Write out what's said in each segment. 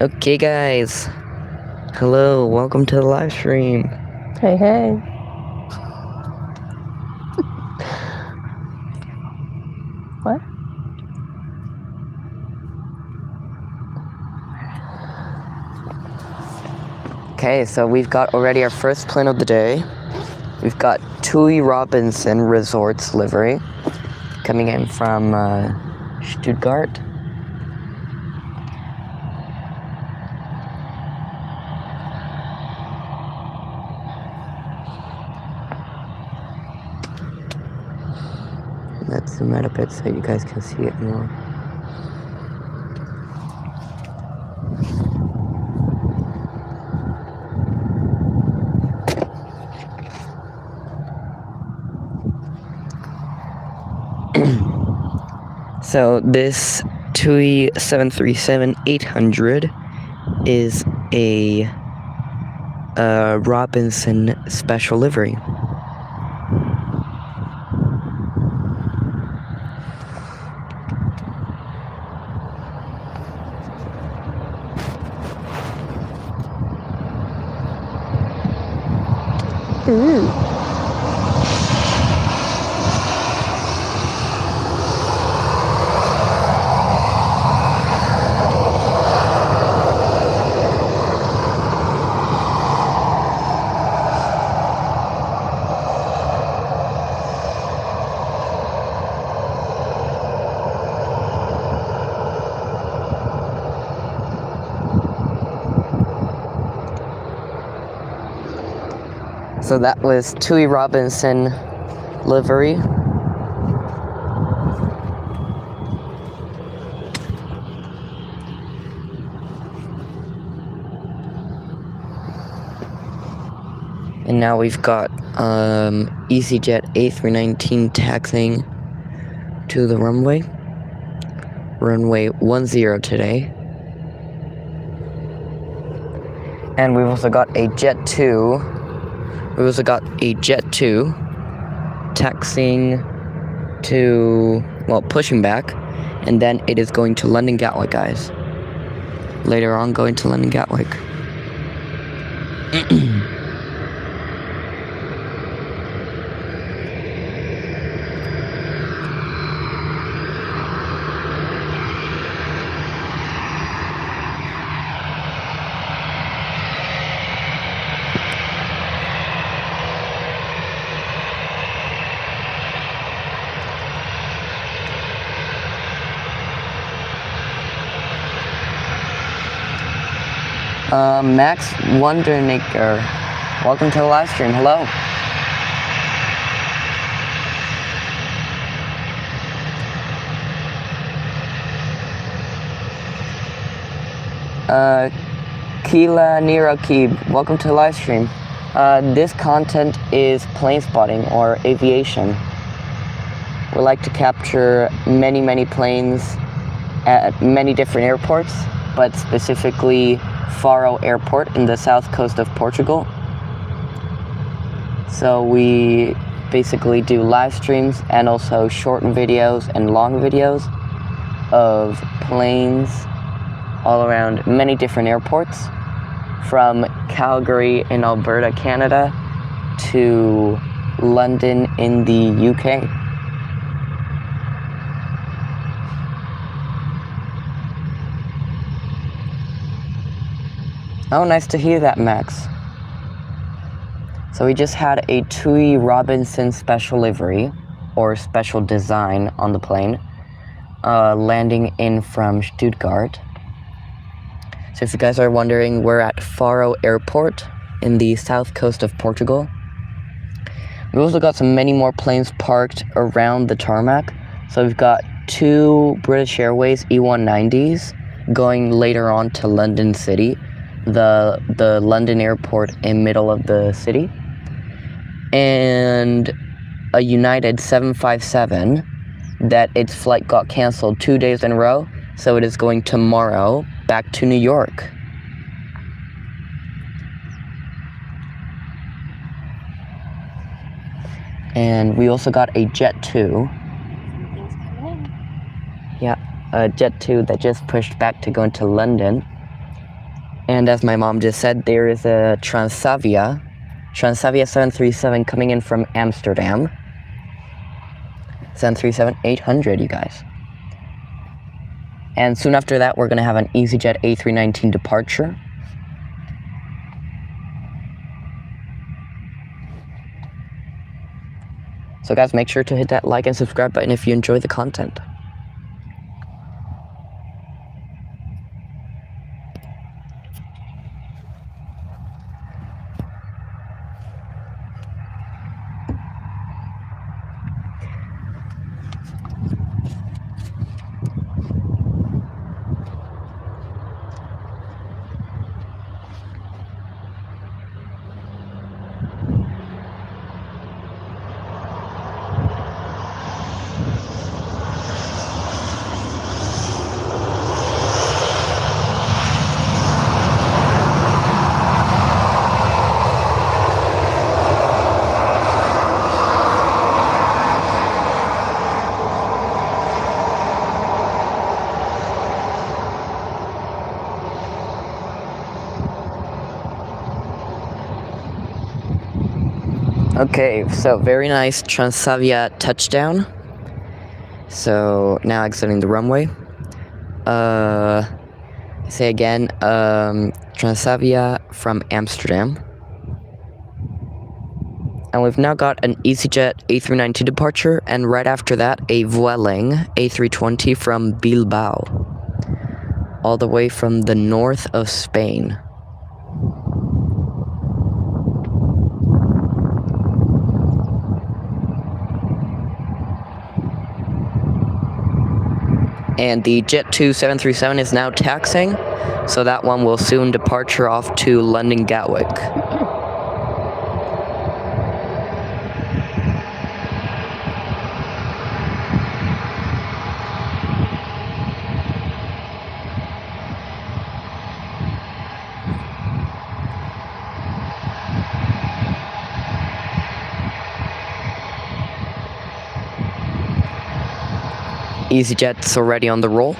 Okay, guys. Hello, welcome to the live stream. Hey, hey. What? Okay, so we've got already our first plane of the day. We've got TUI Robinson Resorts livery coming in from Stuttgart. Let's zoom out a bit so you guys can see it more. So this TUI 737-800 is a Robinson special livery. Ooh. So that was TUI Robinson livery. And now we've got EasyJet A319 taxiing to the runway 10 today. And we've also got a Jet 2. We've also got a Jet 2 taxiing to, well, pushing back, and then it is going to London Gatwick, guys. Later on, going to London Gatwick. Max Wondernicker, welcome to the live stream. Hello. Keela Nirakib, welcome to the live stream. This content is plane spotting or aviation. We like to capture many planes at many different airports, but specifically Faro Airport in the south coast of Portugal. So we basically do live streams and also short videos and long videos of planes all around many different airports, from Calgary in Alberta, Canada, to London in the UK. Oh, nice to hear that, Max. So we just had a TUI Robinson special livery, or special design, on the plane, landing in from Stuttgart. So if you guys are wondering, we're at Faro Airport in the south coast of Portugal. We've also got many more planes parked around the tarmac. So we've got 2 British Airways E190s going later on to London City, the London airport in middle of the city, and a United 757 that its flight got canceled 2 days in a row, so it is going tomorrow back to New York. And we also got a Jet 2. Yeah, a Jet 2 that just pushed back to go into London. And as my mom just said, there is a Transavia 737 coming in from Amsterdam. 737-800, you guys. And soon after that, we're going to have an EasyJet A319 departure. So guys, make sure to hit that like and subscribe button if you enjoy the content. Okay, so very nice Transavia touchdown. So now exiting the runway. Say again, Transavia from Amsterdam. And we've now got an EasyJet A319 departure, and right after that, a Vueling A320 from Bilbao, all the way from the north of Spain. And the Jet2 737 is now taxiing, so that one will soon departure off to London Gatwick. EasyJet's already on the roll.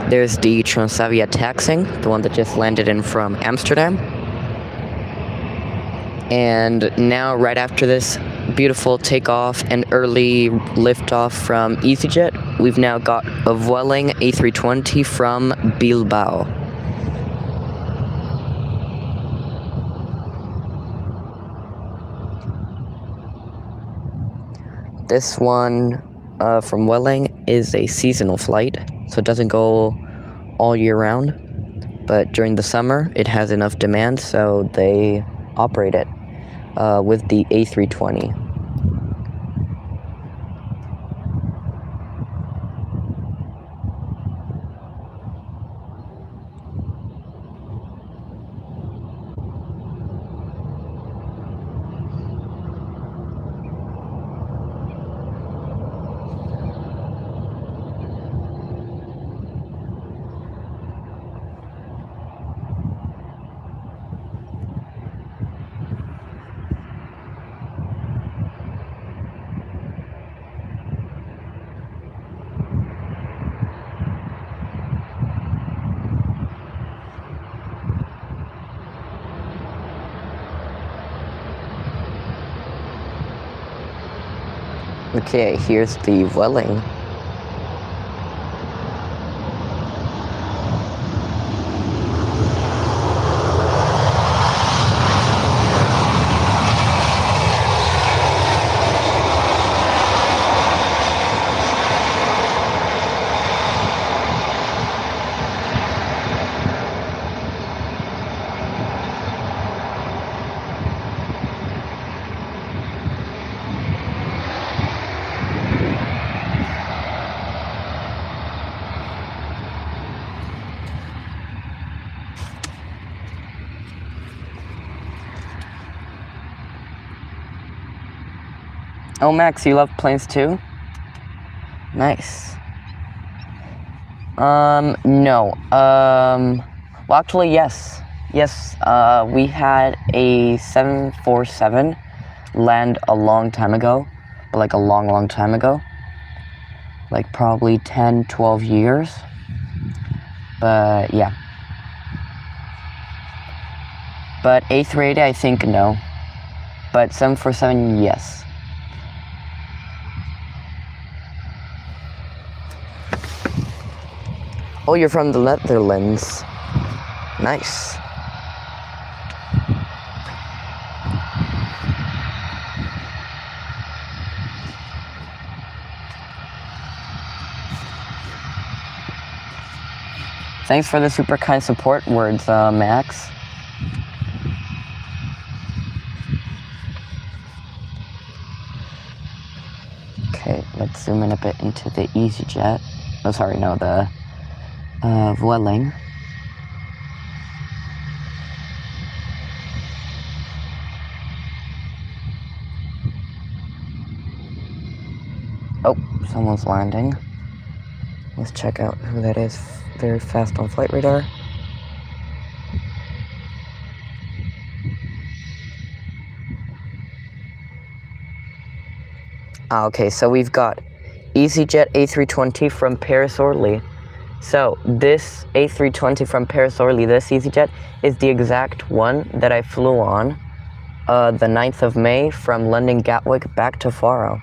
There's the Transavia taxiing, the one that just landed in from Amsterdam. And now, right after this beautiful takeoff and early liftoff from EasyJet, we've now got a Vueling A320 from Bilbao. This one from Vueling is a seasonal flight, so it doesn't go all year round, but during the summer it has enough demand, so they operate it with the A320. Okay, here's the Vueling. Oh, Max, you love planes too? Nice. No. Well, actually, yes. Yes, we had a 747 land a long time ago. Like a long time ago. Like probably 10, 12 years. But, yeah. But A380, I think, no. But 747, yes. Oh, you're from the Netherlands. Nice. Thanks for the super kind support words, Max. Okay, let's zoom in a bit into the EasyJet. Oh, sorry, no, the Vueling. Oh, someone's landing. Let's check out who that is. Very fast on flight radar. Ah, okay, so we've got EasyJet A320 from Paris-Orly. So this A320 from Paris-Orly, this EasyJet, is the exact one that I flew on the 9th of May from London Gatwick back to Faro.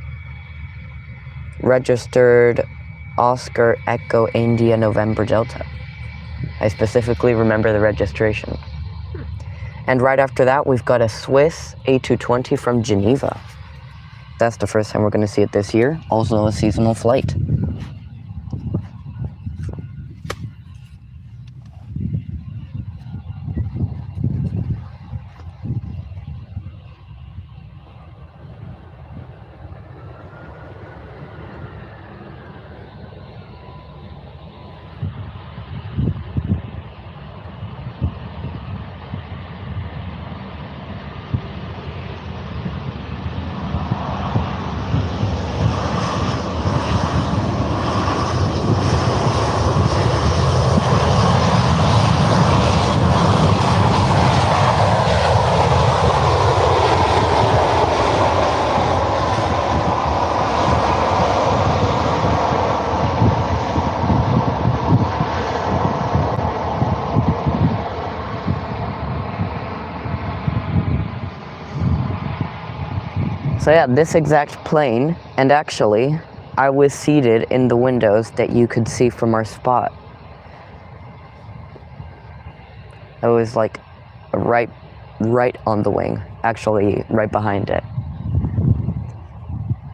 Registered Oscar Echo India November Delta. I specifically remember the registration. And right after that, we've got a Swiss A220 from Geneva. That's the first time we're going to see it this year. Also a seasonal flight. So yeah, this exact plane, and actually, I was seated in the windows that you could see from our spot. I was like right on the wing, actually right behind it.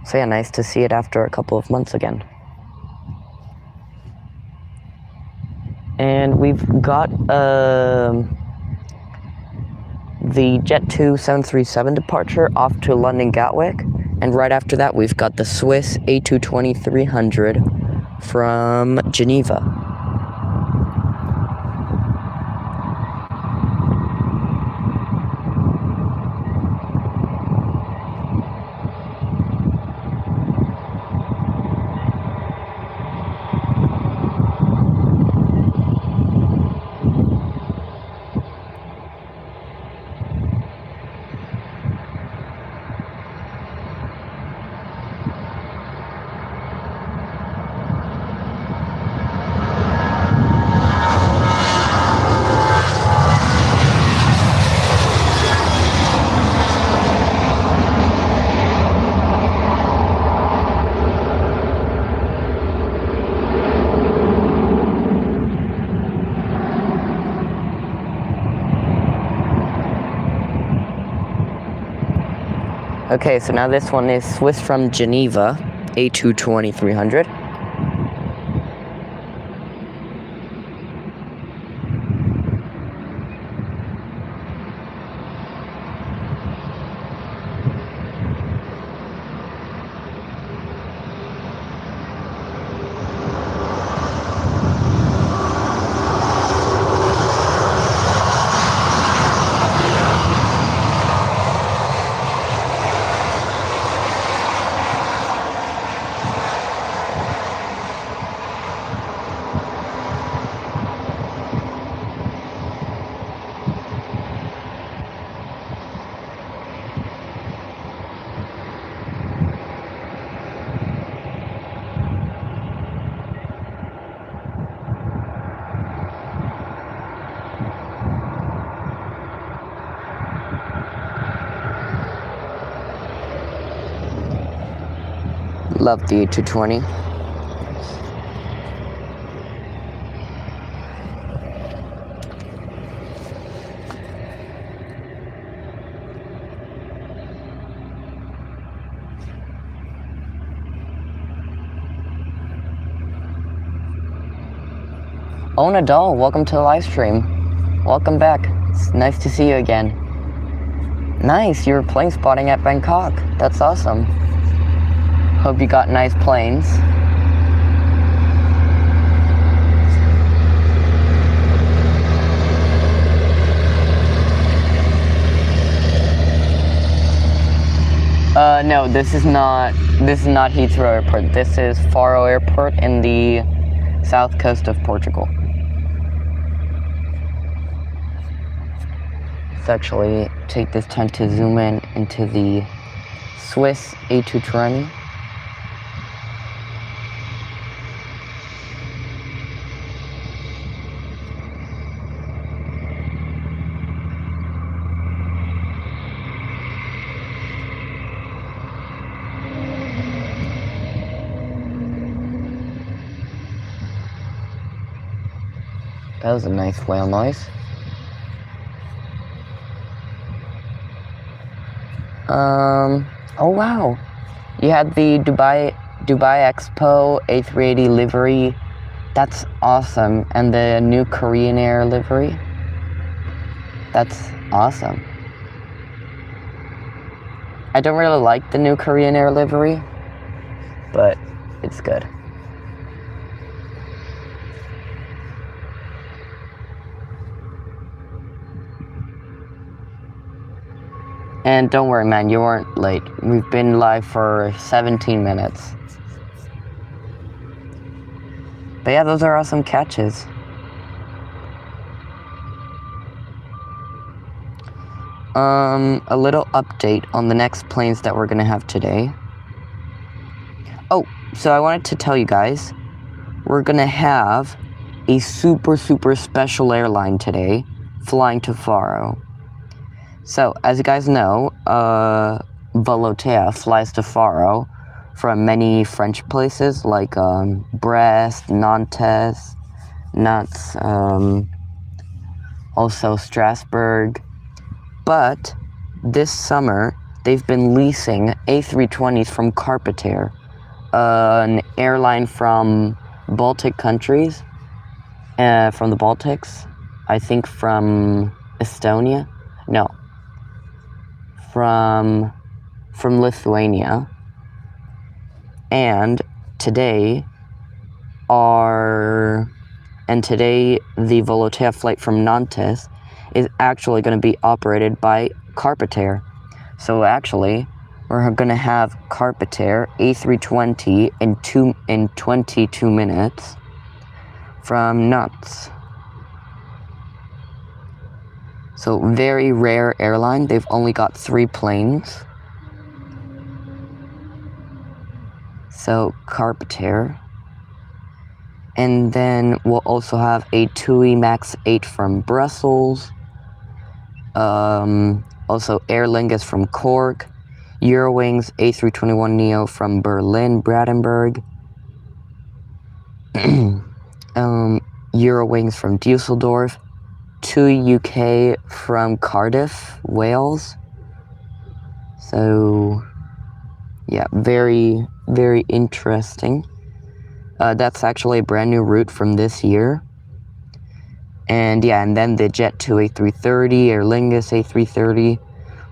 So yeah, nice to see it after a couple of months again. And we've got the Jet2 737 departure off to London Gatwick, and right after that we've got the Swiss A220-300 from Geneva. Okay, so now this one is Swiss from Geneva, A220-300. Love the A220. Oh, Nadal, welcome to the live stream. Welcome back. It's nice to see you again. Nice, you were plane spotting at Bangkok. That's awesome. Hope you got nice planes. No, this is not Heathrow Airport. This is Faro Airport in the south coast of Portugal. Let's actually take this time to zoom in into the Swiss A330. That was a nice whale noise. Oh wow. You had the Dubai Expo A380 livery. That's awesome. And the new Korean Air livery. That's awesome. I don't really like the new Korean Air livery, but it's good. And don't worry, man, you weren't late. We've been live for 17 minutes. But yeah, those are awesome catches. A little update on the next planes that we're gonna have today. Oh, so I wanted to tell you guys, we're gonna have a super special airline today flying to Faro. So, as you guys know, Volotea flies to Faro from many French places like Brest, Nantes, also Strasbourg. But this summer, they've been leasing A320s from Carpetair, an airline from Baltic countries, from the Baltics, I think from Estonia, no. From Lithuania, and today the Volotea flight from Nantes is actually going to be operated by Carpetair. So actually, we're going to have Carpetair A320 in 22 minutes from Nantes. So, very rare airline. They've only got 3 planes. So, Carpetair. And then we'll also have a TUI Max 8 from Brussels. Also, Aer Lingus from Cork. Eurowings A321neo from Berlin, Brandenburg. Eurowings from Dusseldorf. TUI UK from Cardiff, Wales. So, yeah, very interesting. That's actually a brand new route from this year. And yeah, and then the Jet2 A330, Aer Lingus A330.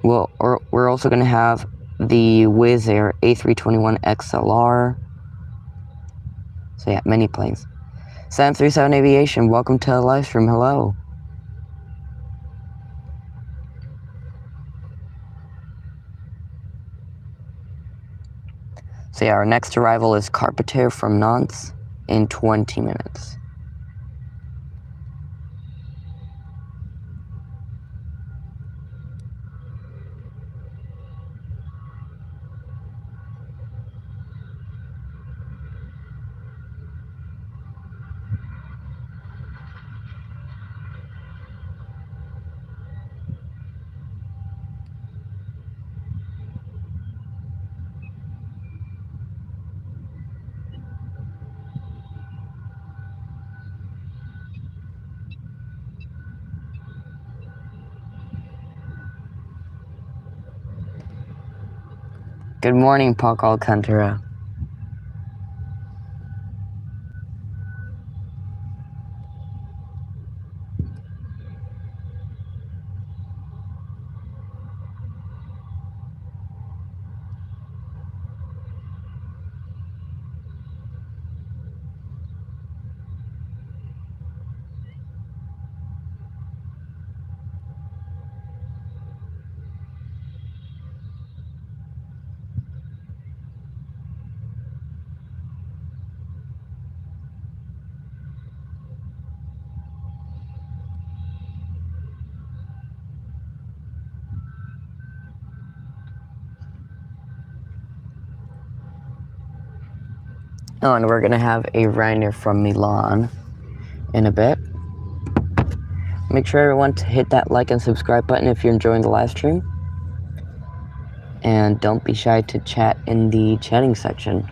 We're also going to have the Wizz Air A321 XLR. So yeah, many planes. 737 Aviation, welcome to the live stream. Hello. So yeah, our next arrival is Carpetair from Nantes in 20 minutes. Good morning, Paco Alcantara. Oh, and we're gonna have a Ryanair from Milan in a bit. Make sure everyone to hit that like and subscribe button if you're enjoying the live stream. And don't be shy to chat in the chatting section.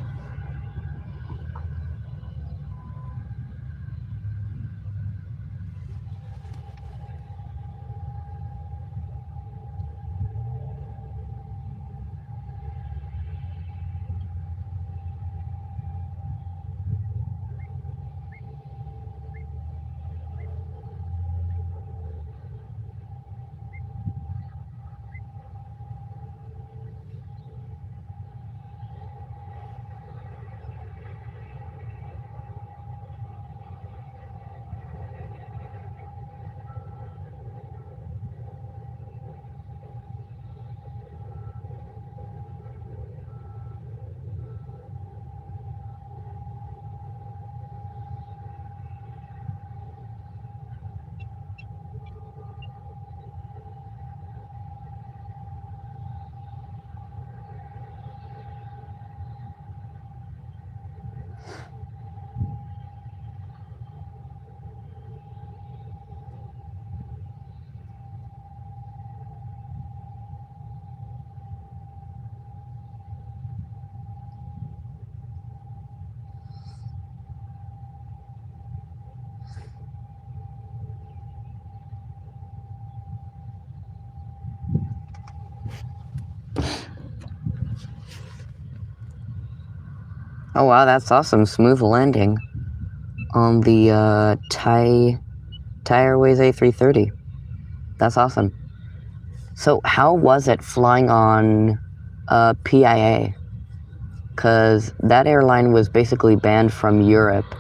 Oh wow, that's awesome. Smooth landing on the Thai Airways A330. That's awesome. So how was it flying on PIA? Because that airline was basically banned from Europe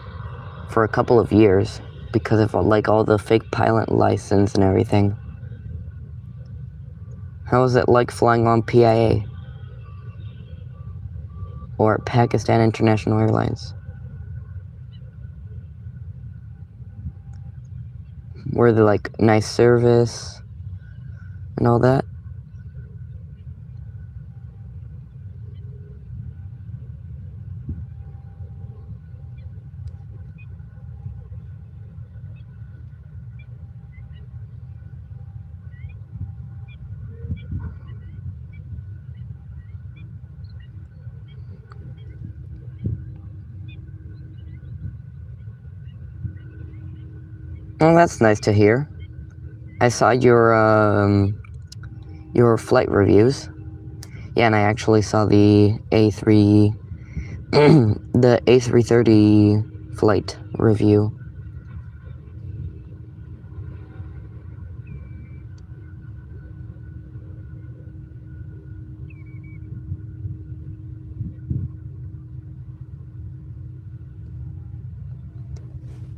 for a couple of years because of like all the fake pilot license and everything. How was it like flying on PIA? Or Pakistan International Airlines? Were they like nice service and all that? Oh, that's nice to hear. I saw your flight reviews. Yeah, and I actually saw the the A330 flight review.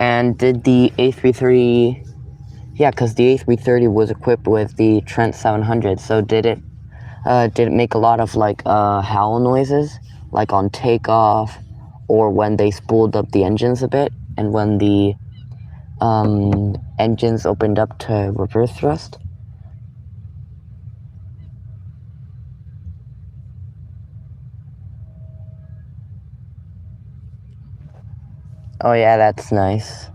And did the A330... Yeah, because the A330 was equipped with the Trent 700, so did it make a lot of like howl noises, like on takeoff, or when they spooled up the engines a bit, and when the engines opened up to reverse thrust? Oh yeah, that's nice.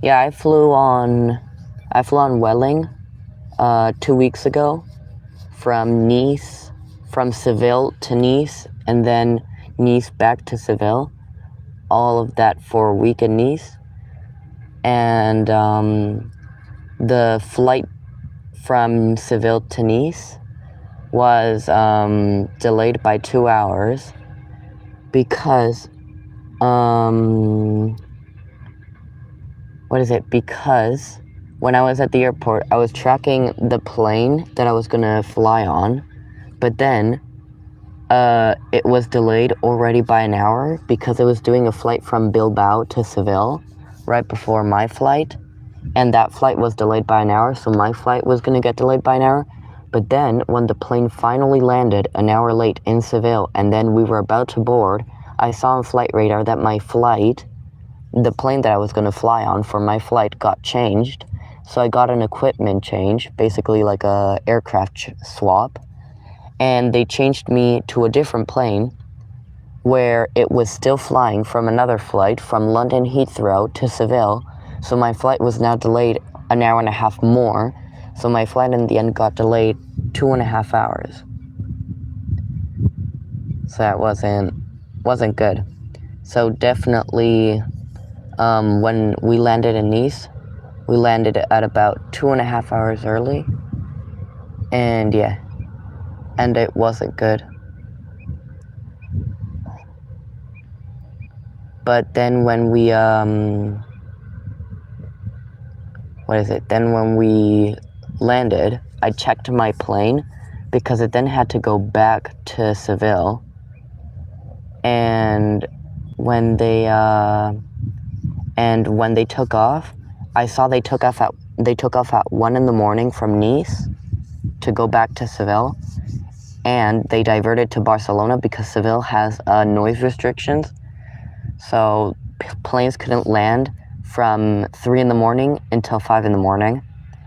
Yeah, I flew on Welling 2 weeks ago from Seville to Nice, and then Nice back to Seville. All of that for a week in Nice. And the flight from Seville to Nice was delayed by 2 hours because because when I was at the airport, I was tracking the plane that I was gonna fly on, but then it was delayed already by an hour because it was doing a flight from Bilbao to Seville right before my flight, and that flight was delayed by an hour, so my flight was gonna get delayed by an hour. But then when the plane finally landed an hour late in Seville and then we were about to board, I saw on flight radar that my flight, the plane that I was going to fly on for my flight, got changed. So I got an equipment change, basically like a aircraft swap, and they changed me to a different plane where it was still flying from another flight from London Heathrow to Seville. So my flight was now delayed an hour and a half more. So my flight in the end got delayed 2.5 hours. So that wasn't good. So definitely, when we landed in Nice, we landed at about 2.5 hours early, and yeah, and it wasn't good. But then when we Then when we landed, I checked my plane because it then had to go back to Seville. And when they took off, I saw they took off at 1 in the morning from Nice to go back to Seville, and they diverted to Barcelona because Seville has noise restrictions. So planes couldn't land from 3 in the morning until 5 in the morning,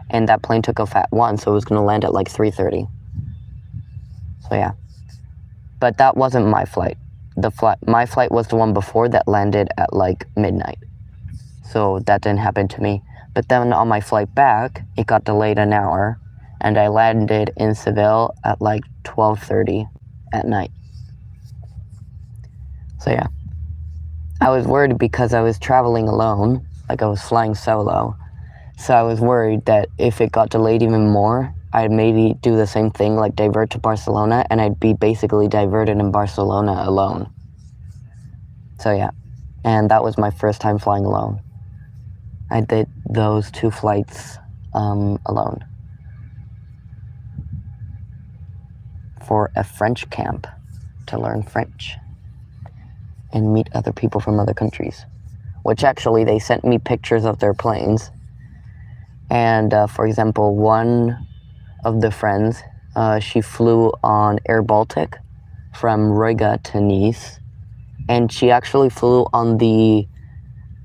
and that plane took off at 1, so it was going to land at like 3:30. So yeah, but that wasn't my flight. My flight was the one before that landed at like midnight, so that didn't happen to me. But then on my flight back, it got delayed an hour, and I landed in Seville at like 12:30 at night. So yeah, I was worried because I was traveling alone, like I was flying solo. So I was worried that if it got delayed even more, I'd maybe do the same thing, like divert to Barcelona, and I'd be basically diverted in Barcelona alone. So yeah, and that was my first time flying alone. I did those 2 flights alone for a French camp to learn French and meet other people from other countries, which actually they sent me pictures of their planes. And for example, one of the friends, she flew on Air Baltic from Riga to Nice, and she actually flew on the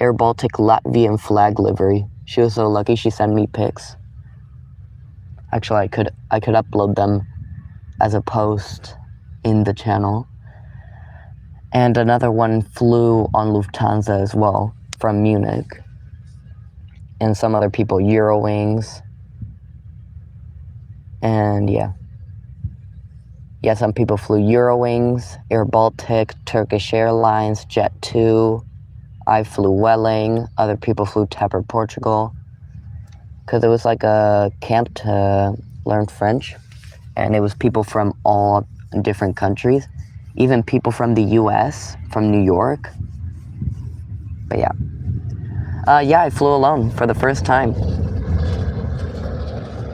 Air Baltic Latvian flag livery. She was so lucky, she sent me pics. Actually, I could upload them as a post in the channel. And another one flew on Lufthansa as well, from Munich. And some other people, Eurowings. And yeah, some people flew Eurowings, Air Baltic, Turkish Airlines, Jet2. I flew Welling. Other people flew Tapper Portugal. Because it was like a camp to learn French. And it was people from all different countries. Even people from the US, from New York. But yeah. I flew alone for the first time.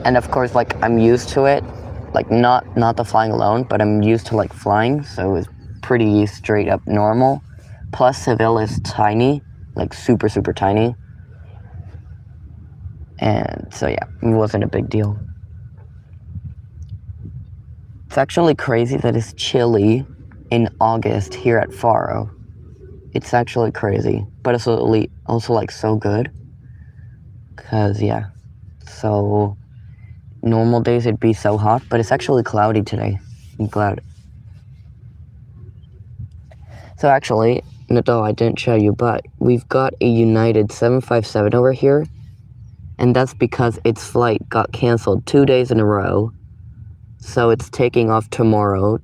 And of course, like, I'm used to it. Like, not the flying alone, but I'm used to, like, flying. So it was pretty straight up normal. Plus, Seville is tiny. Like, super, super tiny. And so, yeah, it wasn't a big deal. It's actually crazy that it's chilly in August here at Faro. It's actually crazy, but it's also like so good. Cause yeah, so normal days it'd be so hot, but it's actually cloudy today. I'm glad. So actually, Nadal, I didn't show you, but we've got a United 757 over here, and that's because its flight got canceled 2 days in a row. So it's taking off tomorrow,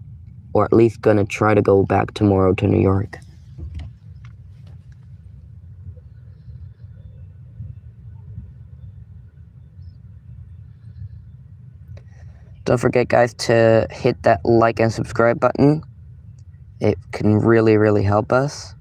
or at least gonna try to go back tomorrow to New York. Don't forget, guys, to hit that like and subscribe button. It can really, really help us.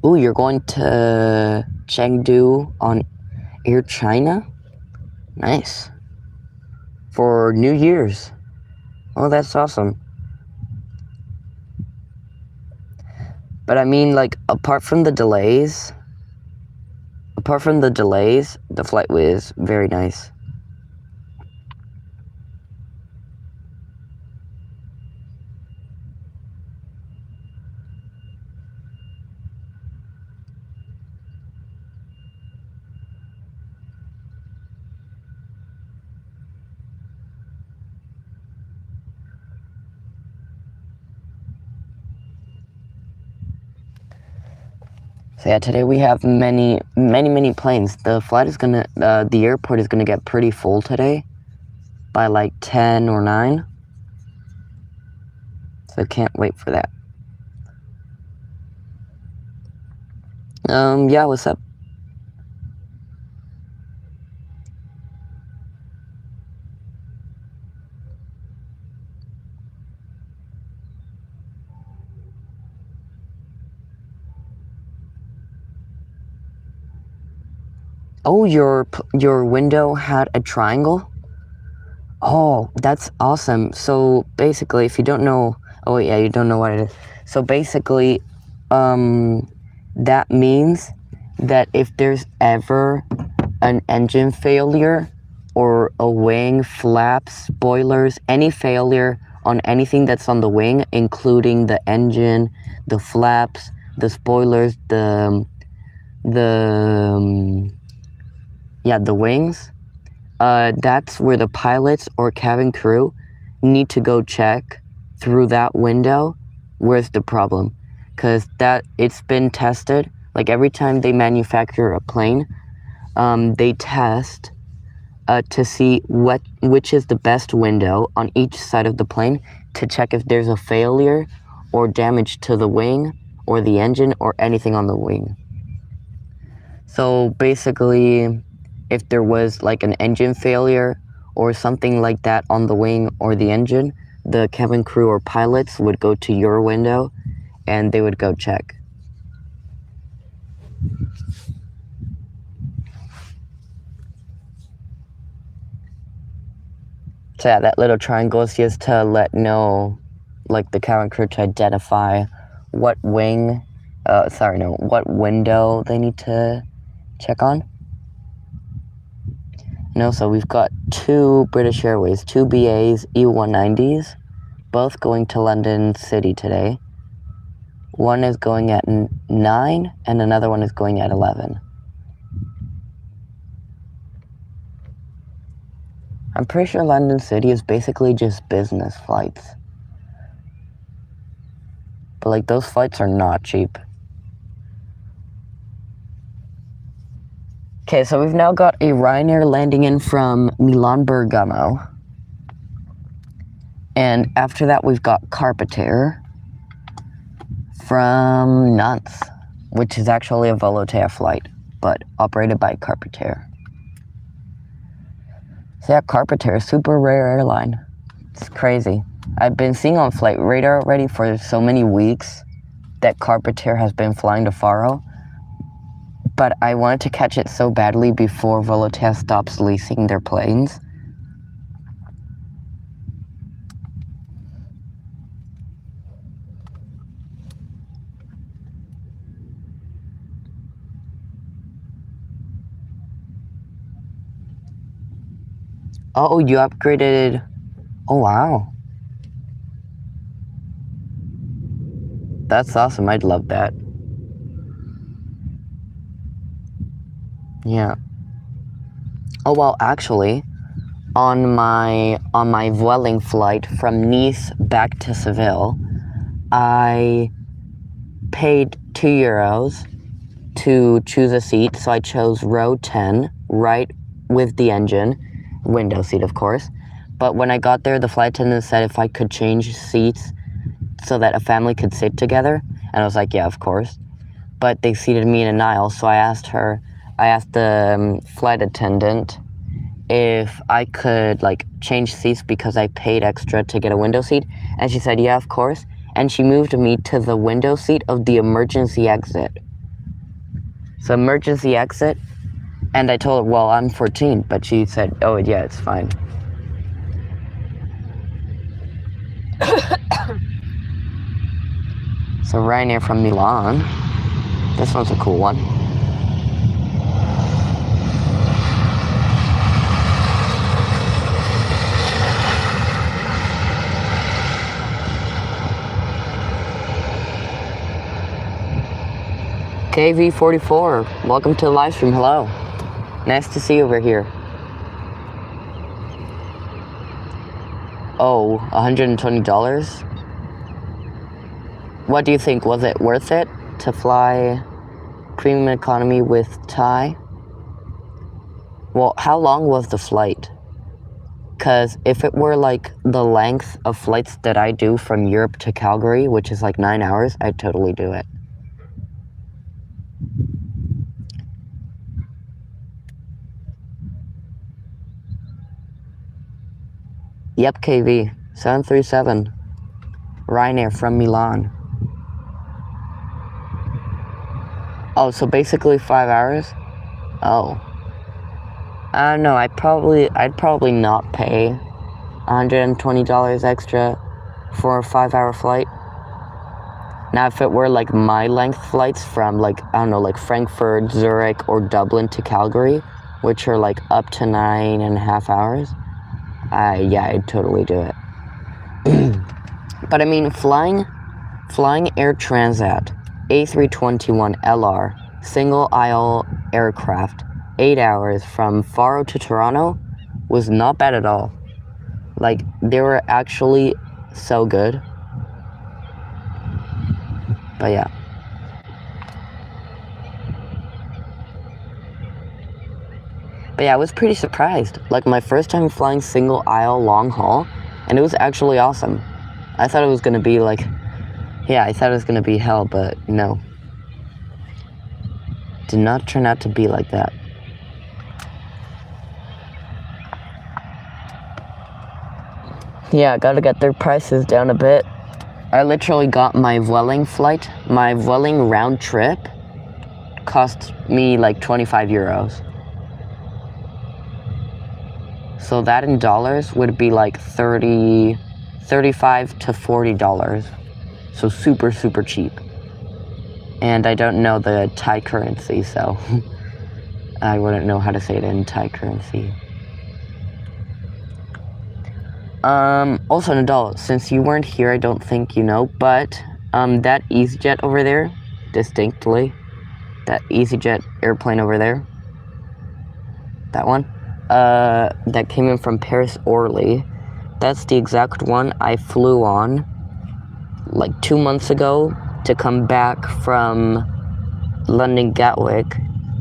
Ooh, you're going to Chengdu on Air China? Nice. For New Year's. Oh, that's awesome. But I mean, like, apart from the delays, the flight was very nice. So yeah, today we have many planes. The airport is gonna get pretty full today by like 10 or 9. So can't wait for that. Yeah, what's up? Oh, your window had a triangle? Oh, that's awesome. So basically, if you don't know, oh yeah, you don't know what it is. So basically, that means that if there's ever an engine failure or a wing, flaps, spoilers, any failure on anything that's on the wing, including the engine, the flaps, the spoilers, the wings, that's where the pilots or cabin crew need to go check through that window where's the problem, because it's been tested. Like every time they manufacture a plane, they test to see which is the best window on each side of the plane to check if there's a failure or damage to the wing or the engine or anything on the wing. So basically, if there was like an engine failure or something like that on the wing or the engine, the cabin crew or pilots would go to your window and they would go check. So yeah, that little triangle is just to let know, like the cabin crew to identify what window they need to check on. No, so we've got 2 British Airways, 2 BAs E190s, both going to London City today. One is going at 9 and another one is going at 11. I'm pretty sure London City is basically just business flights. But like those flights are not cheap. Okay, so we've now got a Ryanair landing in from Milan Bergamo. And after that we've got Carpetair from Nantes, which is actually a Volotea flight, but operated by Carpetair. So yeah, Carpetair, super rare airline. It's crazy. I've been seeing on Flight Radar already for so many weeks that Carpetair has been flying to Faro, but I wanted to catch it so badly before Volotea stops leasing their planes. Oh, you upgraded. Oh, wow. That's awesome. I'd love that. Yeah. Oh, well, actually, on my Vueling flight from Nice back to Seville, I paid €2 to choose a seat, so I chose row 10, right with the engine, window seat, of course. But when I got there, the flight attendant said if I could change seats so that a family could sit together. And I was like, yeah, of course. But they seated me in an aisle, so I asked the flight attendant if I could, like, change seats because I paid extra to get a window seat. And she said, yeah, of course. And she moved me to the window seat of the emergency exit. So emergency exit. And I told her, well, I'm 14. But she said, oh, yeah, it's fine. So Ryanair from Milan. This one's a cool one. KV44, welcome to the live stream. Hello. Nice to see you over here. Oh, $120? What do you think? Was it worth it to fly premium economy with Thai? Well, how long was the flight? Because if it were like the length of flights that I do from Europe to Calgary, which is like 9 hours, I'd totally do it. Yep, KV, 737, Ryanair from Milan. Oh, so basically 5 hours? Oh. No, I'd probably not pay $120 extra for a 5-hour flight. Now, if it were like my length flights from like, I don't know, like Frankfurt, Zurich, or Dublin to Calgary, which are like up to 9.5 hours, yeah, I'd totally do it. But I mean, flying Air Transat A321LR single aisle aircraft 8 hours from Faro to Toronto was not bad at all. Like, they were actually so good. But yeah. But yeah, I was pretty surprised. Like, my first time flying single aisle long haul, and it was actually awesome. I thought it was gonna be like, yeah, I thought it was gonna be hell, but no. Did not turn out to be like that. Yeah, gotta get their prices down a bit. I literally got my Vueling flight, my Vueling round trip cost me like 25 euros. So that in dollars would be like $35 to $40. So super, super cheap. And I don't know the Thai currency, so I wouldn't know how to say it in Thai currency. Also, Nadal, since you weren't here, I don't think you know, but that EasyJet over there, distinctly, that EasyJet airplane over there, that one, that came in from Paris Orly, that's the exact one I flew on like 2 months ago to come back from London Gatwick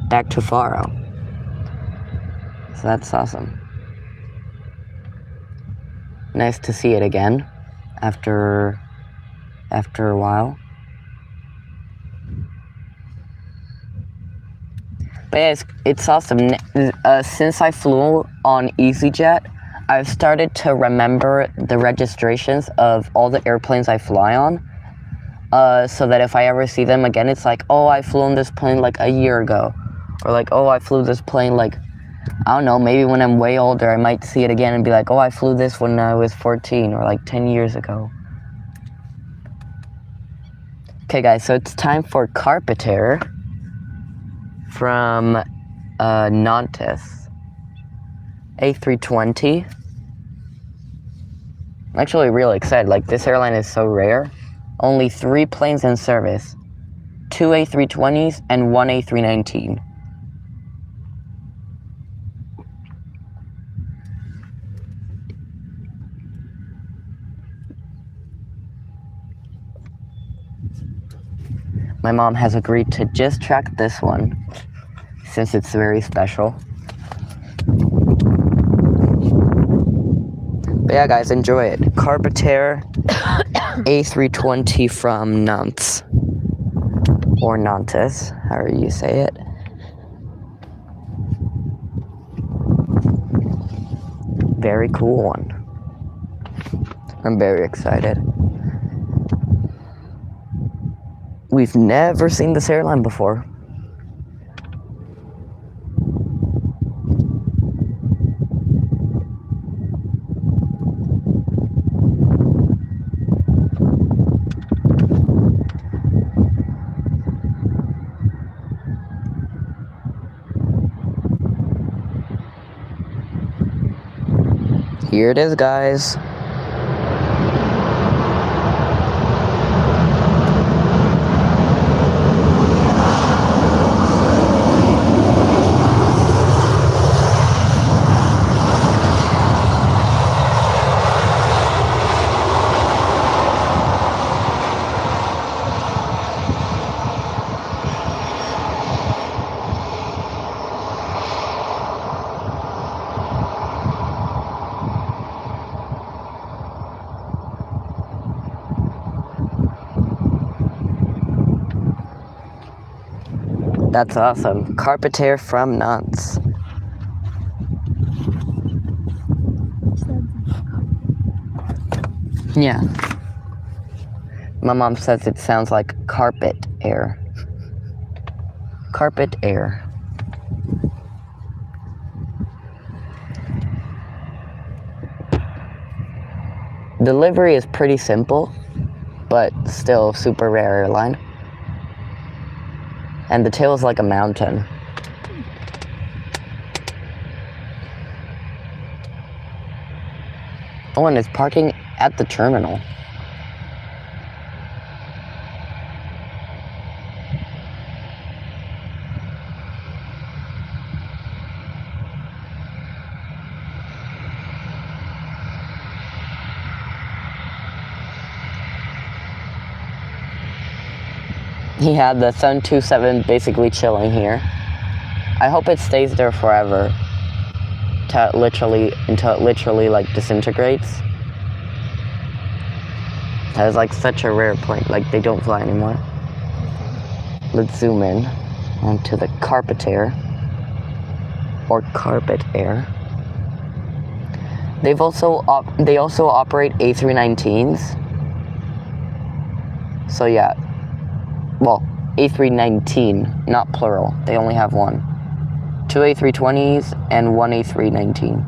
back to Faro. So that's awesome. Nice to see it again after a while. But yeah, it's awesome. Since I flew on EasyJet, I've started to remember the registrations of all the airplanes I fly on, so that if I ever see them again, it's like, oh, I flew on this plane like a year ago, or like, oh, I flew this plane like, I don't know, maybe when I'm way older, I might see it again and be like, oh, I flew this when I was 14, or like 10 years ago. Okay, guys, so it's time for Carpenter from Nantes. A320. I'm actually really excited. Like, this airline is so rare. Only 3 planes in service. 2 A320s and 1 A319. My mom has agreed to just track this one, since it's very special. yeah, guys, enjoy it. Carpetair A320 from Nantes. Or Nantes, however you say it. Very cool one. I'm very excited. We've never seen this airline before. Here it is, guys. That's awesome. Carpetair from Nantes. Yeah. My mom says it sounds like carpet air. Carpet air. The livery is pretty simple, but still super rare airline. And the tail is like a mountain. Oh, and it's parking at the terminal. Yeah, the 727 basically chilling here. I hope it stays there forever. Until it literally like disintegrates. That is like such a rare plane. Like they don't fly anymore. Let's zoom in onto the Carpetair or Carpet Air. They also operate A319s. So yeah. Well, A319, not plural. They only have one. 2 A320s and 1 A319.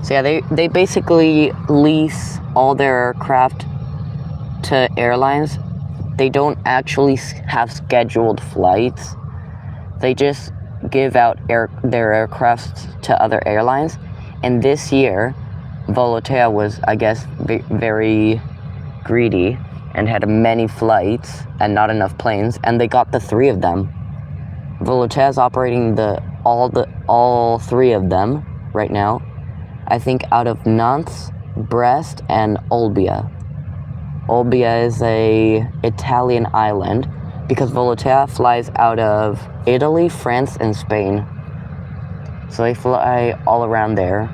So yeah, they basically lease all their aircraft to airlines. They don't actually have scheduled flights. They just give out their aircraft to other airlines. And this year, Volotea was, I guess, very greedy and had many flights and not enough planes, and they got the 3 of them. Volotea is operating all 3 of them right now. I think out of Nantes, Brest, and Olbia. Olbia is a Italian island because Volotea flies out of Italy, France, and Spain. So they fly all around there.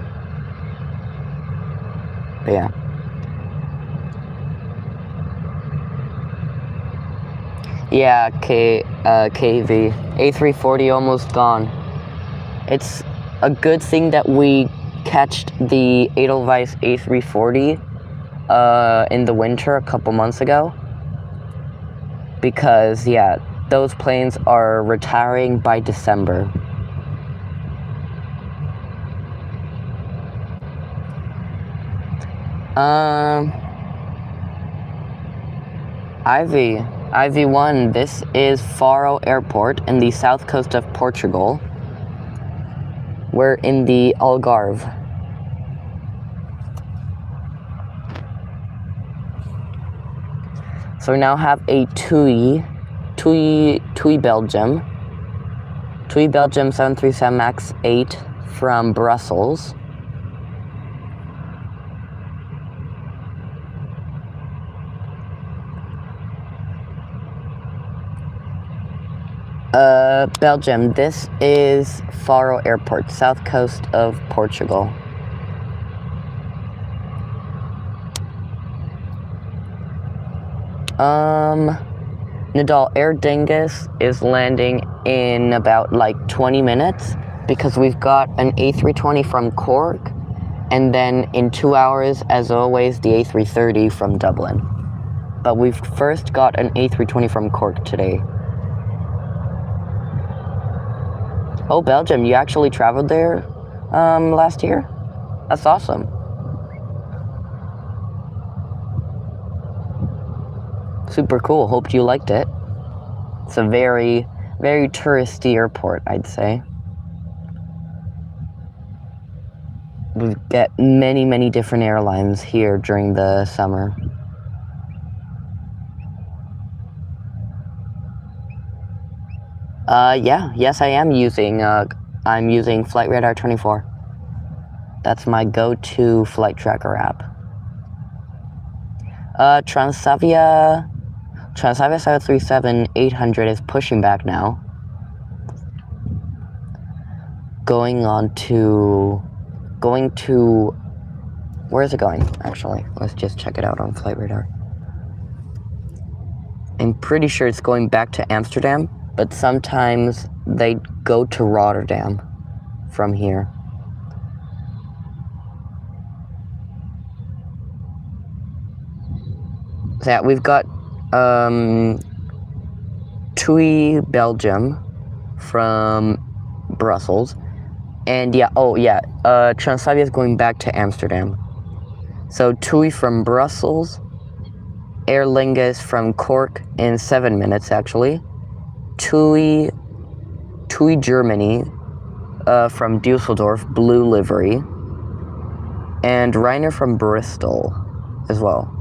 But yeah. Yeah, KV. A340 almost gone. It's a good thing that we catched the Edelweiss A340 in the winter a couple months ago. Because, yeah, those planes are retiring by December. IV1, this is Faro Airport in the south coast of Portugal. We're in the Algarve. So we now have a TUI Belgium. TUI Belgium 737 MAX 8 from Brussels. Belgium. This is Faro Airport, south coast of Portugal. Nadal, Air Dingus is landing in about like 20 minutes because we've got an A320 from Cork, and then in 2 hours, as always, the A330 from Dublin. But we've first got an A320 from Cork today. Oh, Belgium, you actually traveled there last year? That's awesome. Super cool. Hope you liked it. It's a very, very touristy airport, I'd say. We get many, many different airlines here during the summer. Yes, I am using, I'm using Flight Radar 24. That's my go-to flight tracker app. Transavia 737-800 is pushing back now. Going to, where is it going, actually? Let's just check it out on Flight Radar. I'm pretty sure it's going back to Amsterdam, but sometimes they go to Rotterdam from here. So yeah, we've got TUI Belgium from Brussels, and yeah, Transavia is going back to Amsterdam. So TUI from Brussels, Aer Lingus from Cork in 7 minutes actually, TUI Germany from Dusseldorf, blue livery, and Ryanair from Bristol as well.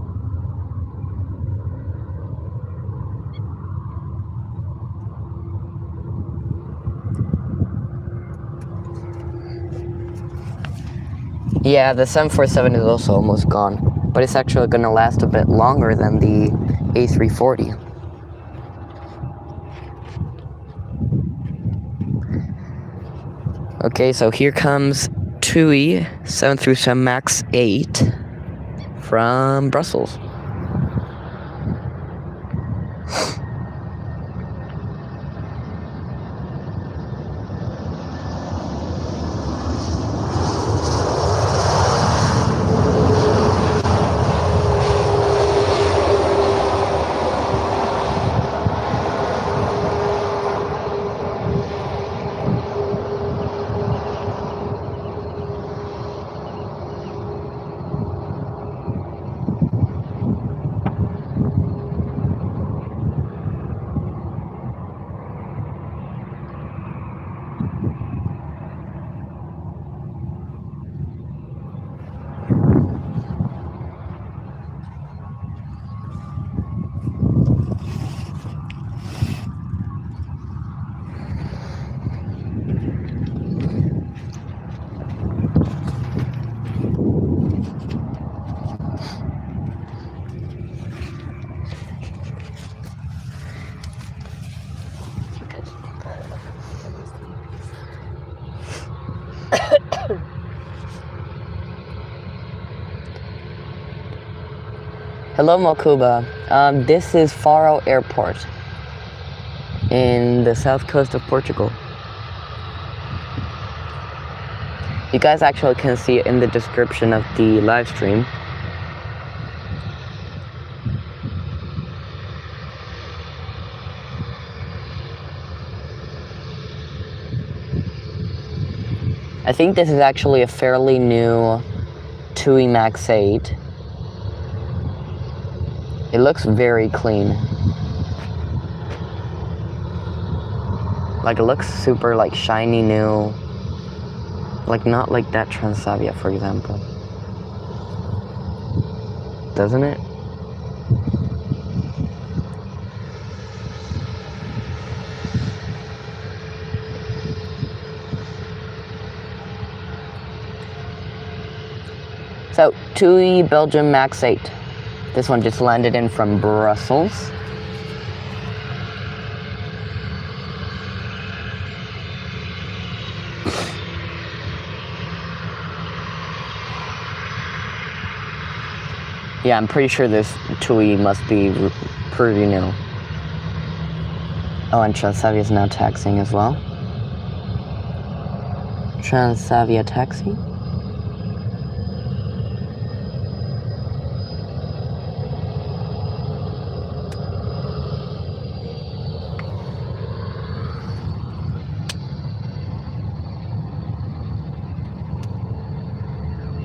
Yeah, the 747 is also almost gone, but it's actually going to last a bit longer than the A340. Okay, so here comes TUI 737 MAX 8 from Brussels. Hello, Mokuba. This is Faro Airport in the south coast of Portugal. You guys actually can see it in the description of the live stream. I think this is actually a fairly new TUI MAX 8. It looks very clean. Like, it looks super, like, shiny new. Like, not like that Transavia, for example. Doesn't it? So, TUI Belgium MAX 8. This one just landed in from Brussels. Yeah, I'm pretty sure this TUI must be pretty new. Oh, and Transavia is now taxiing as well. Transavia taxi.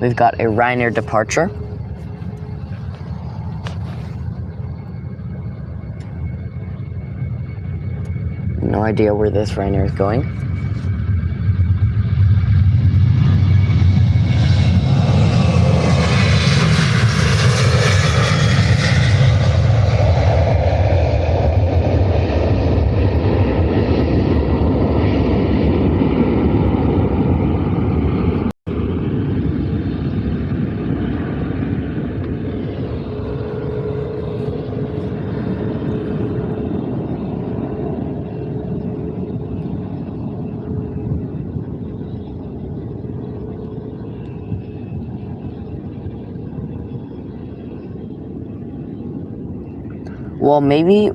We've got a Ryanair departure. No idea where this Ryanair is going. Well, maybe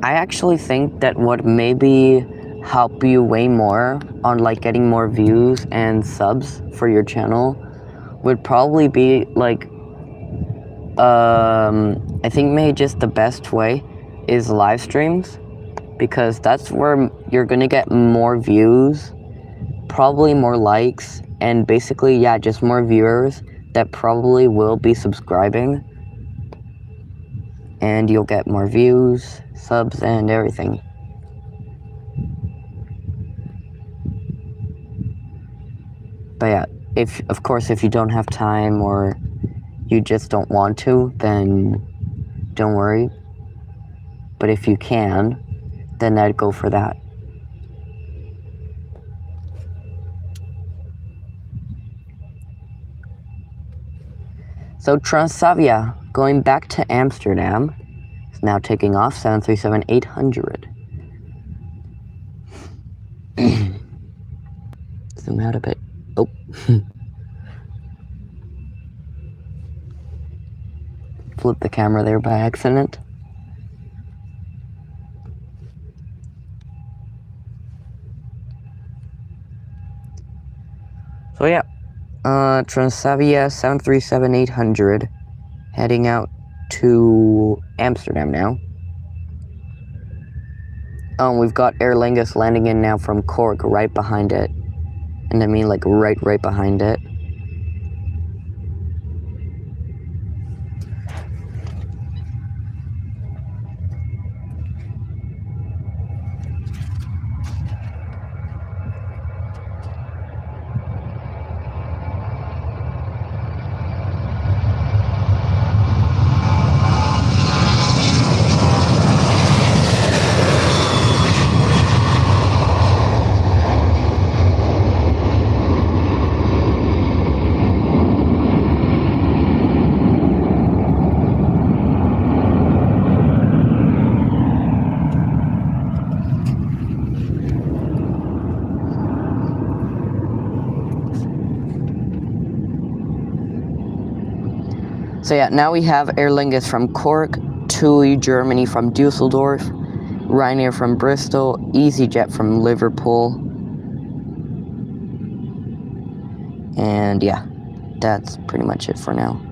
I actually think that what maybe help you way more on like getting more views and subs for your channel would probably be like, I think maybe just the best way is live streams, because that's where you're gonna get more views, probably more likes, and basically, yeah, just more viewers that probably will be subscribing. And you'll get more views, subs, and everything. But yeah, of course, if you don't have time or you just don't want to, then don't worry. But if you can, then I'd go for that. So Transavia, going back to Amsterdam, is now taking off, 737-800. Zoom out a bit. Oh. Flip the camera there by accident. So yeah, Transavia 737-800 heading out to Amsterdam now. We've got Aer Lingus landing in now from Cork right behind it. And I mean like right behind it. So yeah, now we have Aer Lingus from Cork, TUI Germany from Dusseldorf, Ryanair from Bristol, EasyJet from Liverpool. And yeah, that's pretty much it for now.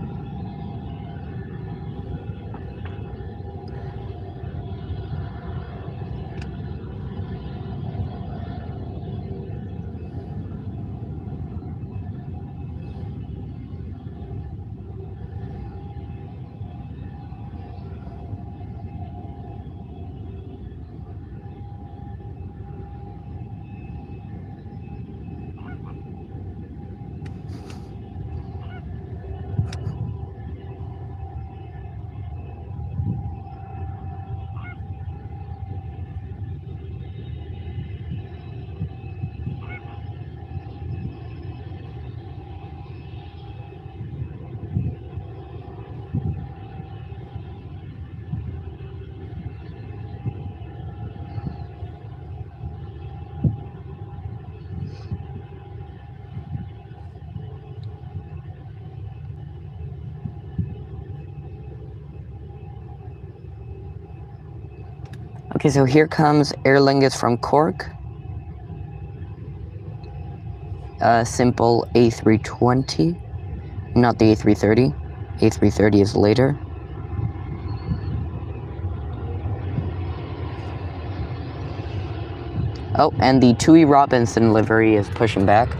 Okay, so here comes Aer Lingus from Cork. Simple A320, not the A330. A330 is later. Oh, and the Tui Robinson livery is pushing back.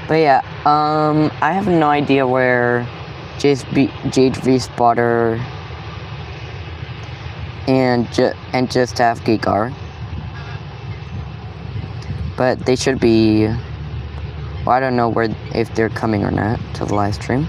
But yeah, I have no idea where JHV Spotter and Just Half Geek are. But they should be, well, I don't know if they're coming or not to the live stream.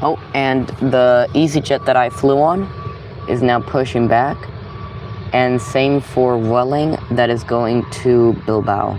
Oh, and the EasyJet that I flew on is now pushing back. And same for Welling, that is going to Bilbao.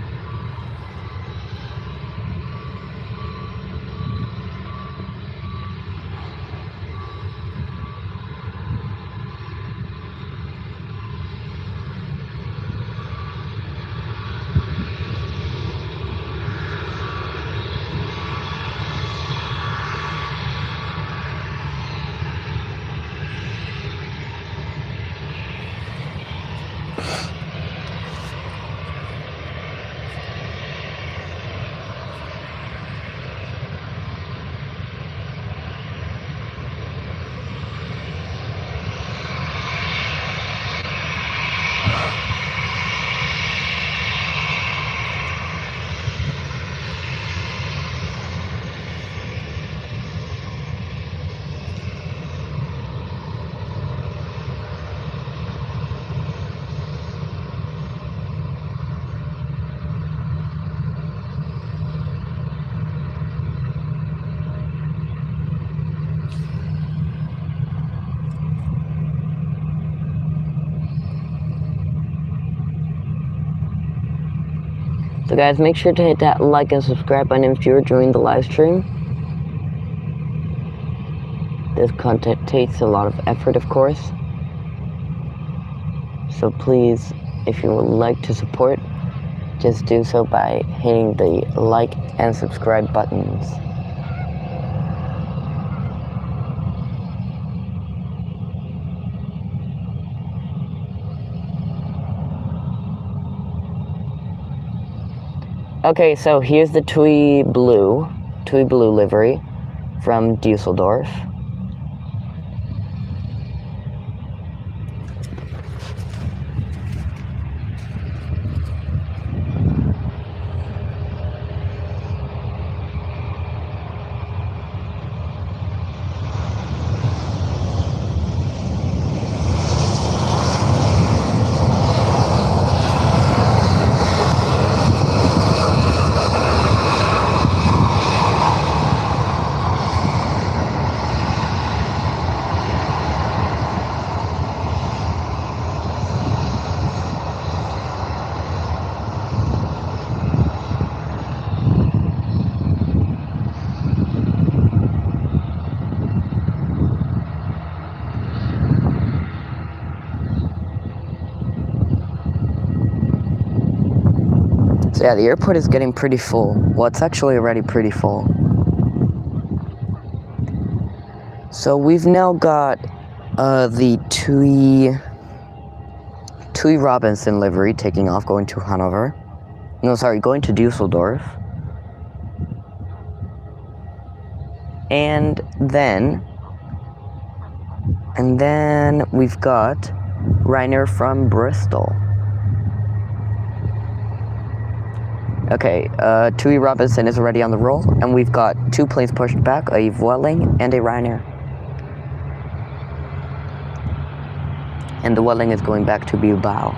So guys, make sure to hit that like and subscribe button if you're enjoying the live stream. This content takes a lot of effort, of course. So please, if you would like to support, just do so by hitting the like and subscribe buttons. Okay, so here's the TUI blue livery from Dusseldorf. So yeah, the airport is getting pretty full. Well, it's actually already pretty full. So we've now got the TUI Robinson livery taking off, going to Hanover. No, sorry, going to Dusseldorf. And then we've got Ryanair from Bristol. Okay, TUI Robinson is already on the roll, and we've got two planes pushed back, a Vueling and a Ryanair. And the Vueling is going back to Bilbao.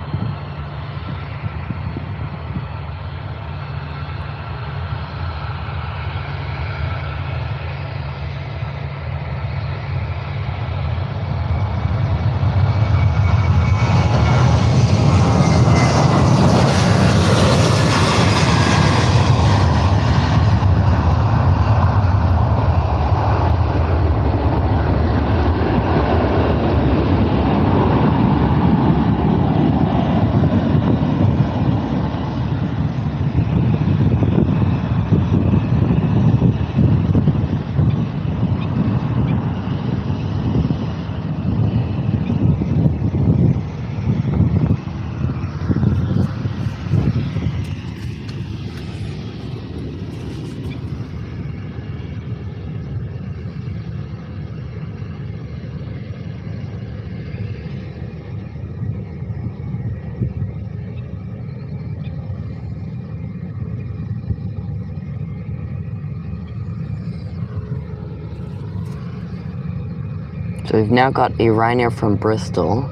So we've now got a Ryanair from Bristol,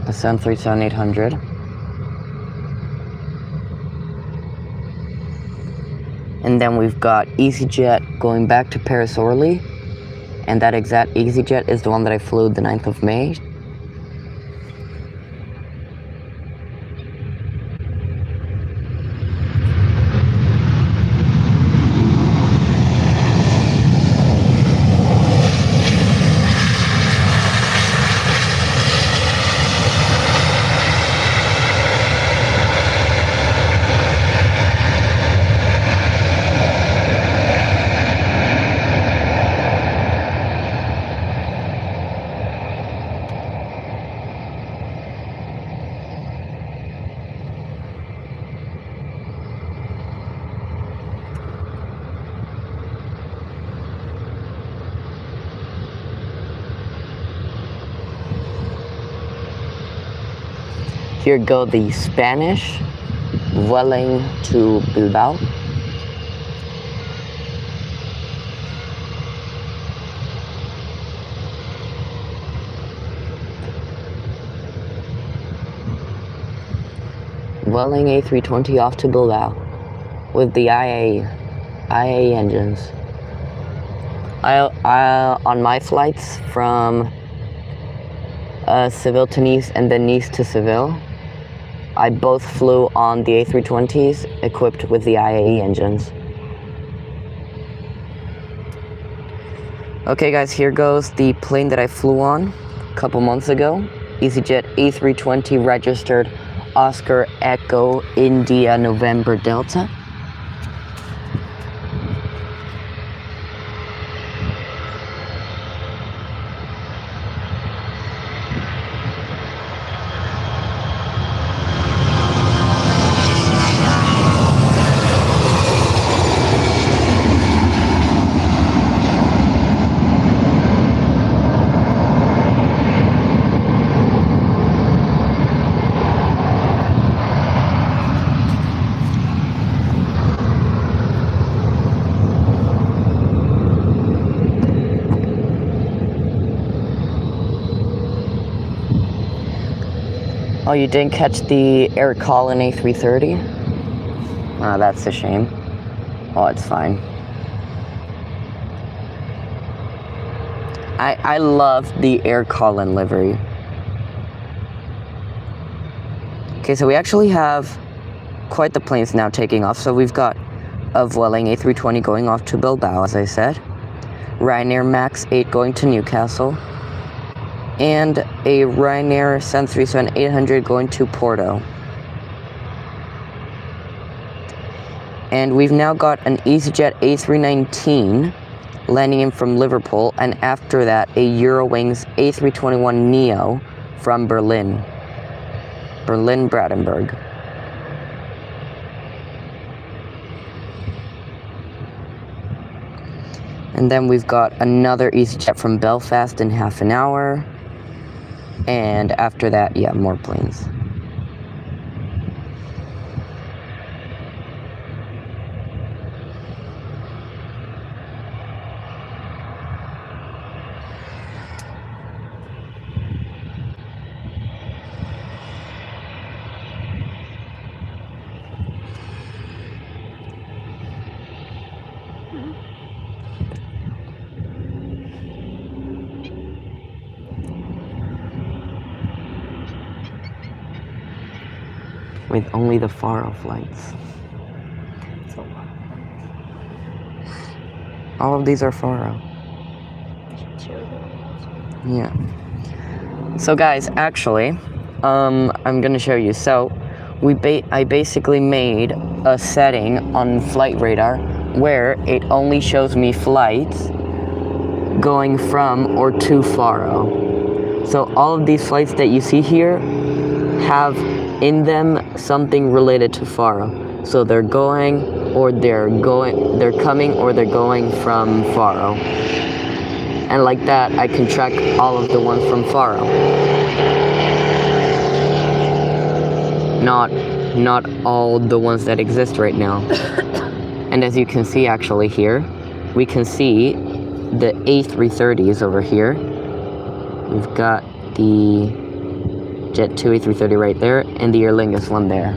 a 737-800. And then we've got EasyJet going back to Paris-Orly, and that exact EasyJet is the one that I flew the 9th of May. Here go the Spanish Vueling to Bilbao. Vueling A320 off to Bilbao with the IA engines. On my flights from Seville to Nice and then Nice to Seville, I both flew on the A320s equipped with the IAE engines. Okay guys, here goes the plane that I flew on a couple months ago. EasyJet A320 registered Oscar Echo India November Delta. Oh, you didn't catch the Air Colin A330? Oh, that's a shame. Oh, it's fine. I love the Air Colin livery. Okay, so we actually have quite the planes now taking off. So we've got a Vueling A320 going off to Bilbao, as I said. Ryanair Max 8 going to Newcastle. And a Ryanair 737-800 going to Porto. And we've now got an EasyJet A319 landing in from Liverpool, and after that a Eurowings A321neo from Berlin-Brandenburg. And then we've got another EasyJet from Belfast in half an hour. And after that, yeah, more planes. With only the Faro flights. All of these are Faro. Yeah. So guys, actually, I'm gonna show you. So, I basically made a setting on Flight Radar where it only shows me flights going from or to Faro. So all of these flights that you see here have in them something related to Faro. So they're coming or they're going from Faro. And like that, I can track all of the ones from Faro. Not all the ones that exist right now. And as you can see actually here, we can see the A330s over here. We've got the Jet 2 A330 right there, and the Aer Lingus one there.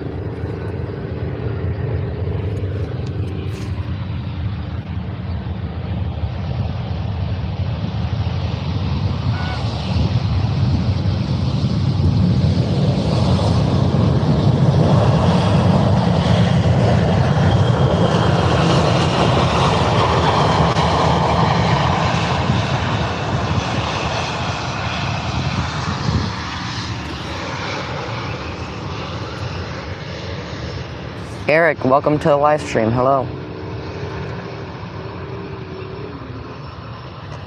Eric, welcome to the live stream. Hello.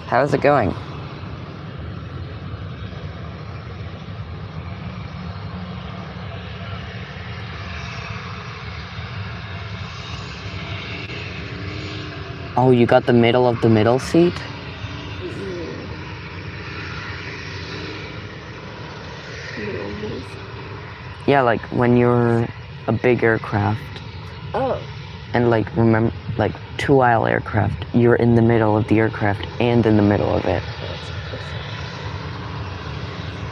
How's it going? Oh, you got the middle of the middle seat? Yeah, like when you're a big aircraft. Oh. And like, remember, like two-aisle aircraft, you're in the middle of the aircraft and in the middle of it.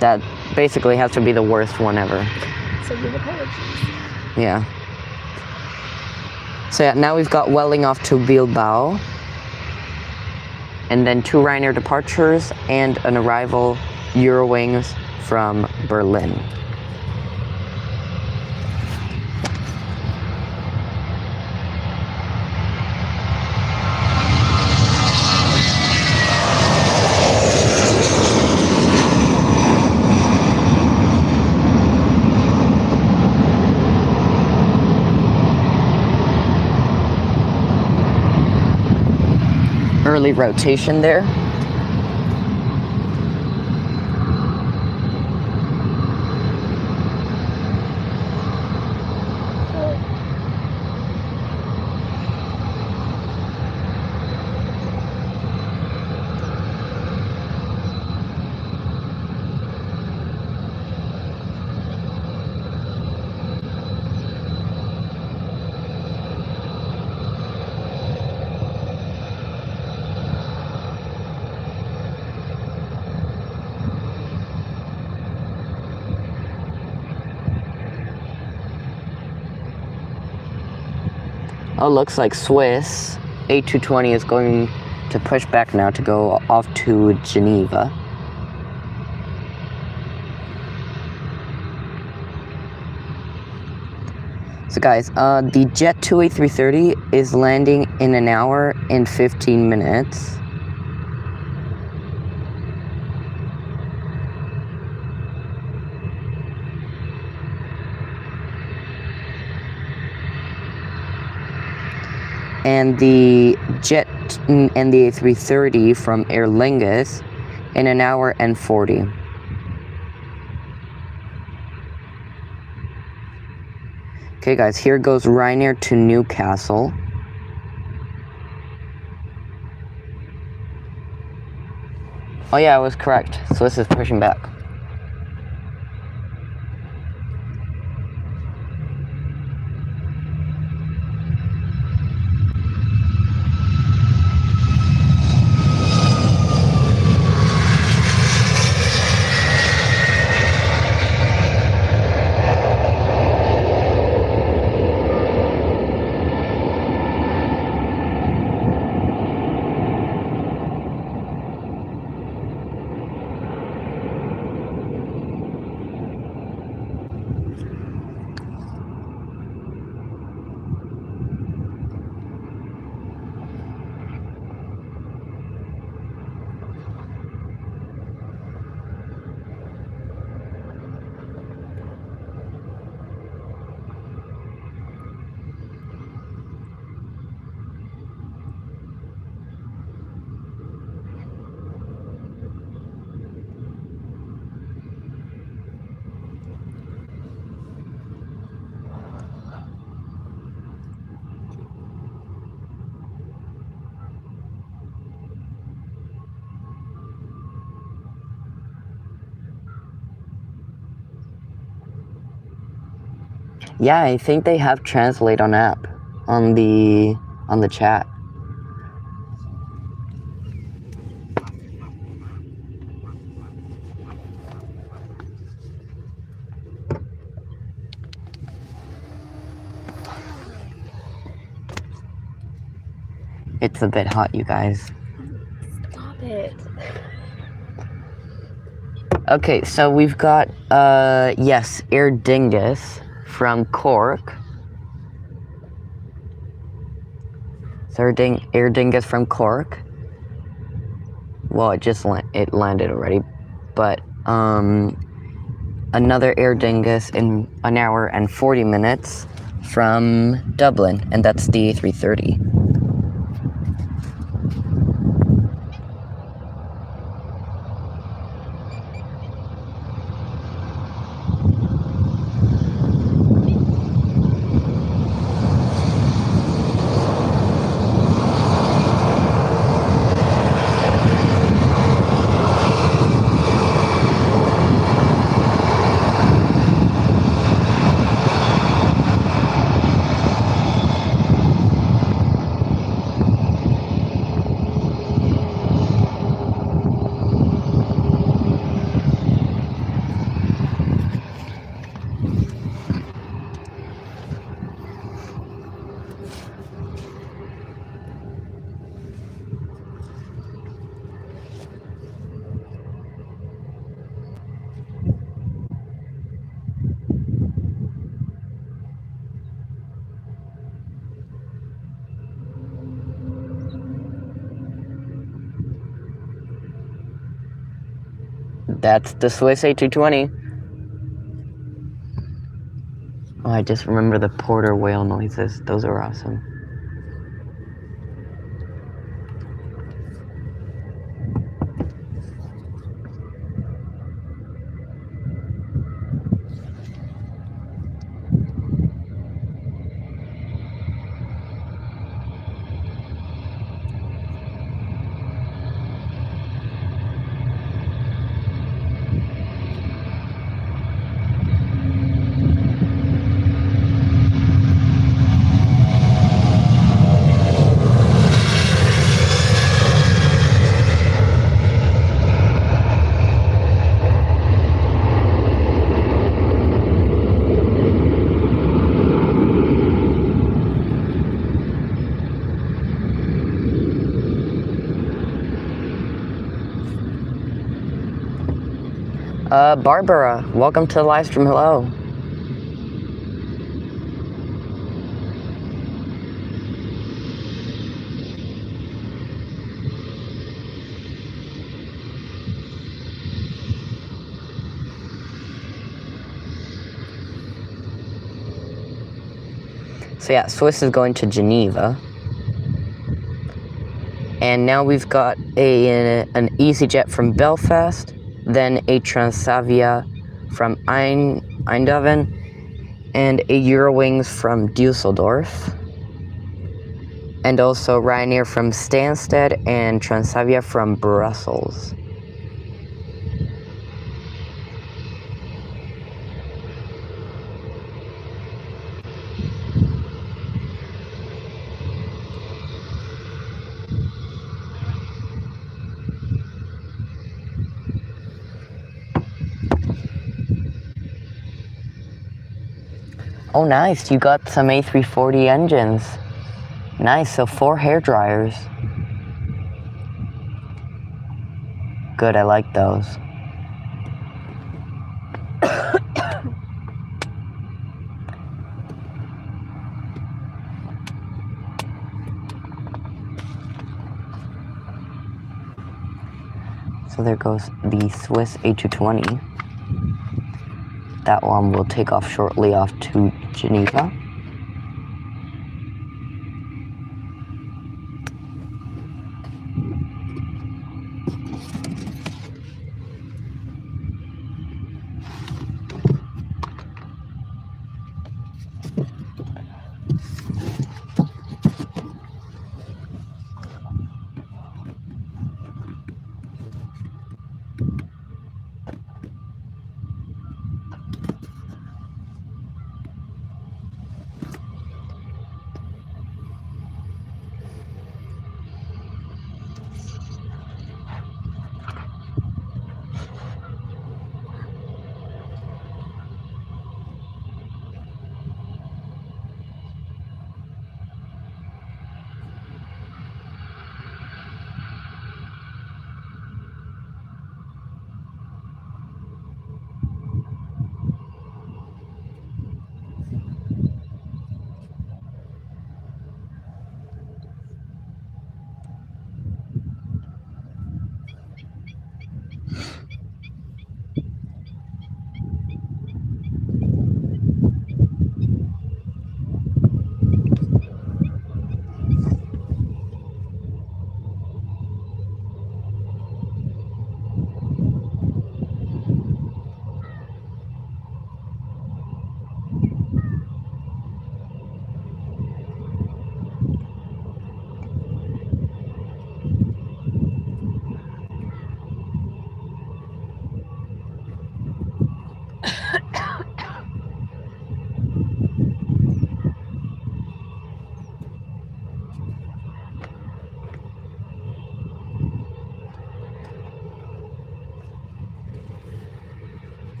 That basically has to be the worst one ever. So give apologies. Yeah. So yeah, now we've got Welling off to Bilbao. And then 2 Ryanair departures and an arrival Eurowings from Berlin. early rotation there. Oh, looks like Swiss A320 is going to push back now to go off to Geneva. So guys, the Jet 2 A330 is landing in an hour and 15 minutes. And the Jet and the A330 from Aer Lingus in an hour and 40. Okay guys, here goes Ryanair to Newcastle. Oh yeah, I was correct. Swiss is pushing back. Yeah, I think they have translate on app on the chat. It's a bit hot, you guys. Stop it. Okay, so we've got yes, Aer Dingus from Cork. So Aer Dingus from Cork. Well, it landed already, but another Aer Dingus in an hour and 40 minutes from Dublin, and that's the A330. That's the Swiss A220. Oh, I just remember the porter whale noises. Those are awesome. Barbara, welcome to the live stream. Hello. So yeah, Swiss is going to Geneva. And now we've got an EasyJet from Belfast, then a Transavia from Eindhoven, and a Eurowings from Dusseldorf. And also Ryanair from Stansted and Transavia from Brussels. Oh nice, you got some A340 engines. Nice, so 4 hair dryers. Good, I like those. So there goes the Swiss A220. That one will take off shortly off to Geneva.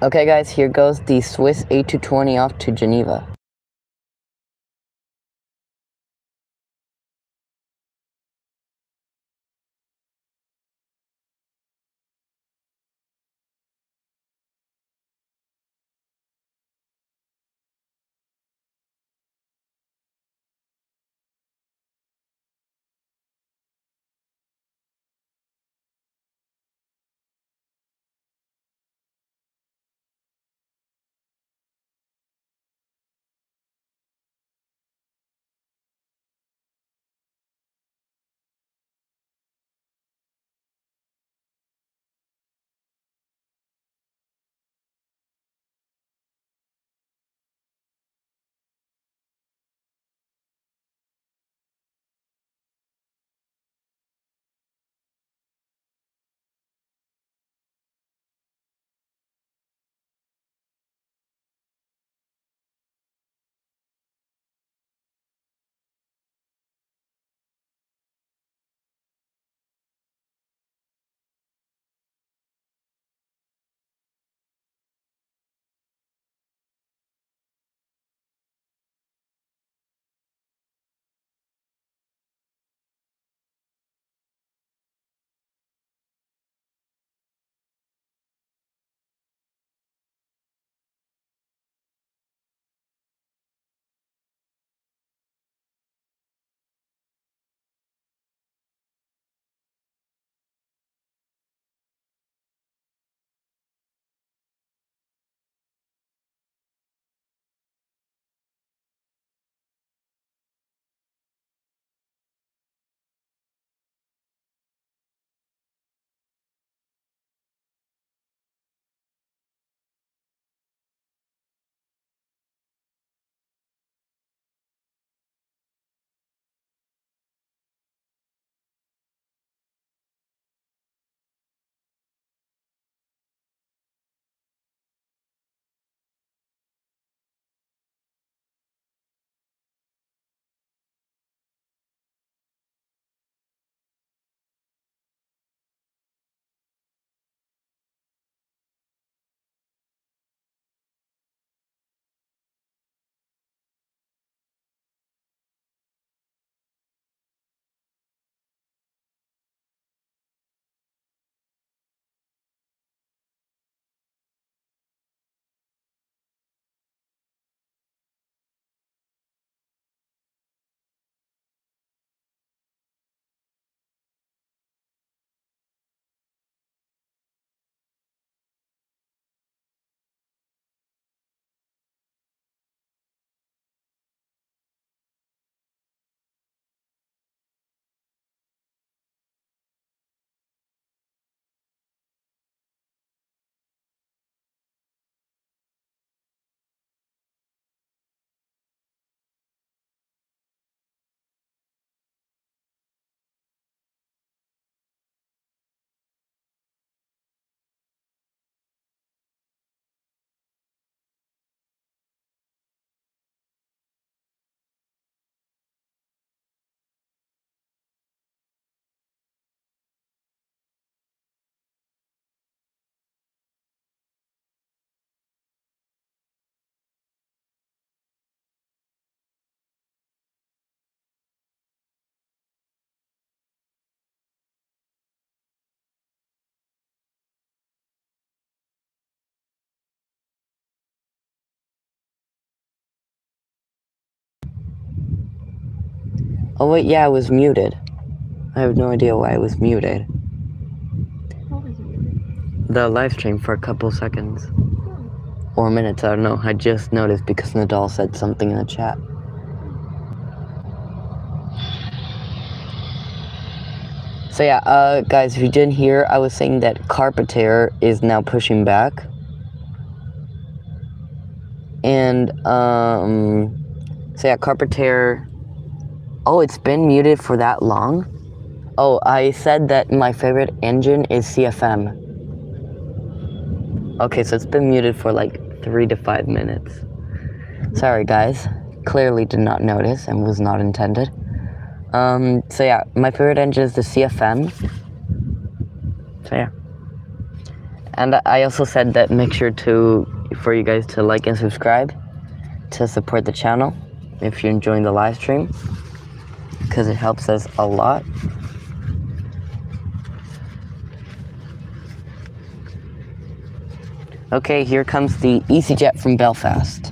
Okay guys, here goes the Swiss A220 off to Geneva. Oh wait, yeah, it was muted. I have no idea why it was muted. What was it? The live stream for a couple seconds. Or minutes, I don't know. I just noticed because Nadal said something in the chat. So yeah, guys, if you didn't hear, I was saying that Carpetair is now pushing back. And, so yeah, Carpetair... Oh, it's been muted for that long? Oh, I said that my favorite engine is CFM. Okay, so it's been muted for like 3 to 5 minutes. Sorry, guys. Clearly did not notice and was not intended. So yeah, my favorite engine is the CFM. So yeah. And I also said that make sure for you guys to like and subscribe to support the channel if you're enjoying the live stream, because it helps us a lot. Okay, here comes the EasyJet from Belfast.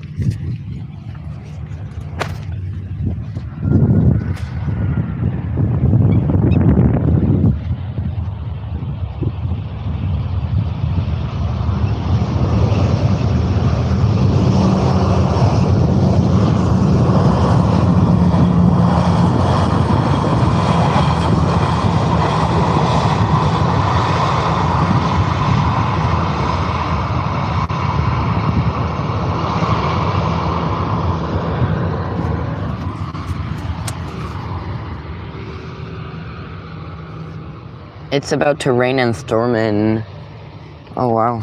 It's about to rain and storm in... Oh, wow.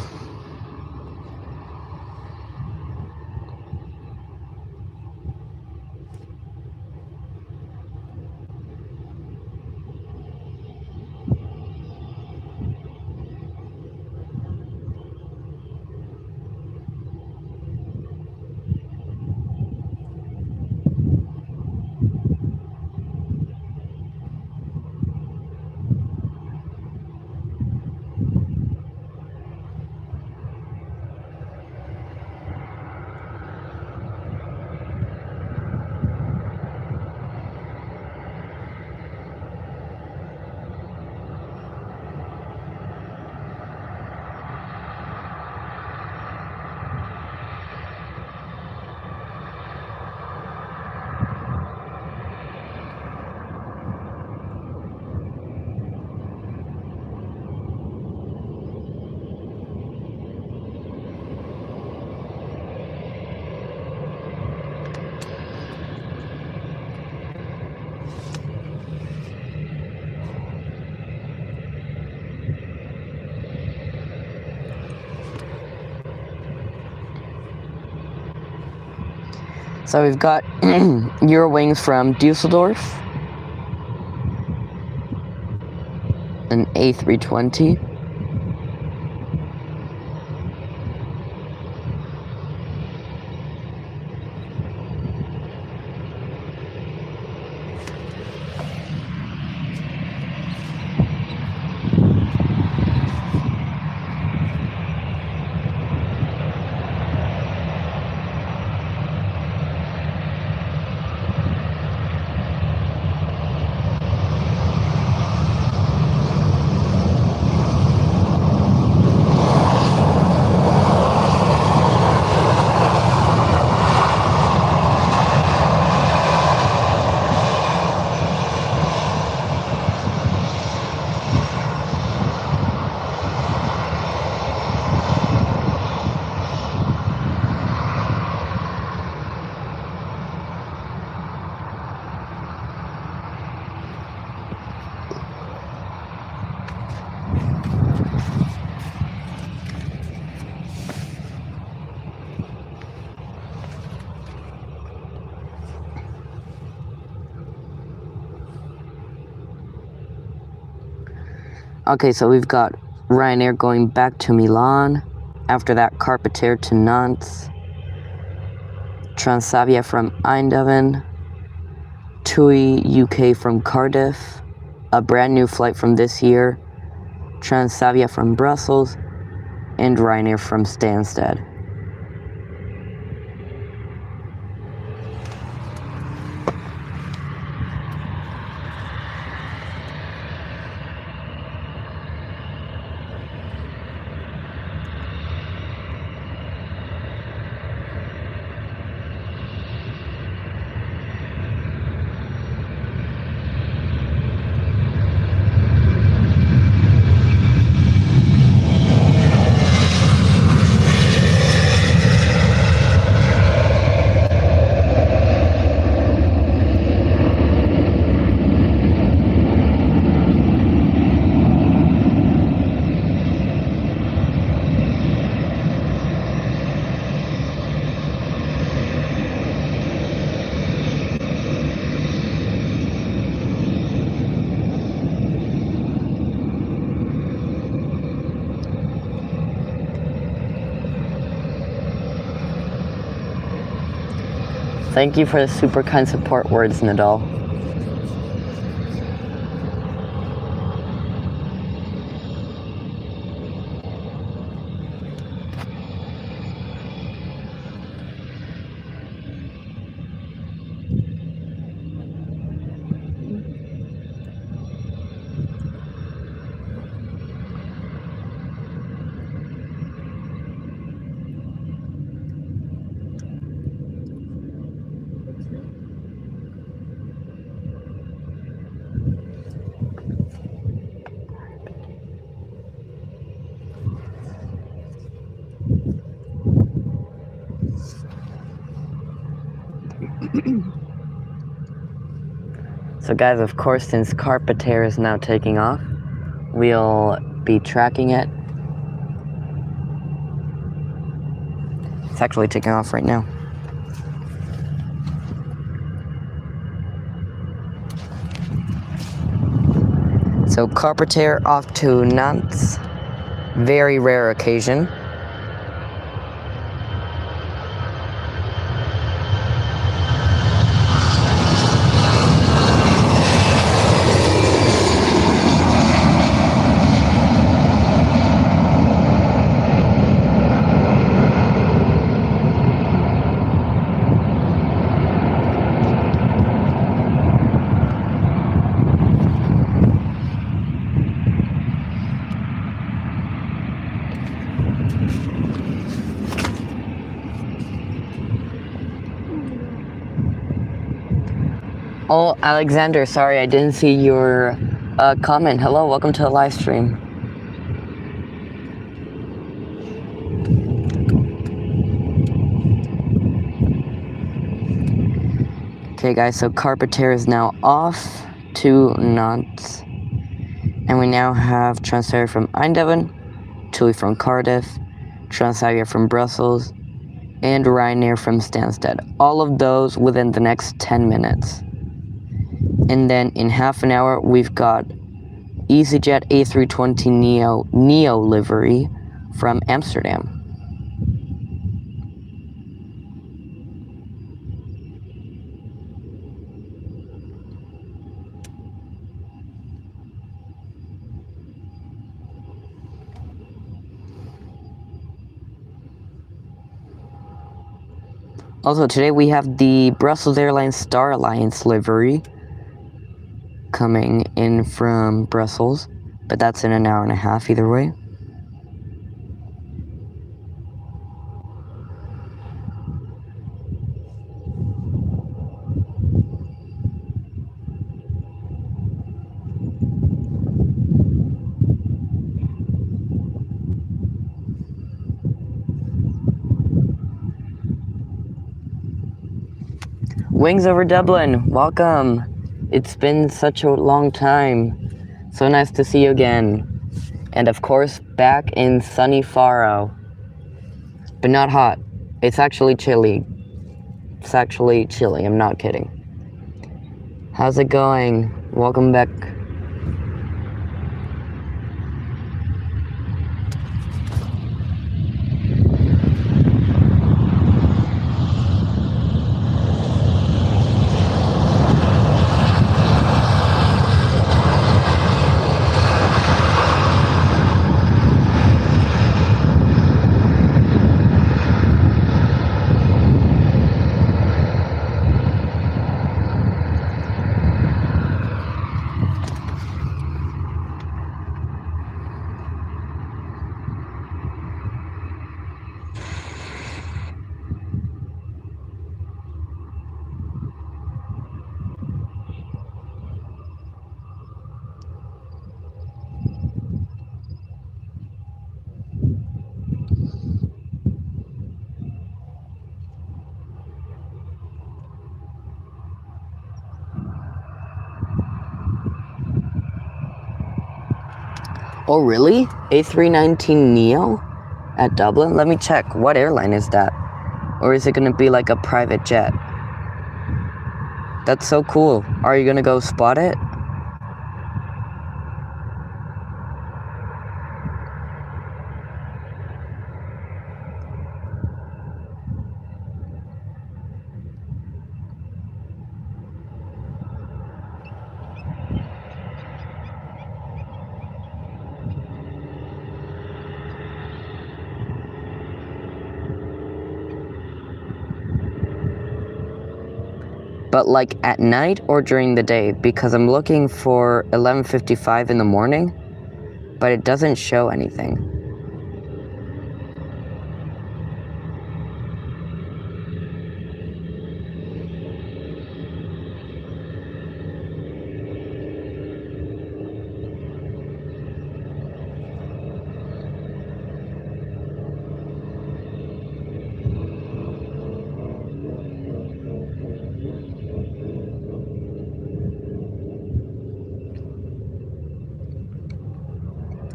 So we've got Eurowings from Dusseldorf, an A320. Okay, so we've got Ryanair going back to Milan. After that, Carpetair to Nantes. Transavia from Eindhoven. TUI UK from Cardiff. A brand new flight from this year. Transavia from Brussels. And Ryanair from Stansted. Thank you for the super kind support words, Nadal. So guys, of course, since Carpetair is now taking off, we'll be tracking it. It's actually taking off right now. So Carpetair off to Nantes. Very rare occasion. Oh, Alexander, sorry, I didn't see your comment. Hello, welcome to the live stream. Okay, guys, so Carpetair is now off to Nantes. And we now have Transair from Eindhoven, TUI from Cardiff, Transavia from Brussels, and Ryanair from Stansted. All of those within the next 10 minutes. And then in half an hour, we've got EasyJet A320 Neo livery from Amsterdam. Also, today we have the Brussels Airlines Star Alliance livery coming in from Brussels, but that's in an hour and a half either way. Wings over Dublin, welcome. It's been such a long time. So nice to see you again. And of course, back in sunny Faro. But not hot. It's actually chilly. It's actually chilly, I'm not kidding. How's it going? Welcome back. Oh, really? A319 Neo at Dublin? Let me check. What airline is that? Or is it going to be like a private jet? That's so cool. Are you going to go spot it? but like at night or during the day, because I'm looking for 11:55 in the morning, but it doesn't show anything.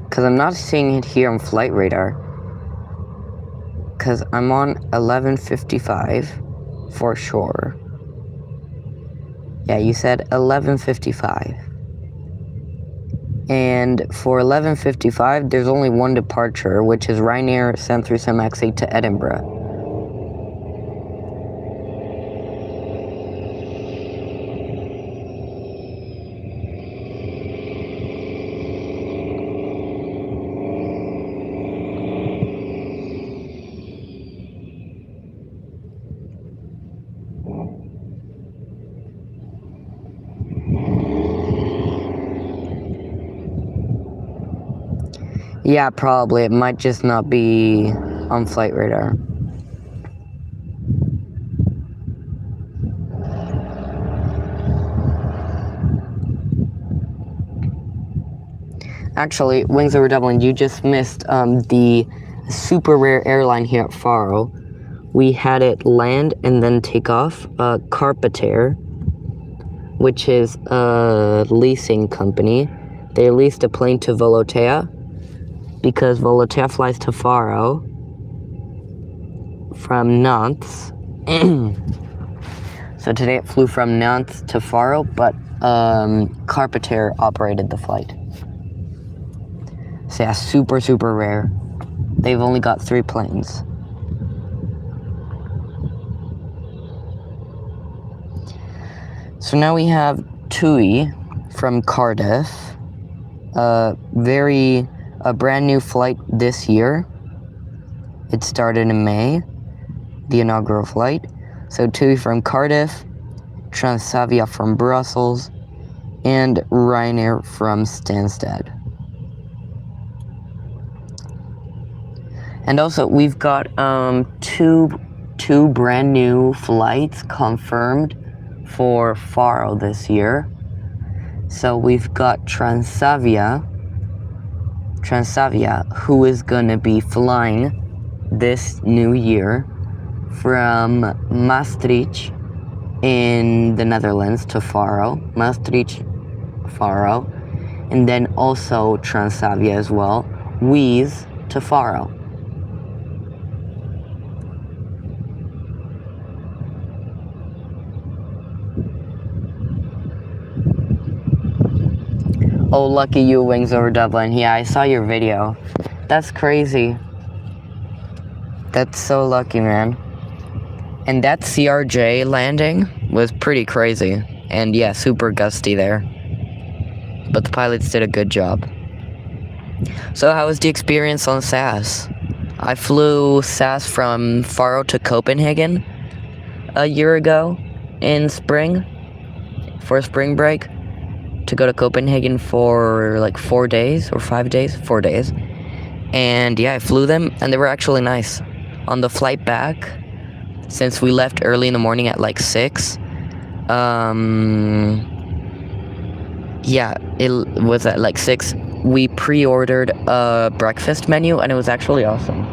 Because I'm not seeing it here on flight radar. Because I'm on 11:55 for sure. Yeah, you said 11:55. And for 11:55, there's only one departure, which is Ryanair 737 MAX 8 to Edinburgh. Yeah, probably. It might just not be on flight radar. Actually, Wings Over Dublin, you just missed the super rare airline here at Faro. We had it land and then take off. Carpetair, which is a leasing company. They leased a plane to Volotea, because Volotea flies to Faro from Nantes. So today it flew from Nantes to Faro, but Carpetair operated the flight. So yeah, super, super rare. They've only got 3 planes. So now we have TUI from Cardiff. A brand new flight this year. It started in May, the inaugural flight. So TUI from Cardiff, Transavia from Brussels, and Ryanair from Stansted. And also we've got two brand new flights confirmed for Faro this year. So we've got Transavia, who is gonna be flying this new year from Maastricht in the Netherlands to Faro. Maastricht, Faro. And then also Transavia as well, Wizz to Faro. Oh, lucky you, Wings Over Dublin. Yeah, I saw your video. That's crazy. That's so lucky, man. And that CRJ landing was pretty crazy. And yeah, super gusty there. But the pilots did a good job. So how was the experience on SAS? I flew SAS from Faro to Copenhagen a year ago in spring, for spring break, to go to Copenhagen for like 4 days or 5 days, 4 days. And yeah, I flew them and they were actually nice. On the flight back, since we left early in the morning at like 6, yeah, it was at like 6, we pre-ordered a breakfast menu and it was actually awesome.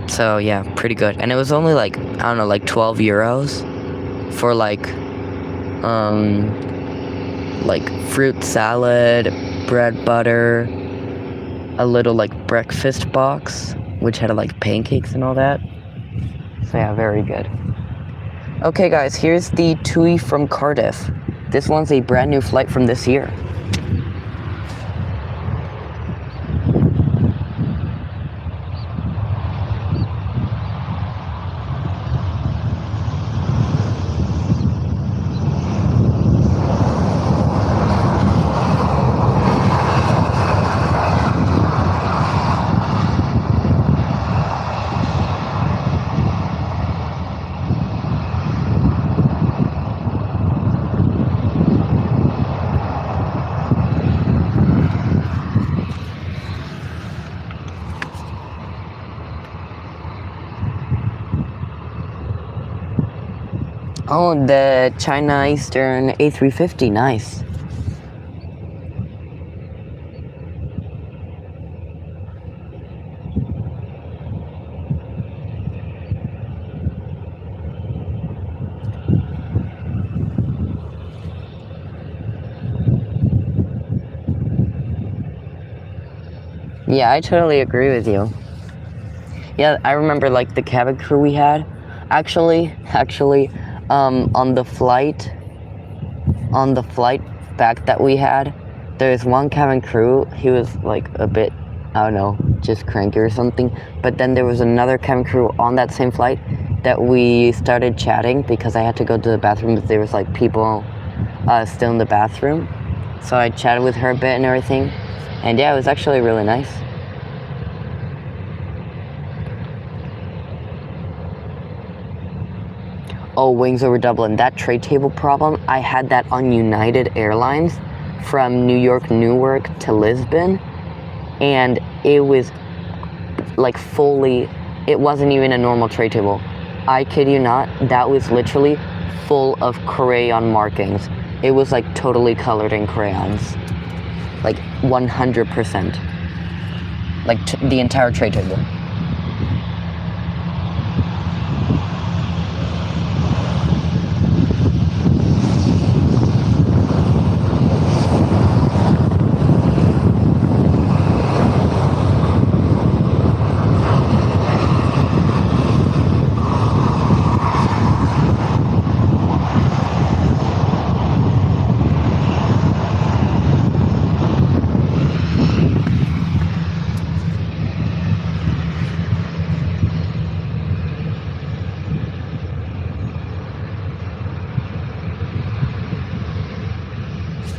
So yeah, pretty good. And it was only like, I don't know, like 12 euros for like fruit salad, bread, butter, a little like breakfast box, which had like pancakes and all that. So yeah, very good. Okay guys, here's the TUI from Cardiff. This one's a brand new flight from this year. Oh, the China Eastern A350, nice. Yeah, I totally agree with you. Yeah, I remember like the cabin crew we had. Actually, on the flight back that we had, there's one cabin crew. He was like a bit, I don't know, just cranky or something. But then there was another cabin crew on that same flight that we started chatting because I had to go to the bathroom. But there was like people still in the bathroom, so I chatted with her a bit and everything. And yeah, it was actually really nice. Oh, wings over Dublin. That tray table problem, I had that on United Airlines from New York, Newark to Lisbon. And it was like fully, it wasn't even a normal tray table. I kid you not, that was literally full of crayon markings. It was like totally colored in crayons. Like 100%. Like the entire tray table.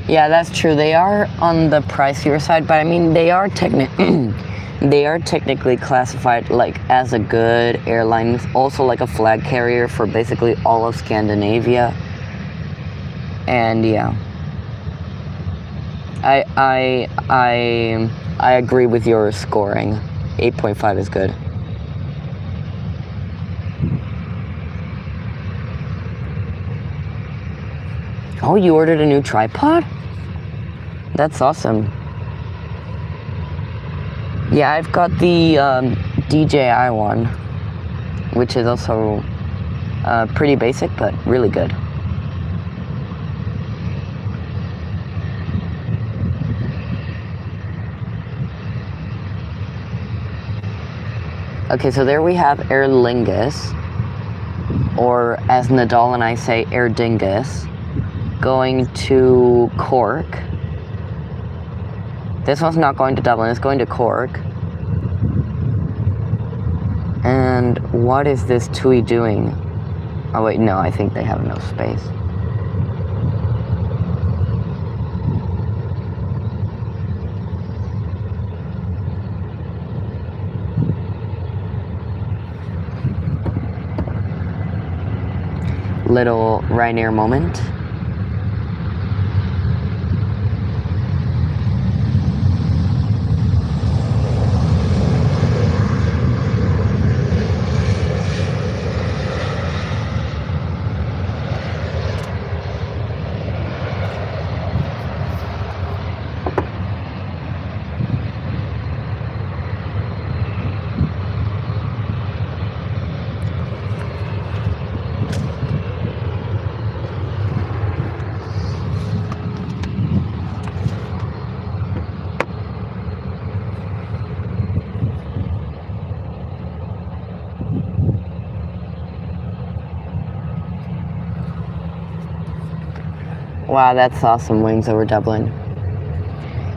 Yeah, that's true. They are on the pricier side, but I mean, they are technically classified like as a good airline, also like a flag carrier for basically all of Scandinavia. And yeah, I agree with your scoring. 8.5 is good. Oh, you ordered a new tripod? That's awesome. Yeah, I've got the DJI one, which is also pretty basic, but really good. Okay, so there we have Aer Lingus, or as Nadal and I say, Aer Dingus, going to Cork. This one's not going to Dublin, it's going to Cork. And what is this TUI doing? Oh wait, no, I think they have enough space. Little Ryanair moment. Wow, that's awesome, wings over Dublin.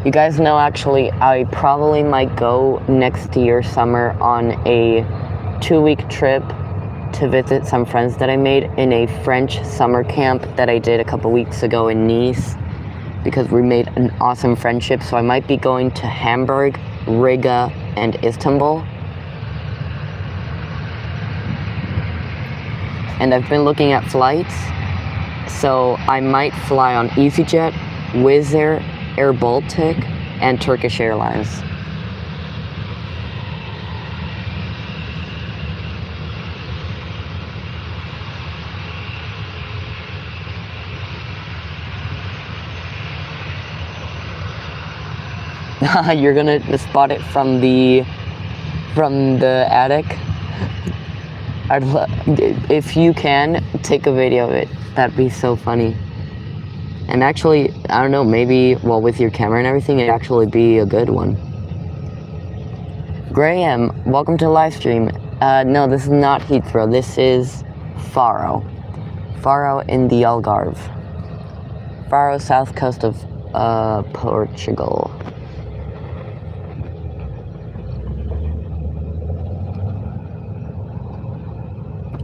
You guys know, actually, I probably might go next year summer on a 2-week trip to visit some friends that I made in a French summer camp that I did a couple weeks ago in Nice, because we made an awesome friendship. So I might be going to Hamburg, Riga, and Istanbul. And I've been looking at flights. So I might fly on EasyJet, Wizz Air, Air Baltic, and Turkish Airlines. You're gonna spot it from the attic. If you can, take a video of it. That'd be so funny. And actually, I don't know, maybe, well, with your camera and everything, it'd actually be a good one. Graham, welcome to live stream. No, this is not Heathrow. This is Faro. Faro in the Algarve. Faro, south coast of Portugal.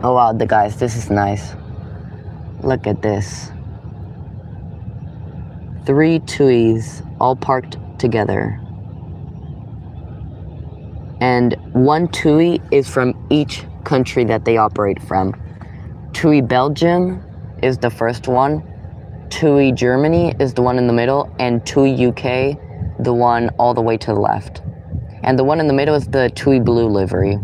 Oh wow, guys, this is nice. Look at this. 3 TUIs all parked together. And 1 TUI is from each country that they operate from. TUI Belgium is the first one. TUI Germany is the one in the middle. And TUI UK, the one all the way to the left. And the one in the middle is the TUI Blue livery.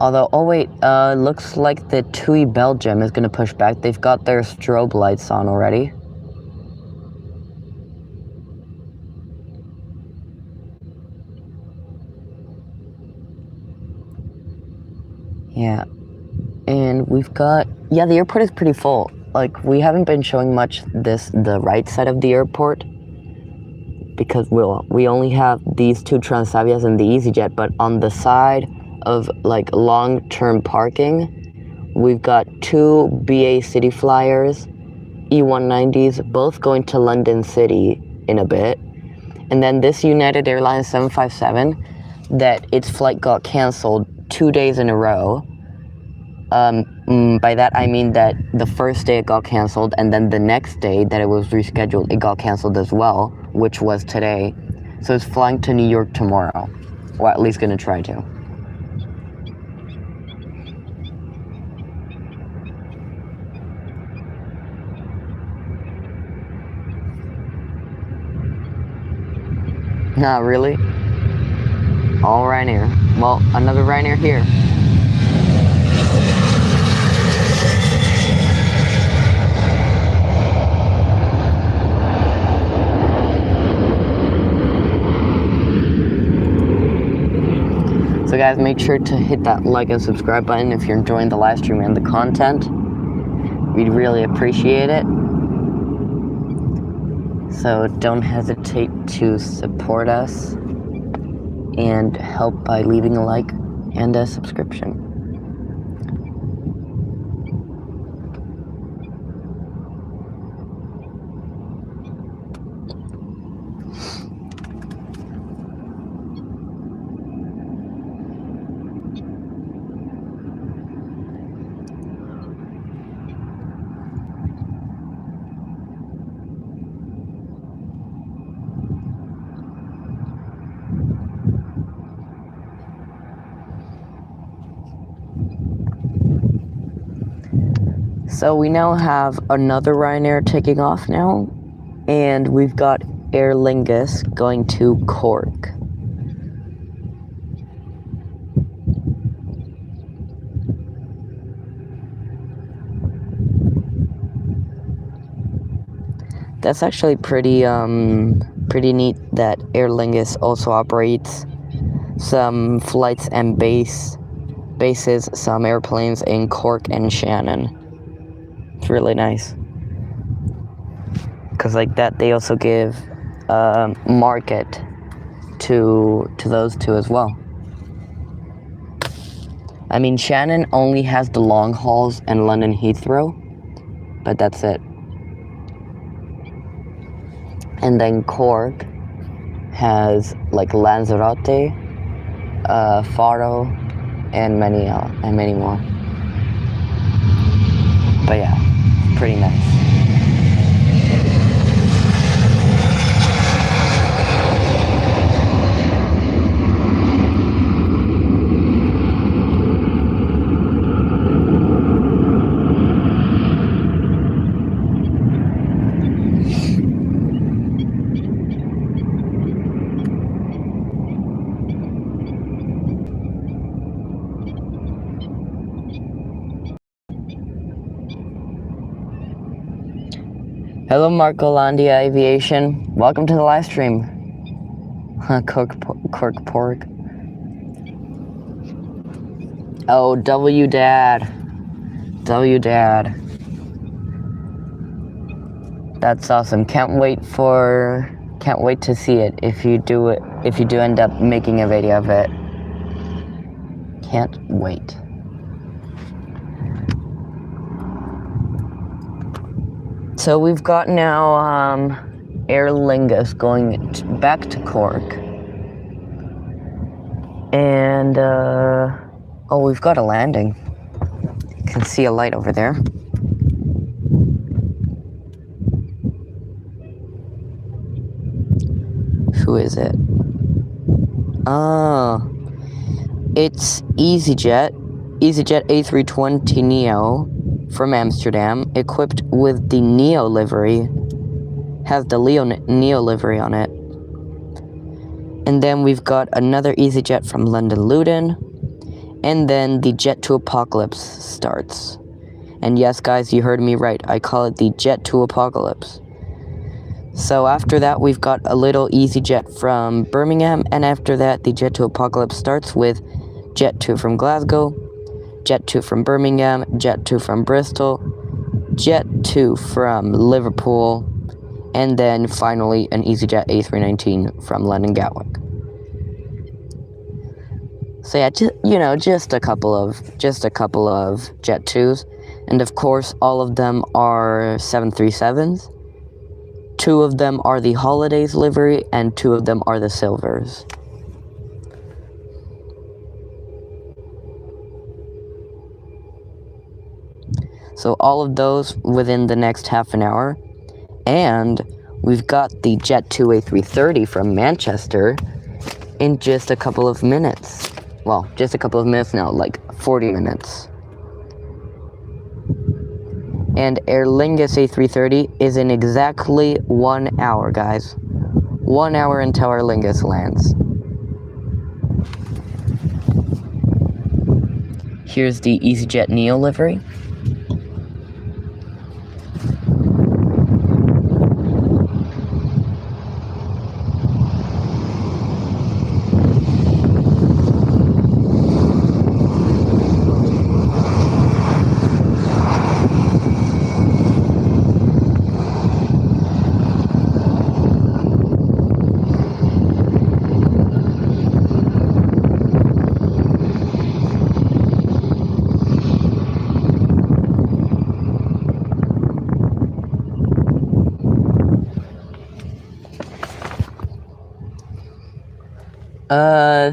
Although, oh wait, looks like the TUI Belgium is gonna push back. They've got their strobe lights on already. Yeah, and we've got, yeah, the airport is pretty full. Like, we haven't been showing much the right side of the airport because we only have these 2 Transavias and the EasyJet, but on the side of like long-term parking, we've got 2 BA City Flyers, E190s, both going to London City in a bit. And then this United Airlines 757, that its flight got cancelled 2 days in a row. By that I mean that the first day it got cancelled, and then the next day that it was rescheduled, it got cancelled as well, which was today. So it's flying to New York tomorrow, or at least gonna try to. Not really. All Ryanair. Well, another Ryanair here. So guys, make sure to hit that like and subscribe button if you're enjoying the live stream and the content. We'd really appreciate it. So don't hesitate to support us and help by leaving a like and a subscription. So we now have another Ryanair taking off now, and we've got Aer Lingus going to Cork. That's actually pretty neat that Aer Lingus also operates some flights and bases, some airplanes in Cork and Shannon. It's really nice. Because like that, they also give market to those 2 as well. I mean, Shannon only has the long hauls and London Heathrow, but that's it. And then Cork has like Lanzarote, Faro, and many more. But yeah, pretty nice. Hello, Marcolandia Aviation. Welcome to the live stream. Cork pork. Oh, W Dad. W Dad. That's awesome. Can't wait to see it if you do end up making a video of it. Can't wait. So we've got now Aer Lingus going back to Cork. And oh, we've got a landing. You can see a light over there. Who is it? Oh, it's EasyJet A320 Neo from Amsterdam, equipped with the Neo livery. Has the Neo livery on it. And then we've got another EasyJet from London Luton. And then the Jet to Apocalypse starts. And yes, guys, you heard me right. I call it the Jet to Apocalypse. So after that, we've got a little EasyJet from Birmingham. And after that, the Jet to Apocalypse starts with Jet 2 from Glasgow, Jet 2 from Birmingham, Jet 2 from Bristol, Jet 2 from Liverpool, and then finally an EasyJet A319 from London Gatwick. So yeah, just a couple of Jet 2s, and of course all of them are 737s. 2 of them are the Holidays livery, and 2 of them are the Silvers. So all of those within the next half an hour. And we've got the Jet 2 A330 from Manchester in just a couple of minutes. Well, just a couple of minutes now, like 40 minutes. And Aer Lingus A330 is in exactly 1 hour, guys. 1 hour until Aer Lingus lands. Here's the EasyJet Neo livery.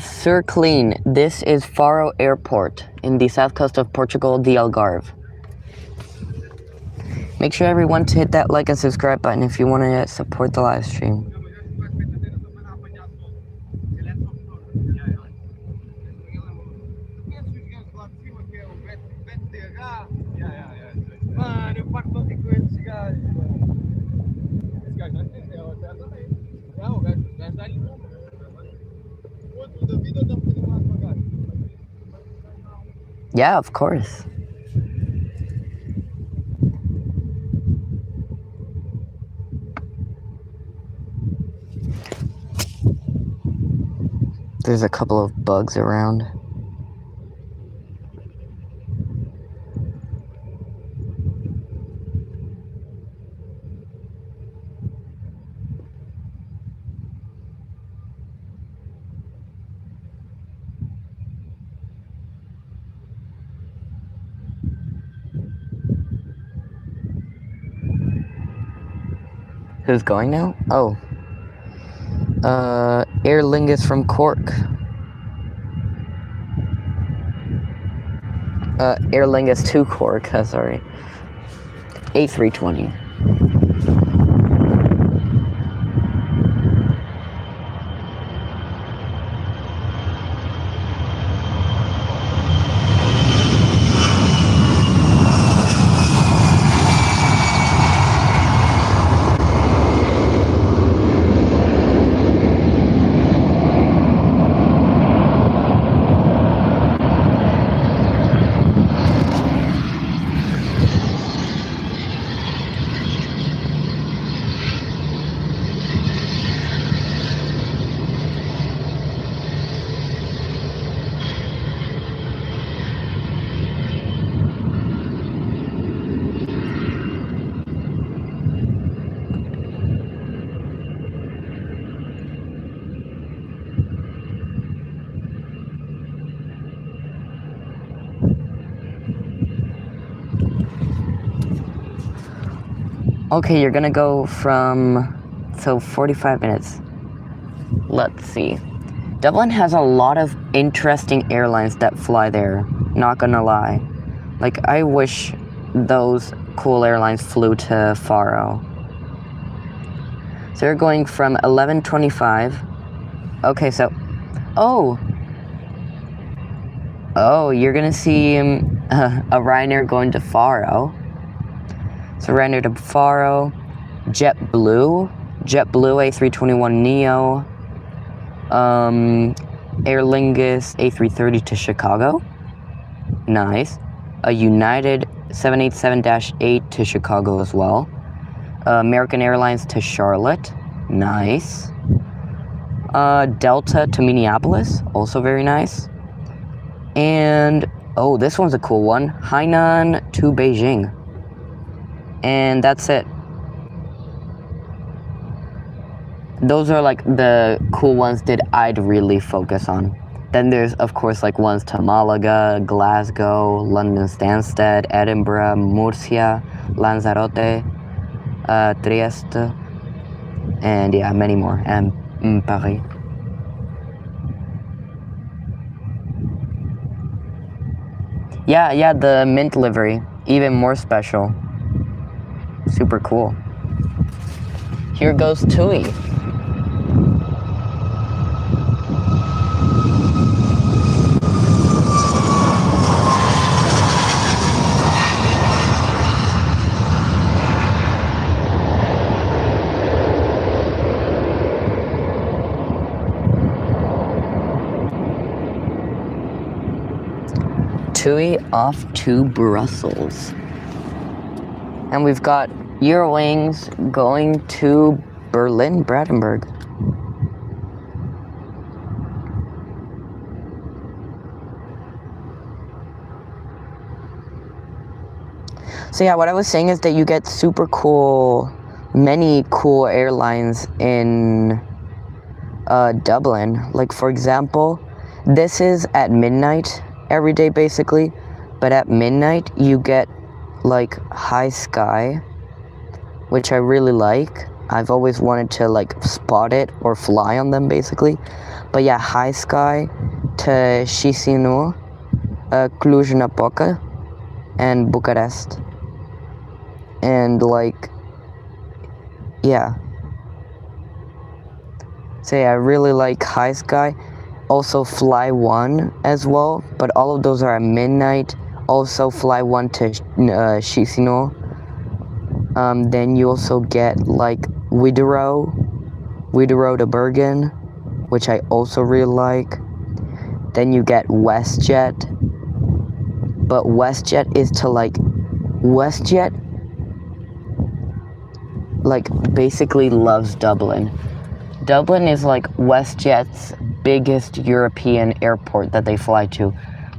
Sir Clean, this is Faro Airport in the south coast of Portugal, the Algarve. Make sure everyone to hit that like and subscribe button if you want to support the live stream. Yeah, of course. There's a couple of bugs around. Who's going now? Oh. Aer Lingus from Cork. Aer Lingus to Cork, sorry. A320. Okay, you're gonna go from, so 45 minutes. Let's see. Dublin has a lot of interesting airlines that fly there, not gonna lie. Like, I wish those cool airlines flew to Faro. So you're going from 11:25. Okay, so, oh, you're gonna see a Ryanair going to Faro. So Ryanair to Faro, JetBlue A321neo, Aer Lingus A330 to Chicago, nice. A United 787-8 to Chicago as well. American Airlines to Charlotte, nice. Delta to Minneapolis, also very nice. And, oh, this one's a cool one, Hainan to Beijing. And that's it. Those are like the cool ones that I'd really focus on. Then there's, of course, like ones to Malaga, Glasgow, London Stansted, Edinburgh, Murcia, Lanzarote, Trieste, and yeah, many more, and Paris. Yeah, the mint livery, even more special. Super cool. Here goes TUI. TUI off to Brussels. And we've got Eurowings going to Berlin, Brandenburg. So yeah, what I was saying is that you get super cool, many cool airlines in Dublin. Like, for example, this is at midnight every day basically, but at midnight you get like High Sky, which I really like. I've always wanted to like spot it or fly on them basically. But yeah, High Sky to Chisinau, Cluj-Napoca, and Bucharest. And like, yeah. So yeah, I really like High Sky. Also Fly One as well, but all of those are at midnight. Also Fly One to Chisinau. Then you also get like Widerøe to Bergen, which I also really like. Then you get WestJet, but WestJet is to like, WestJet like basically loves Dublin. Dublin is like WestJet's biggest European airport that they fly to,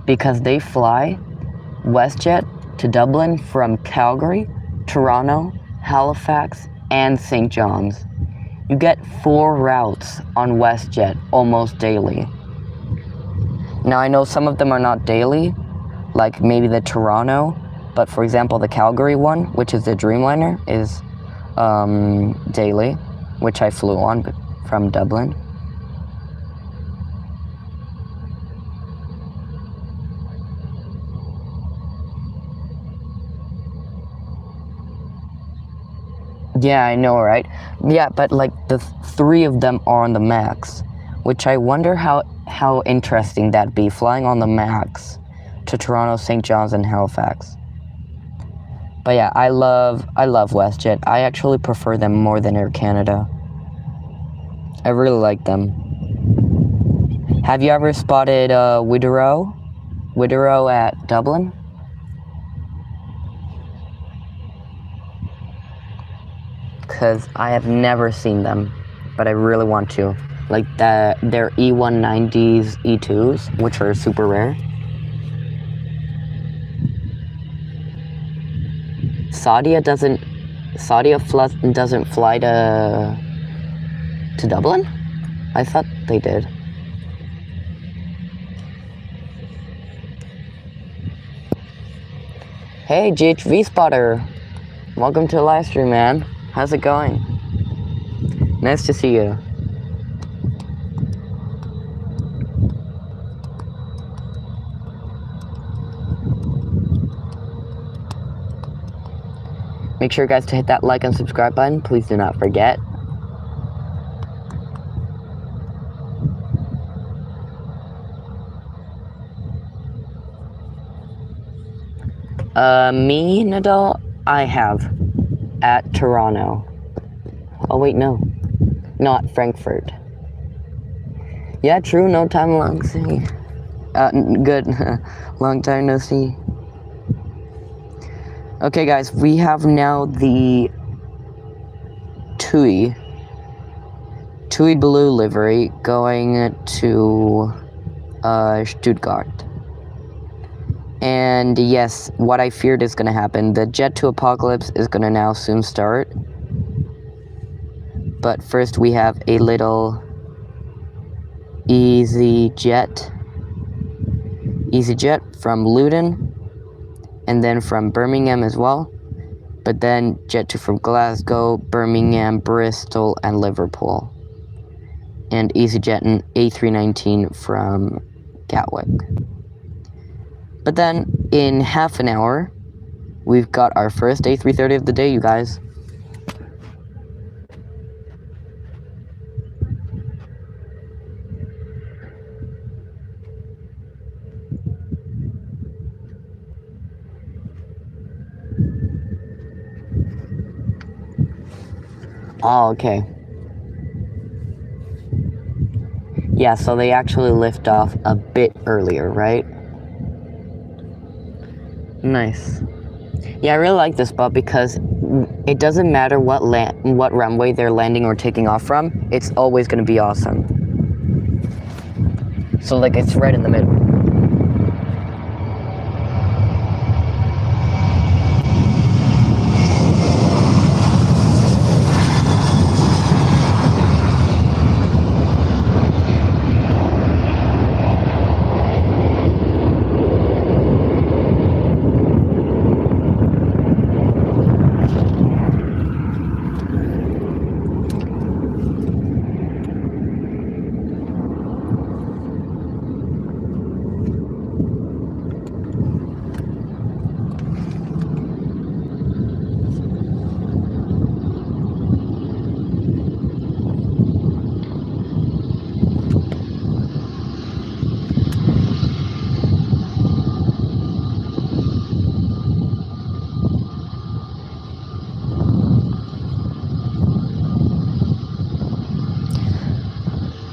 because they fly WestJet to Dublin from Calgary, Toronto, Halifax, and St. John's. You get 4 routes on WestJet almost daily. Now I know some of them are not daily, like maybe the Toronto, but for example the Calgary one, which is the Dreamliner, is daily, which I flew on from Dublin. Yeah, I know, right? Yeah, but like the 3 of them are on the MAX, which I wonder how interesting that'd be, flying on the MAX to Toronto, St. John's, and Halifax. But yeah, I love WestJet. I actually prefer them more than Air Canada. I really like them. Have you ever spotted Widerøe at Dublin? Because I have never seen them, but I really want to. Like their E190s, E2s, which are super rare. Saudia doesn't fly to Dublin? I thought they did. Hey, GHV spotter. Welcome to the live stream, man. How's it going? Nice to see you. Make sure, guys, to hit that like and subscribe button. Please do not forget. Me, Nadal, I have at Toronto. Oh, wait, no. Not Frankfurt. Yeah, true, no time long see. Good. Long time no see. Okay, guys, we have now the TUI Blue livery going to Stuttgart. And yes, what I feared is going to happen. The Jet to Apocalypse is going to now soon start. But first we have a little EasyJet from Luton, and then from Birmingham as well. But then Jet 2 from Glasgow, Birmingham, Bristol, and Liverpool. And EasyJet and A319 from Gatwick. But then, in half an hour, we've got our first A330 of the day, you guys. Oh, okay. Yeah, so they actually lift off a bit earlier, right? Nice. Yeah, I really like this spot because it doesn't matter what runway they're landing or taking off from, it's always going to be awesome. So, like, it's right in the middle.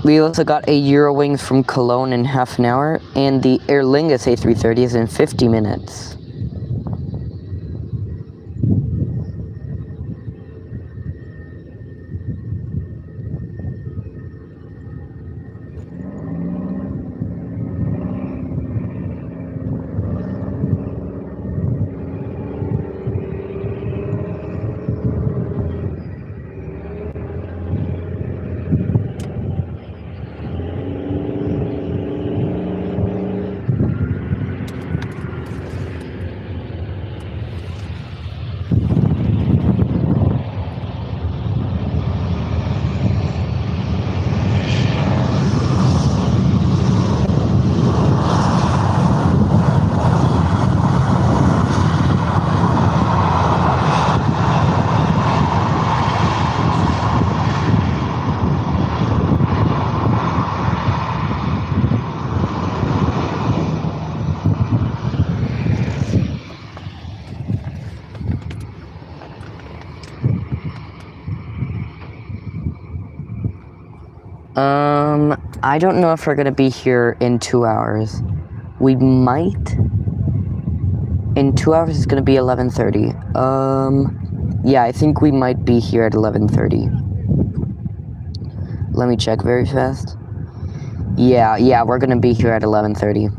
We also got a Eurowings from Cologne in half an hour, and the Aer Lingus A330 is in 50 minutes. I don't know if we're gonna be here in 2 hours. We might. In 2 hours, it's gonna be 11:30. Yeah, I think we might be here at 11:30. Let me check very fast. Yeah, we're gonna be here at 11:30.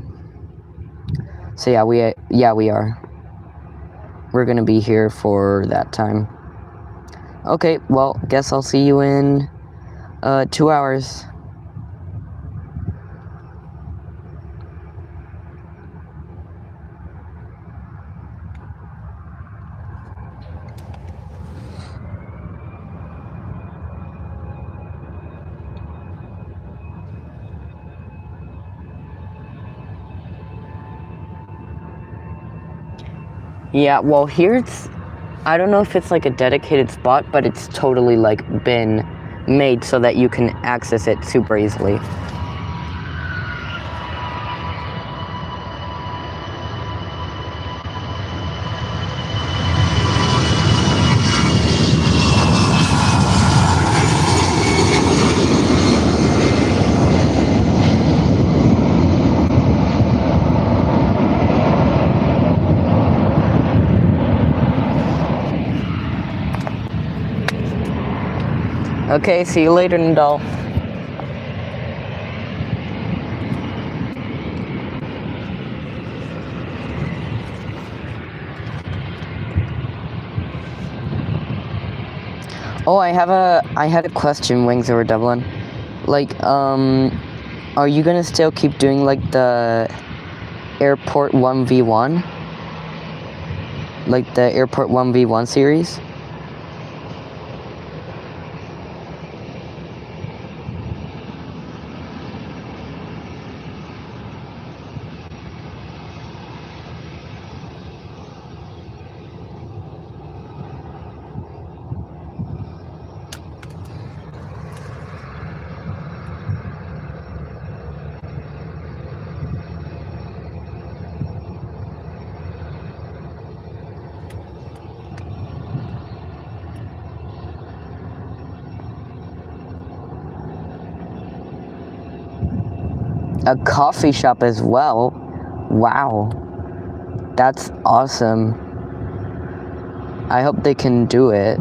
So yeah, we are. We're gonna be here for that time. Okay, well, guess I'll see you in 2 hours. Yeah, well, here it's, I don't know if it's like a dedicated spot, but it's totally like been made so that you can access it super easily. Okay, see you later, Nadal. Oh, I had a question, Wings Over Dublin. Like, are you gonna still keep doing like the airport 1v1? Like the airport 1v1 series? A coffee shop as well? Wow. That's awesome. I hope they can do it.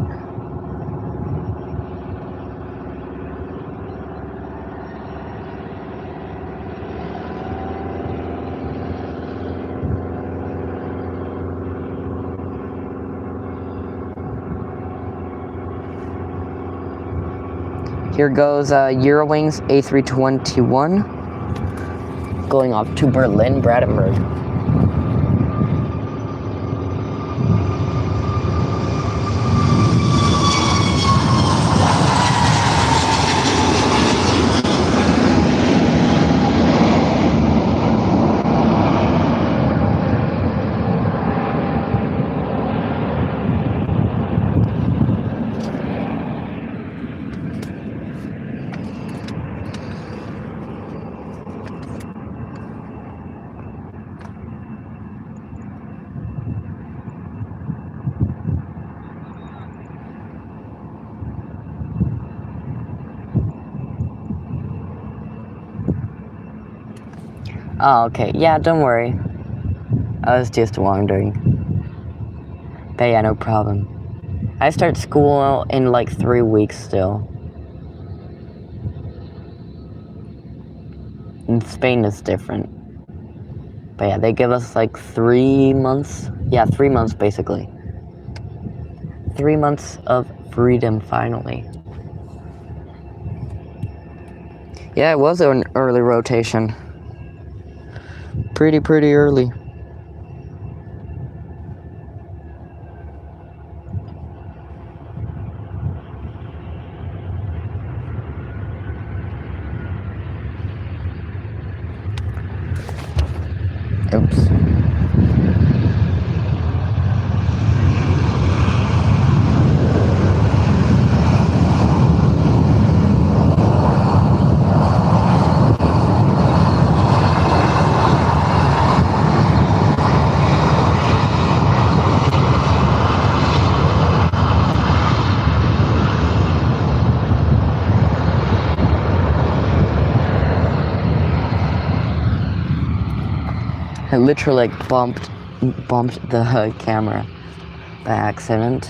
Here goes Eurowings A321 going off to Berlin, Brandenburg. Oh, okay. Yeah, don't worry. I was just wondering. But yeah, no problem. I start school in like 3 weeks still. In Spain it's different. But yeah, they give us like 3 months. Yeah, 3 months basically. 3 months of freedom finally. Yeah, it was an early rotation. Pretty early. Oops. I literally like bumped the camera by accident.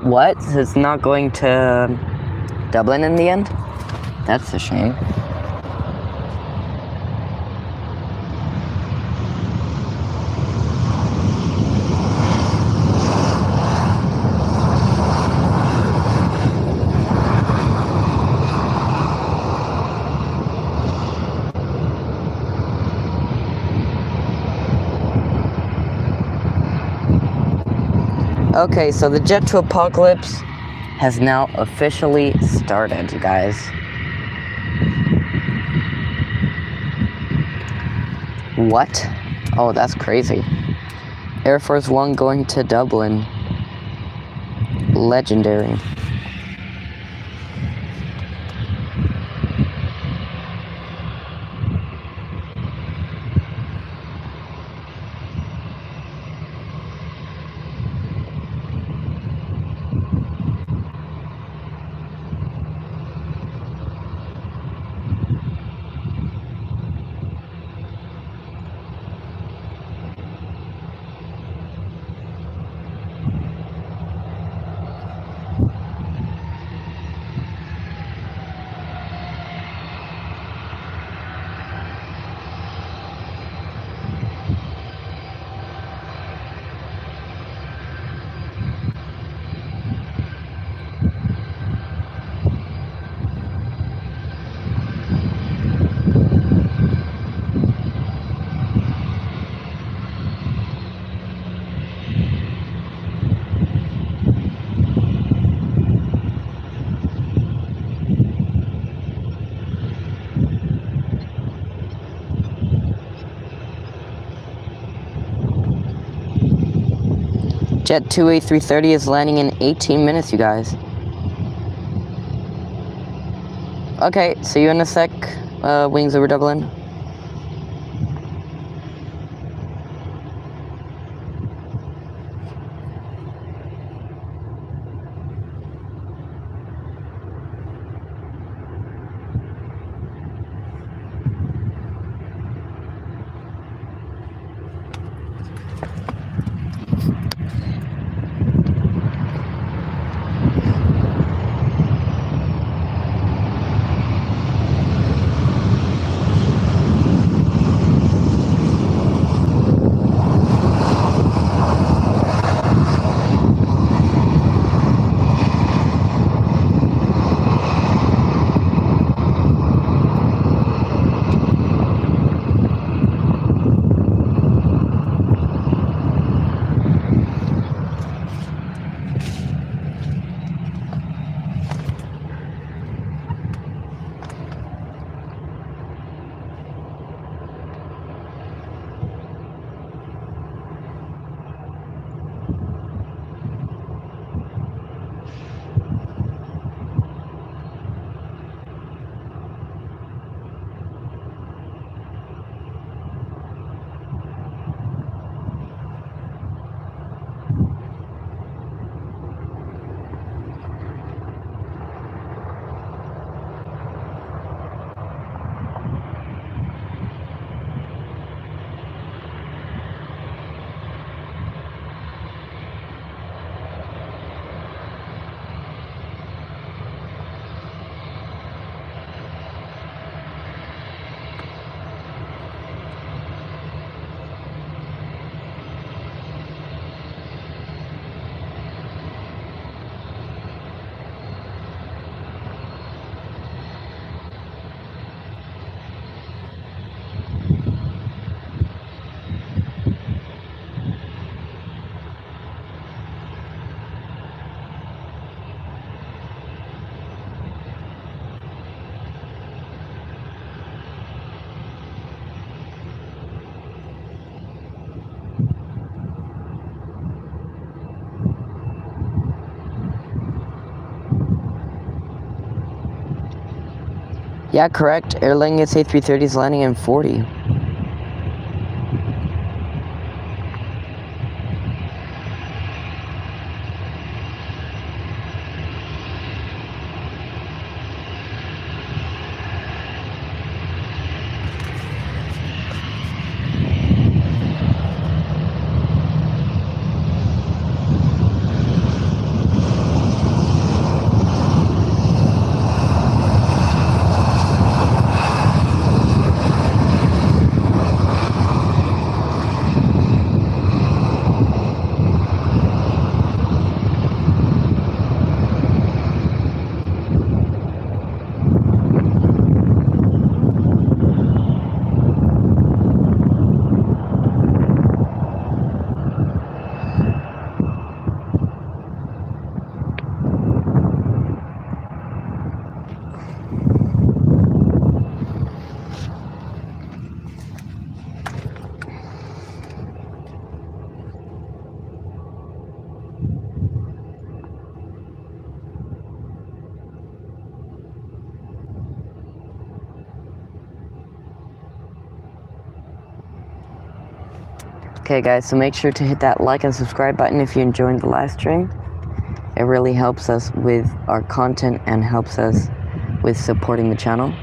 What? It's not going to Dublin in the end? That's a shame. Okay, so the Jet to Apocalypse has now officially started, you guys. What? Oh, that's crazy. Air Force One going to Dublin. Legendary. Jet 2 A330 is landing in 18 minutes, you guys. Okay, see you in a sec. Wings over Dublin. Yeah, correct. Aer Lingus A330 is landing in 40. Okay guys, so make sure to hit that like and subscribe button if you enjoyed the live stream. It really helps us with our content and helps us with supporting the channel.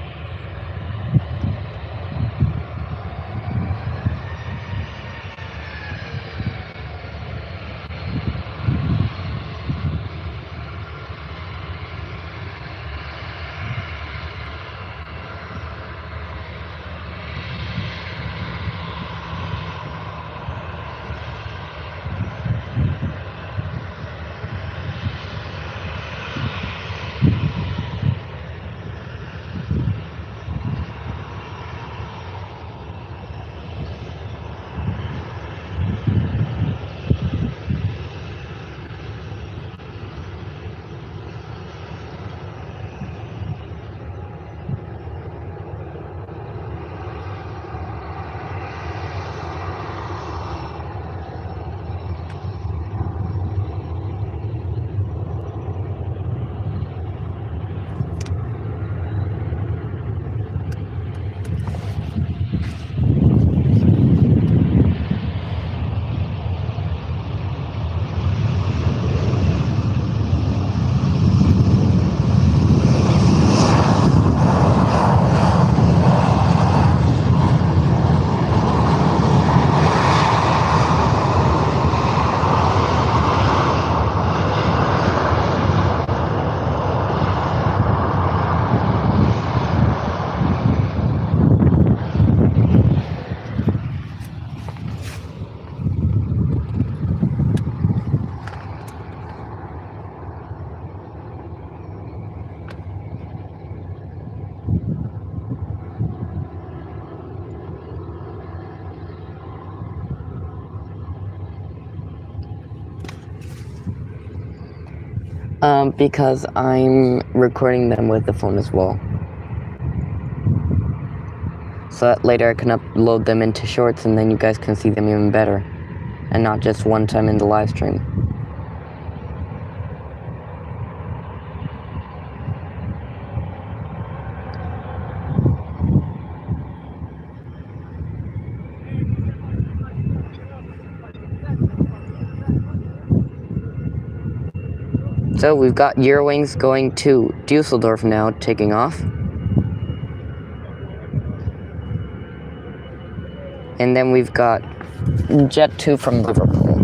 Because I'm recording them with the phone as well. So that later I can upload them into shorts and then you guys can see them even better. And not just one time in the live stream. So we've got Eurowings going to Dusseldorf now, taking off. And then we've got Jet 2 from Liverpool.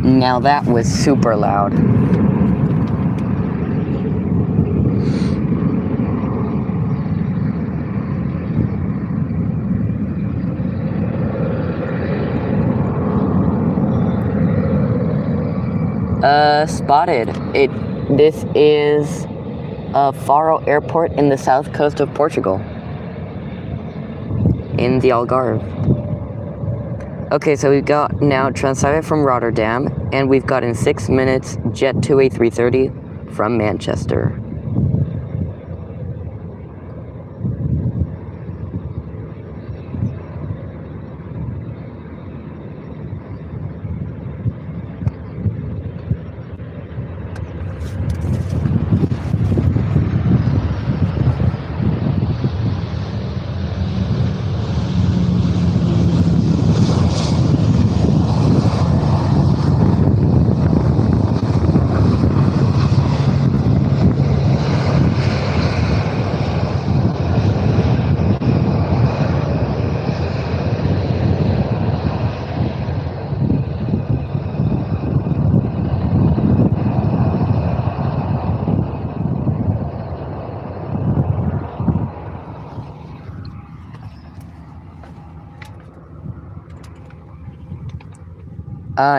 Now that was super loud. Spotted. This is Faro Airport in the south coast of Portugal. In the Algarve. Okay, so we've got now Transavia from Rotterdam, and we've got in 6 minutes Jet 2 A330 from Manchester.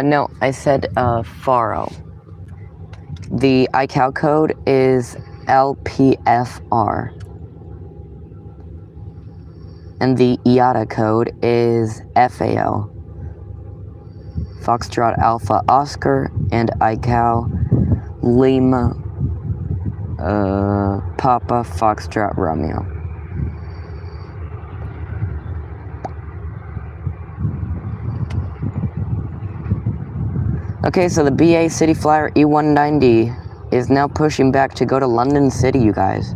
No, I said Faro. The ICAO code is LPFR. And the IATA code is FAO. Foxtrot Alpha Oscar and ICAO Lima Papa Foxtrot Romeo. Okay, so the BA City Flyer E190 is now pushing back to go to London City, you guys.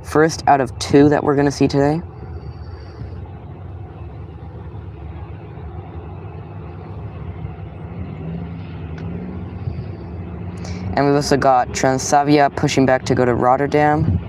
First out of 2 that we're going to see today. And we've also got Transavia pushing back to go to Rotterdam.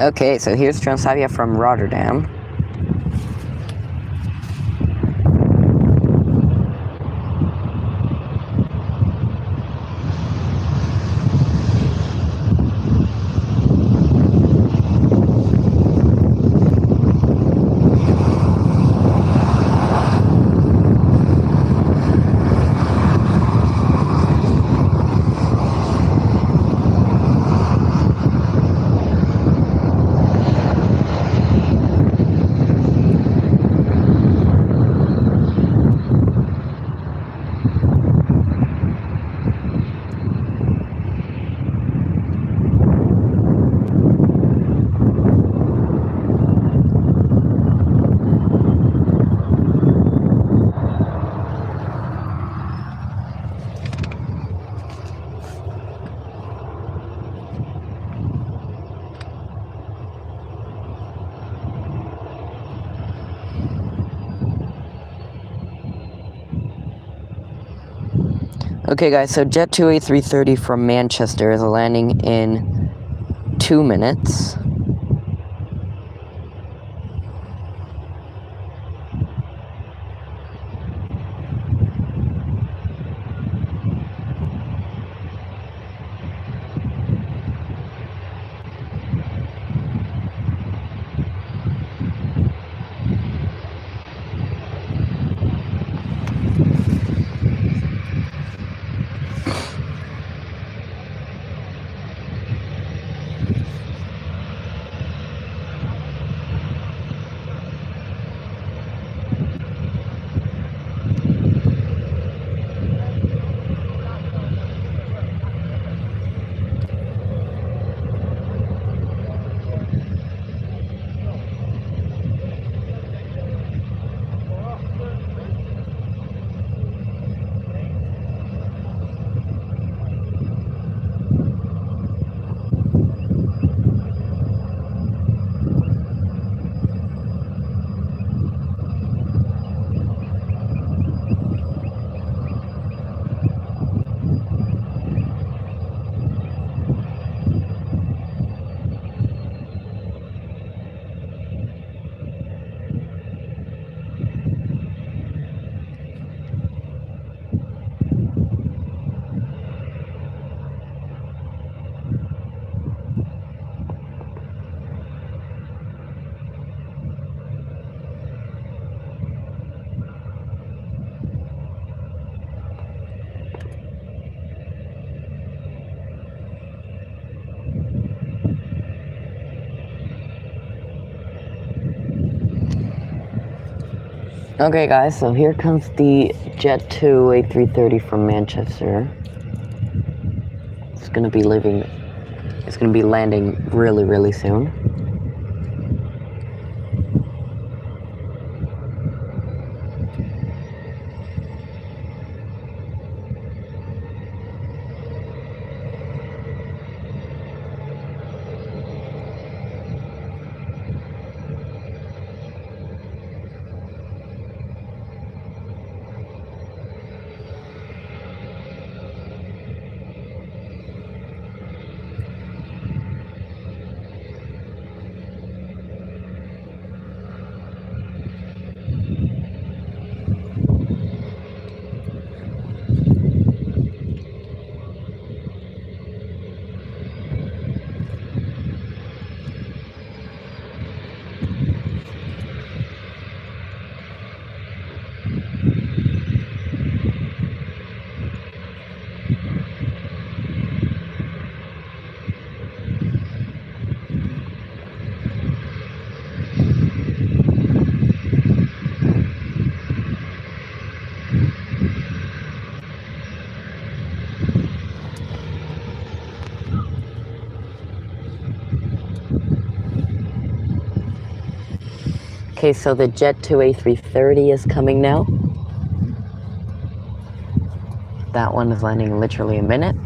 Okay, so here's Transavia from Rotterdam. Okay guys, so Jet 2 A330 from Manchester is landing in 2 minutes. Okay guys, so here comes the Jet 2 A330 from Manchester. It's gonna be landing really, really soon. Okay, so the Jet 2 A330 is coming now. That one is landing in literally a minute.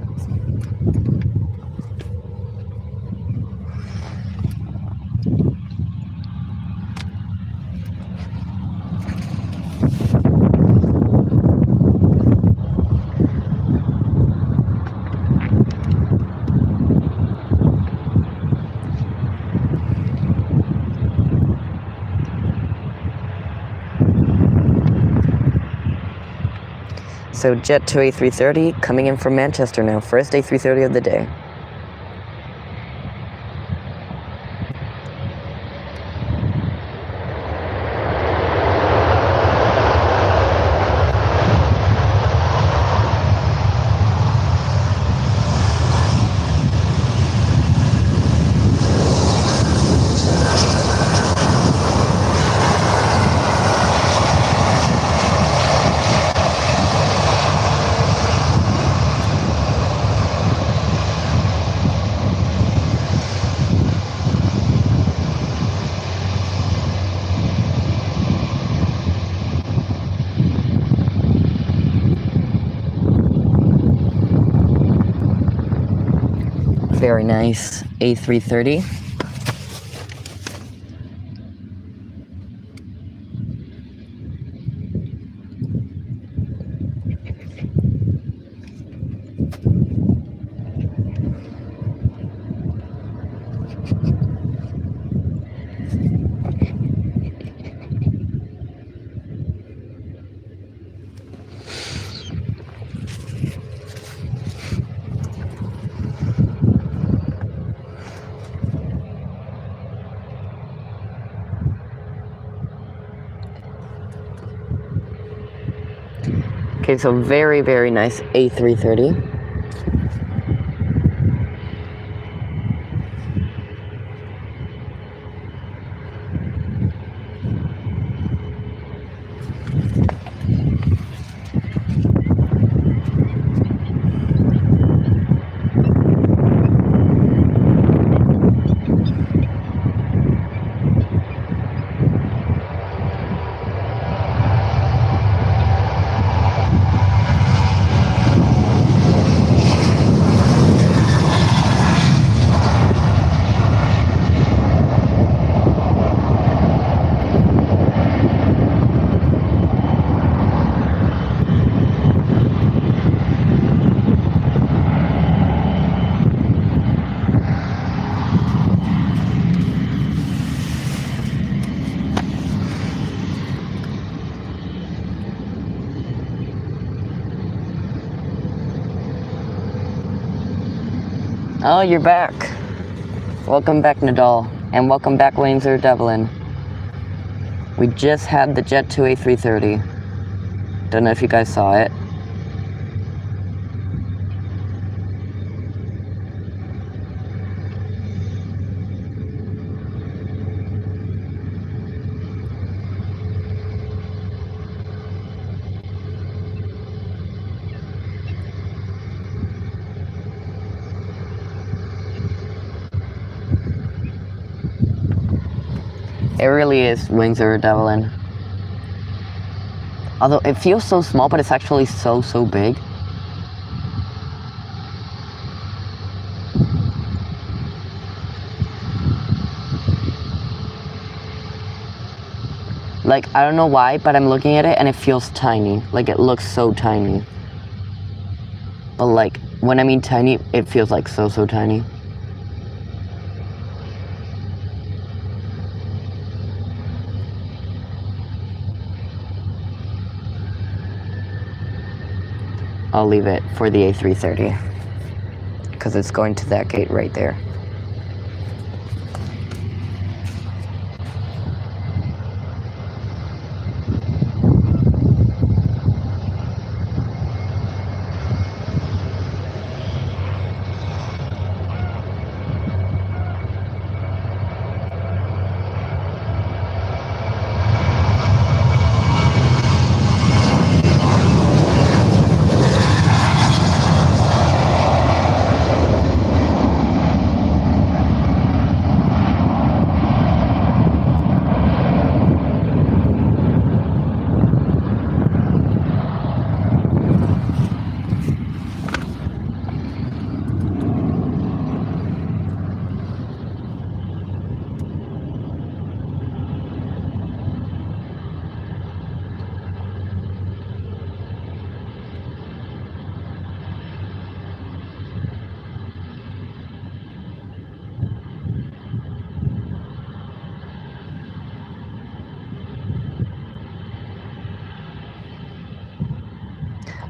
So Jet 2 A330 coming in from Manchester now. First A330 of the day. Very nice A330. Okay, so very, very nice A330. Oh, you're back. Welcome back, Nadal. And welcome back, Windsor Devlin. We just had the Jet 2 A330. Don't know if you guys saw it. It really is wings of a devil in. Although it feels so small, but it's actually so big. Like, I don't know why, but I'm looking at it and it feels tiny. Like, it looks so tiny. But like, when I mean tiny, it feels like so tiny. I'll leave it for the A330 because it's going to that gate right there.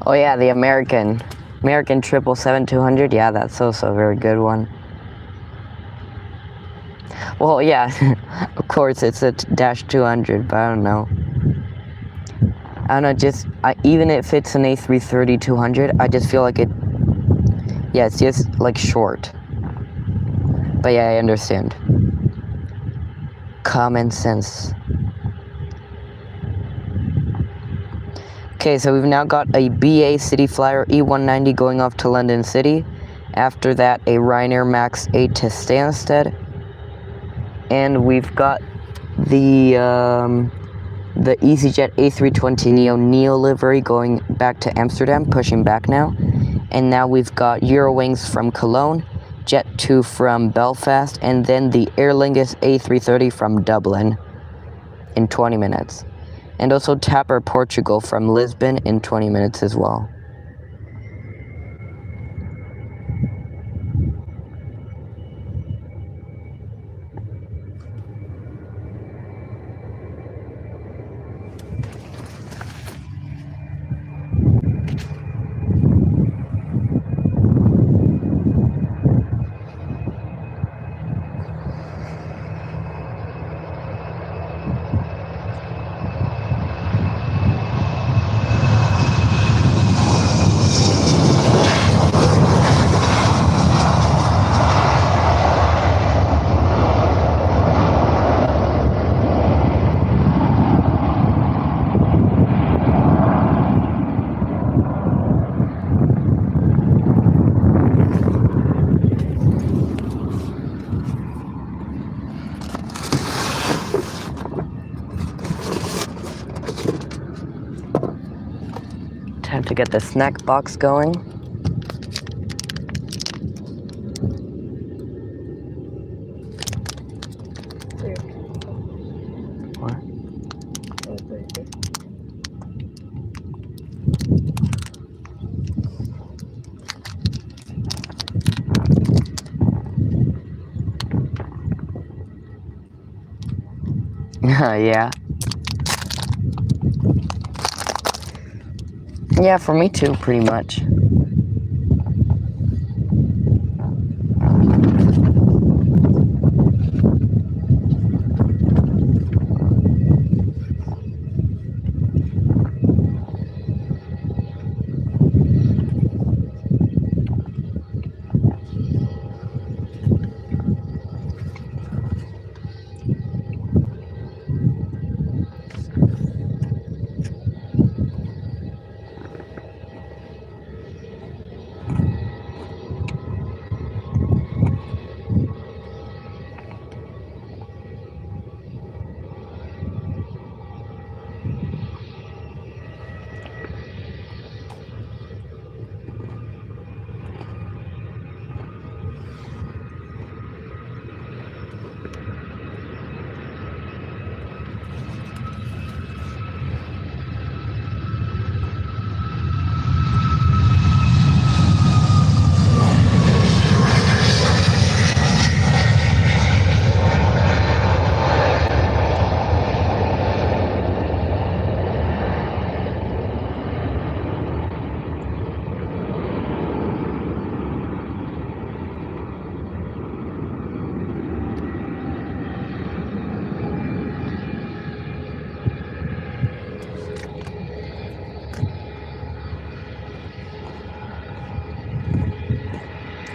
Oh yeah, the American 777-200. Yeah, that's also a very good one. Well, yeah, of course it's a -200, but I don't know. I don't know, just, even if it's an A330-200, I just feel like it, yeah, it's just, like, short. But yeah, I understand. Common sense. Okay, so we've now got a BA City Flyer E190 going off to London City. After that, a Ryanair Max 8 to Stansted. And we've got the EasyJet A320neo Neo livery going back to Amsterdam, pushing back now. And now we've got Eurowings from Cologne, Jet2 from Belfast, and then the Aer Lingus A330 from Dublin in 20 minutes. And also TAP Air Portugal from Lisbon in 20 minutes as well. Time to get the snack box going. What? Yeah. Yeah, for me too, pretty much.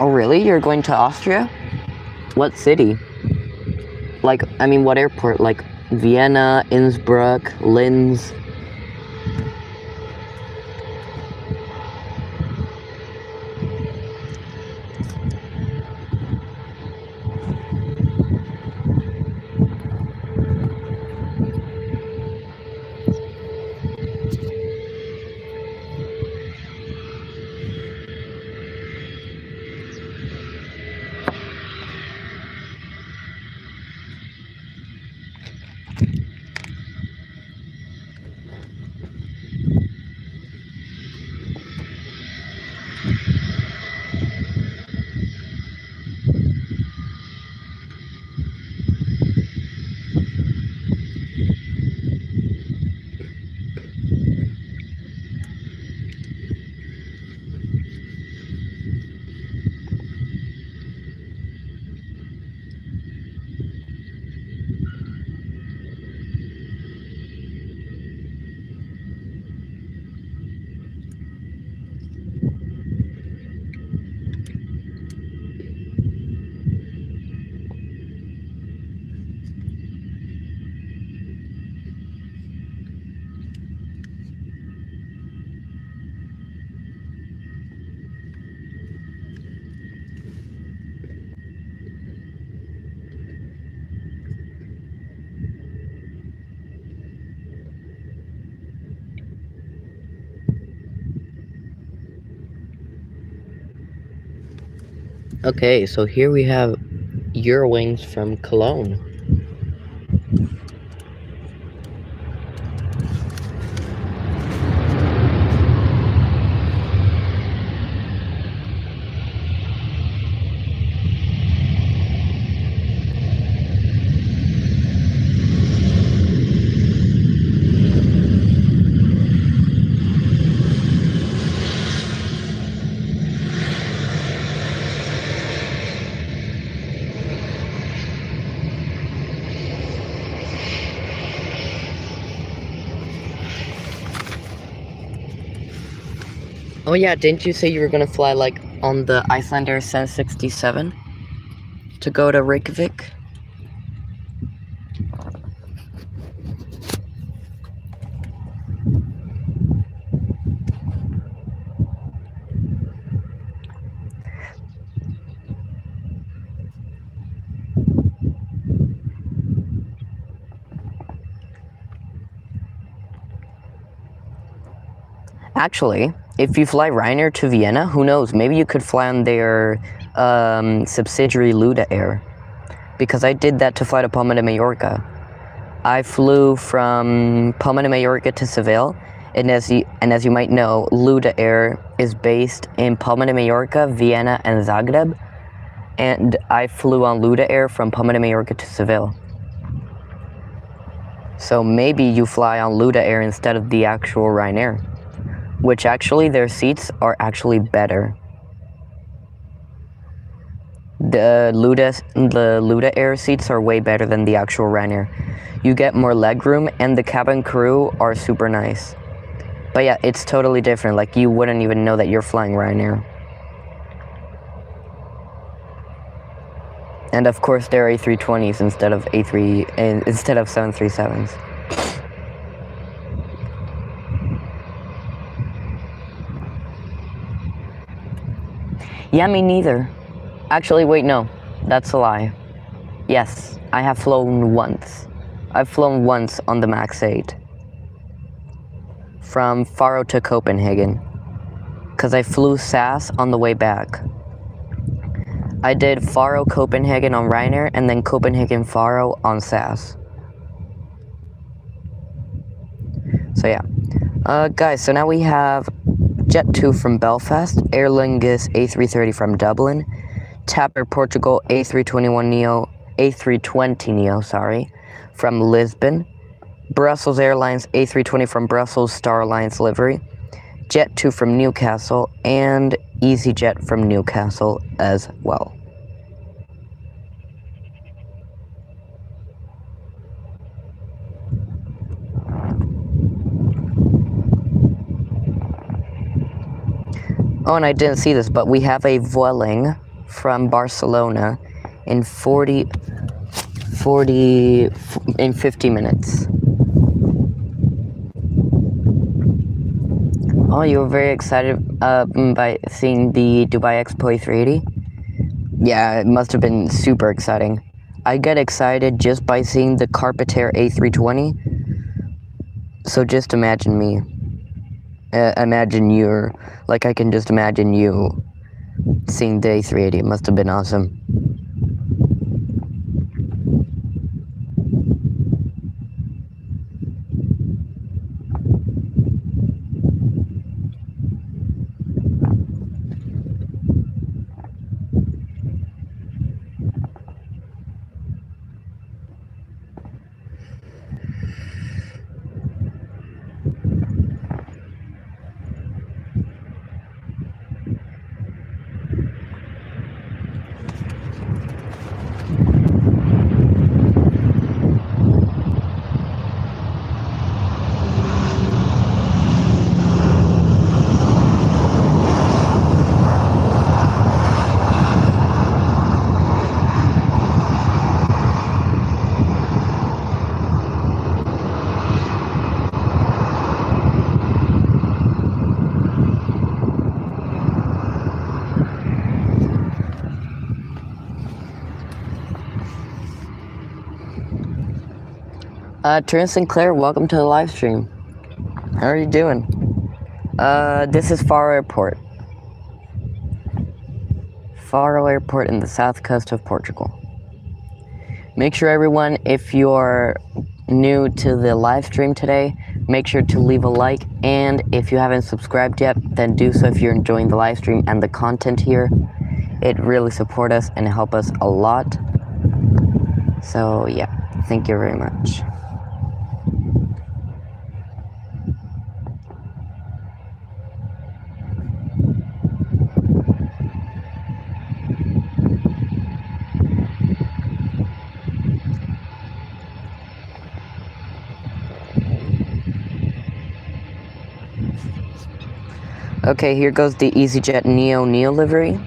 Oh, really? You're going to Austria? What city? Like, I mean, what airport? Like, Vienna, Innsbruck, Linz? Okay, so here we have Eurowings from Cologne. Oh yeah, didn't you say you were gonna fly like on the Icelandair 1067 to go to Reykjavik? Actually, if you fly Ryanair to Vienna, who knows, maybe you could fly on their subsidiary Luda Air. Because I did that to fly to Palma de Mallorca. I flew from Palma de Mallorca to Seville, and as you might know, Luda Air is based in Palma de Mallorca, Vienna, and Zagreb, and I flew on Luda Air from Palma de Mallorca to Seville. So maybe you fly on Luda Air instead of the actual Ryanair, which actually their seats are actually better. The Luda Air seats are way better than the actual Ryanair. You get more legroom, and the cabin crew are super nice. But yeah, it's totally different. Like, you wouldn't even know that you're flying Ryanair. And of course, they're A320s instead of 737s. Yeah, me neither. Actually, wait, no. That's a lie. Yes, I have flown once. I've flown once on the MAX 8. From Faro to Copenhagen. Because I flew SAS on the way back. I did Faro Copenhagen on Ryanair and then Copenhagen Faro on SAS. So yeah. Guys, so now we have Jet2 from Belfast, Aer Lingus A330 from Dublin, TAP Air Portugal A320neo, from Lisbon, Brussels Airlines A320 from Brussels Star Alliance livery, Jet2 from Newcastle, and EasyJet from Newcastle as well. Oh, and I didn't see this, but we have a Vueling from Barcelona in 50 minutes. Oh, you were very excited by seeing the Dubai Expo A380? Yeah, it must have been super exciting. I get excited just by seeing the Carpetair A320. So just imagine me. Imagine you're, like I can just imagine you seeing the A380. It must have been awesome. Taryn Sinclair, welcome to the live stream. How are you doing? This is Faro Airport. Faro Airport in the south coast of Portugal. Make sure everyone, if you're new to the live stream today, make sure to leave a like, and if you haven't subscribed yet, then do so if you're enjoying the live stream and the content here. It really supports us and helps us a lot. So yeah, thank you very much. Okay, here goes the EasyJet Neo livery.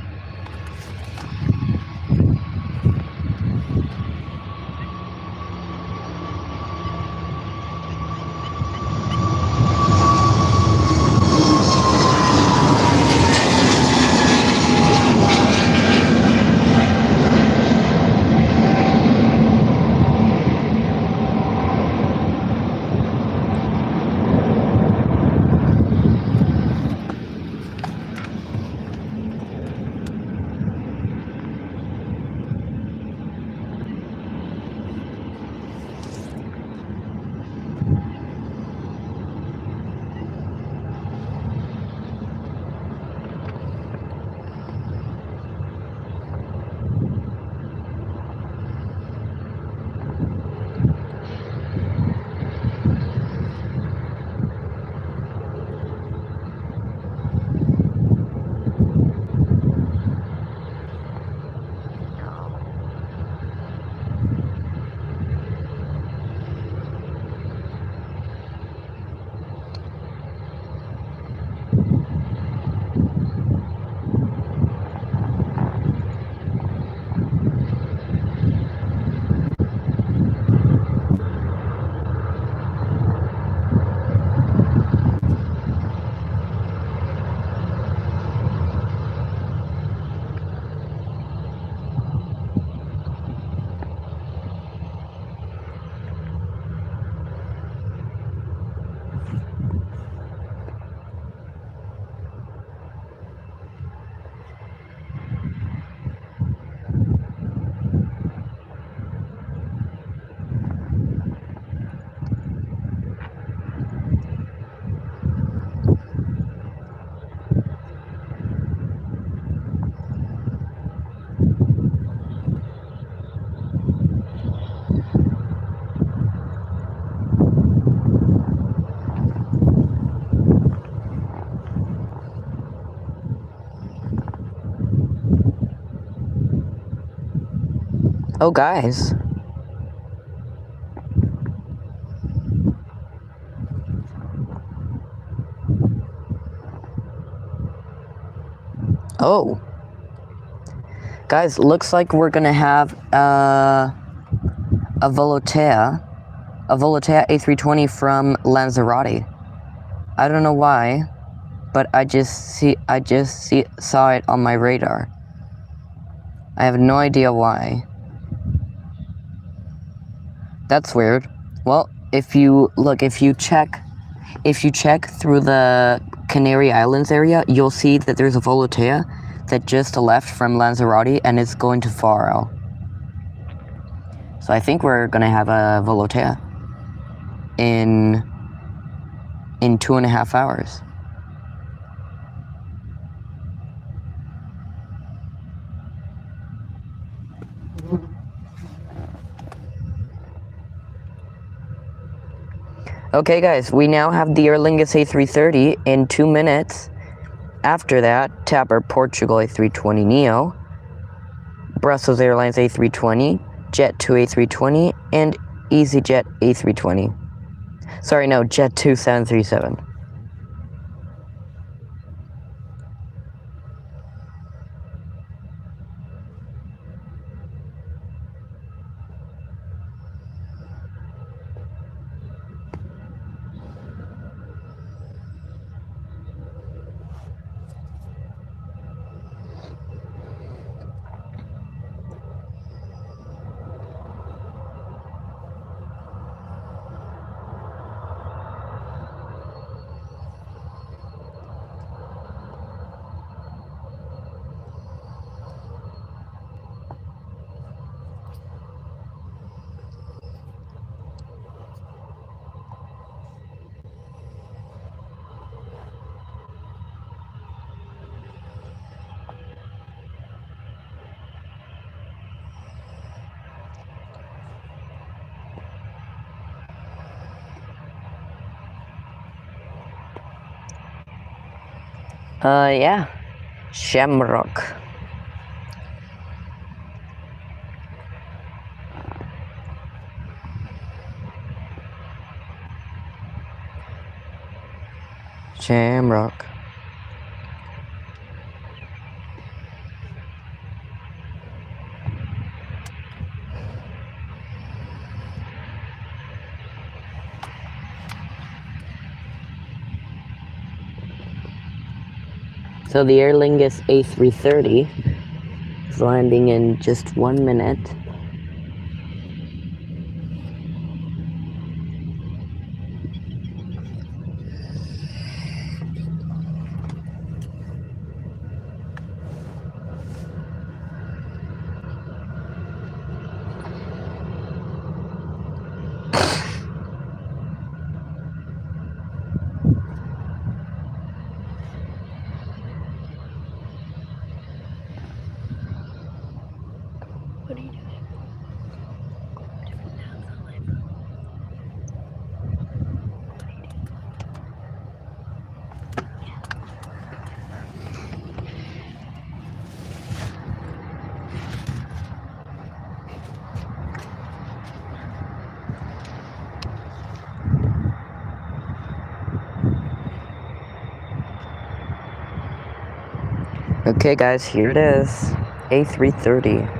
Oh, guys. Oh. Guys, looks like we're gonna have a Volotea A320 from Lanzarote. I don't know why, but I just saw it on my radar. I have no idea why. That's weird. Well, if you check through the Canary Islands area, you'll see that there's a Volotea that just left from Lanzarote and is going to Faro. So I think we're gonna have a Volotea in 2.5 hours. Okay guys, we now have the Aer Lingus A330 in 2 minutes. After that, tap our Portugal A320neo, Brussels Airlines A320, Jet2 A320, and EasyJet A320. Sorry, no, Jet2 737. Yeah. Shamrock. Shamrock. So the Aer Lingus A330 is landing in just 1 minute. What are you doing? Okay guys, here it is. A330.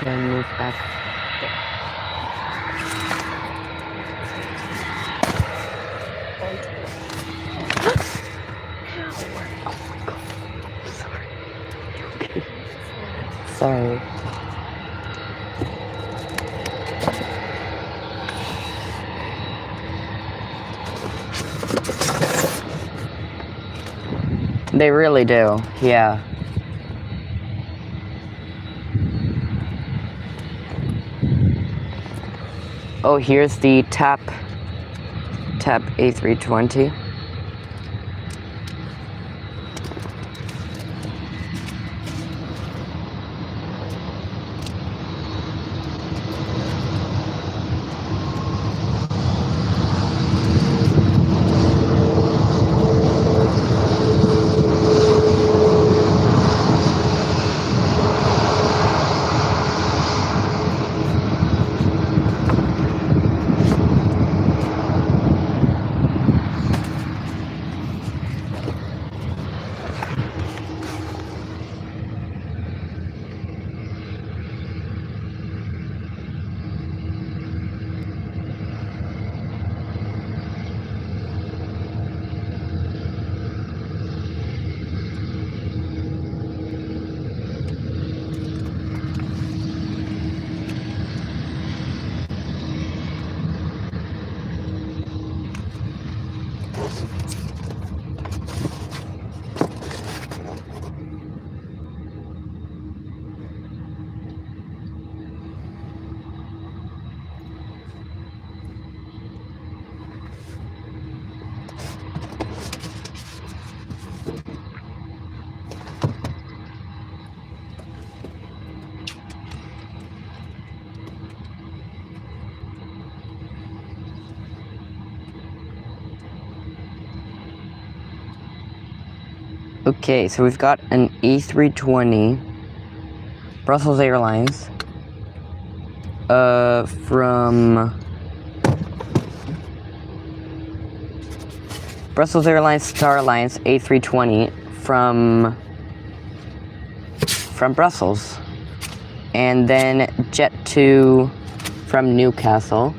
Then move back. Sorry. They really do, yeah. Oh, here's the TAP A320. Okay, so we've got an A320 Brussels Airlines from Brussels Airlines Star Alliance A320 from Brussels, and then Jet 2 from Newcastle.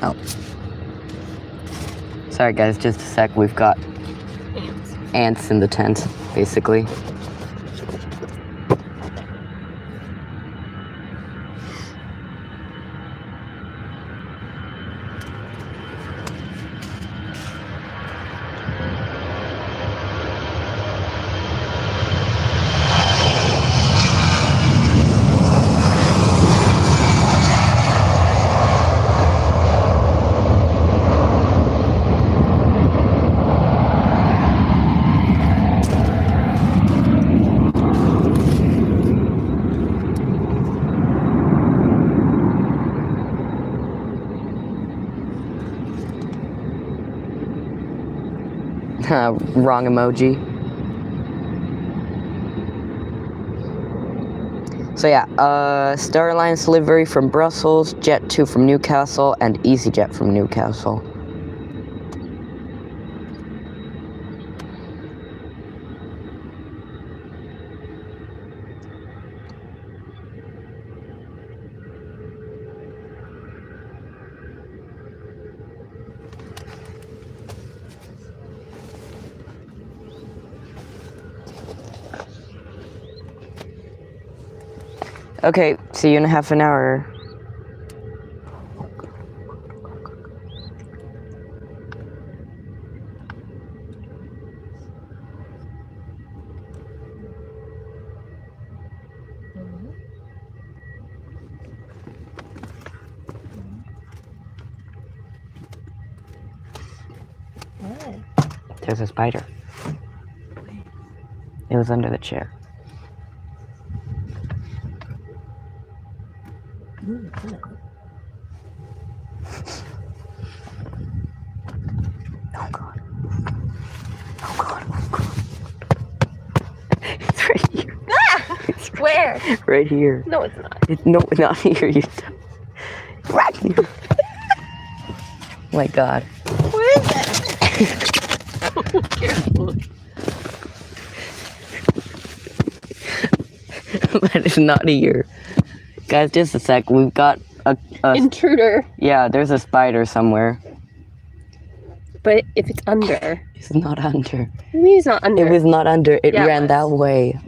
Oh. Sorry guys, just a sec. We've got ants in the tent, basically. Wrong emoji. So yeah, Star Alliance livery from Brussels, Jet 2 from Newcastle, and EasyJet from Newcastle. Okay, see you in half an hour. What? There's a spider. It was under the chair. Ooh, good. Oh god. Oh god. Oh god. It's right here. Ah! It's Where? right here. No, it's not. No, not here. You. Right here. Oh my god. Where is it? Oh, careful. that is not here. Guys, just a sec. We've got a Intruder. yeah, there's a spider somewhere. But if it's under. It's not under. Maybe it's not under. It was not under. It Yeah, it ran was. that way.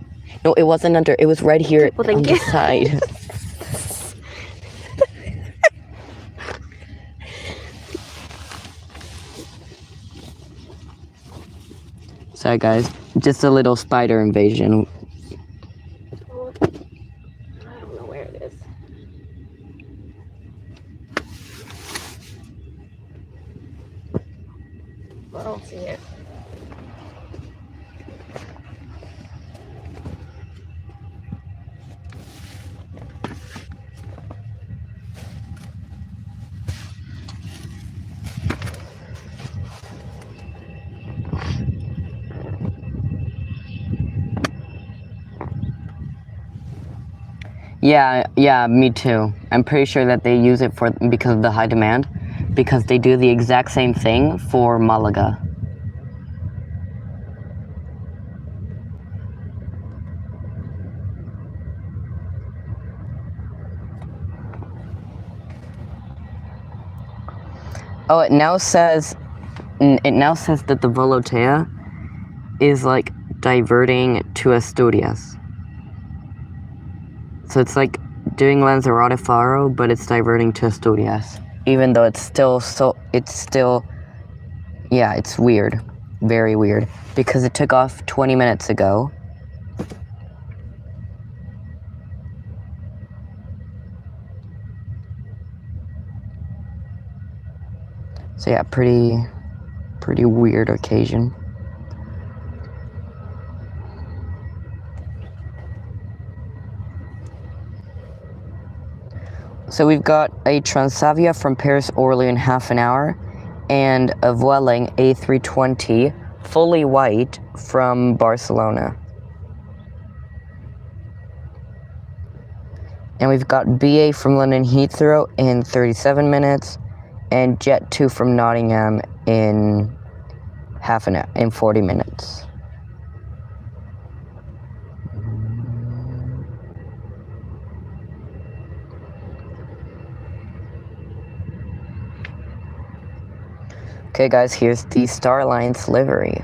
No, it wasn't under. It was right here Well, then on the get- side. Sorry, guys. Just a little spider invasion. I don't know where it is. I don't see it. Yeah, me too. I'm pretty sure that they use it because of the high demand, because they do the exact same thing for Malaga. Oh, it now says that the Volotea is like diverting to Asturias. So it's like doing Lanzarote Faro, but it's diverting to Asturias. Even though it's still yeah, it's weird. Very weird. Because it took off 20 minutes ago. So yeah, pretty weird occasion. So we've got a Transavia from Paris Orly in half an hour, and a Vueling A320 fully white from Barcelona. And we've got BA from London Heathrow in 37 minutes, and Jet 2 from Nottingham in 40 minutes. Okay guys, here's the Star Alliance livery.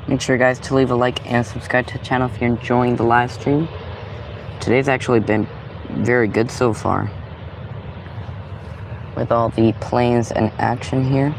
Make sure, guys, to leave a like and subscribe to the channel if you're enjoying the live stream. Today's actually been very good so far, with all the planes in action here.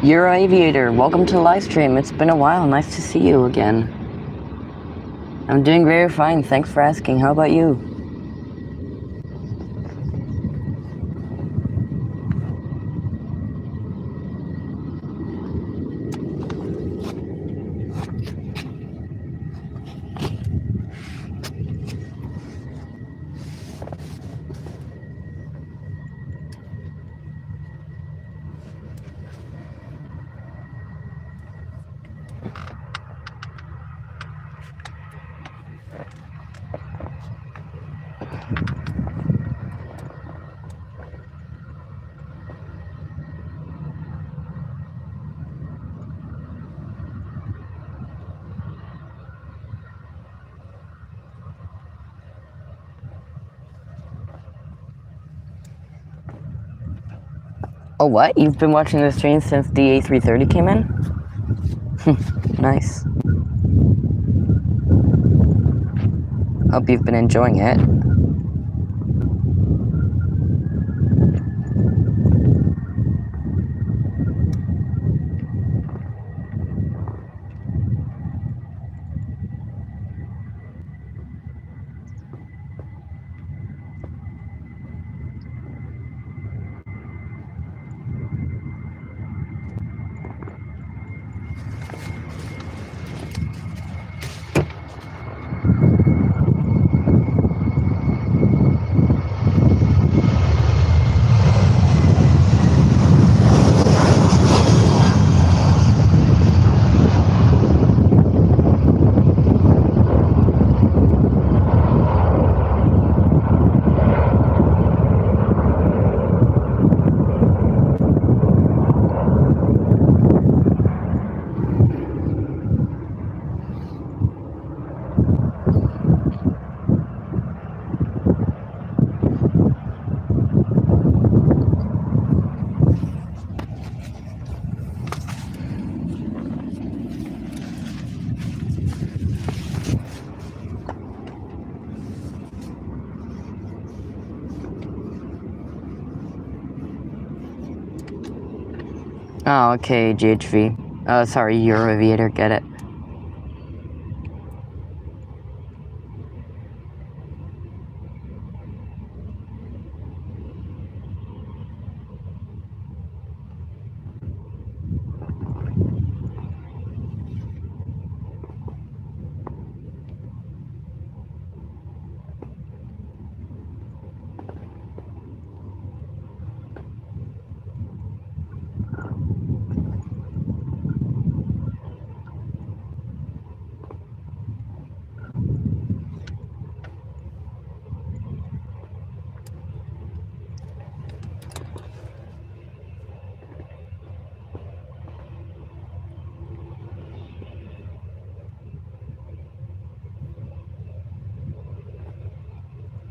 You're Aviator, welcome to the live stream. It's been a while, nice to see you again. I'm doing very fine, thanks for asking. How about you? Oh, what? You've been watching the stream since the A330 came in? Nice. Hope you've been enjoying it. Oh, okay, GHV. Sorry, Euroaviator, get it.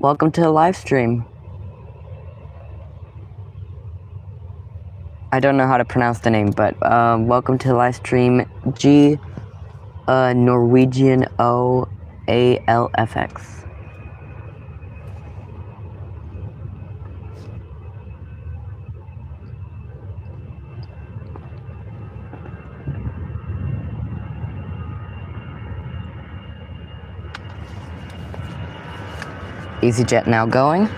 Welcome to the live stream. I don't know how to pronounce the name, but welcome to the live stream. Norwegian OALFX. EasyJet now going.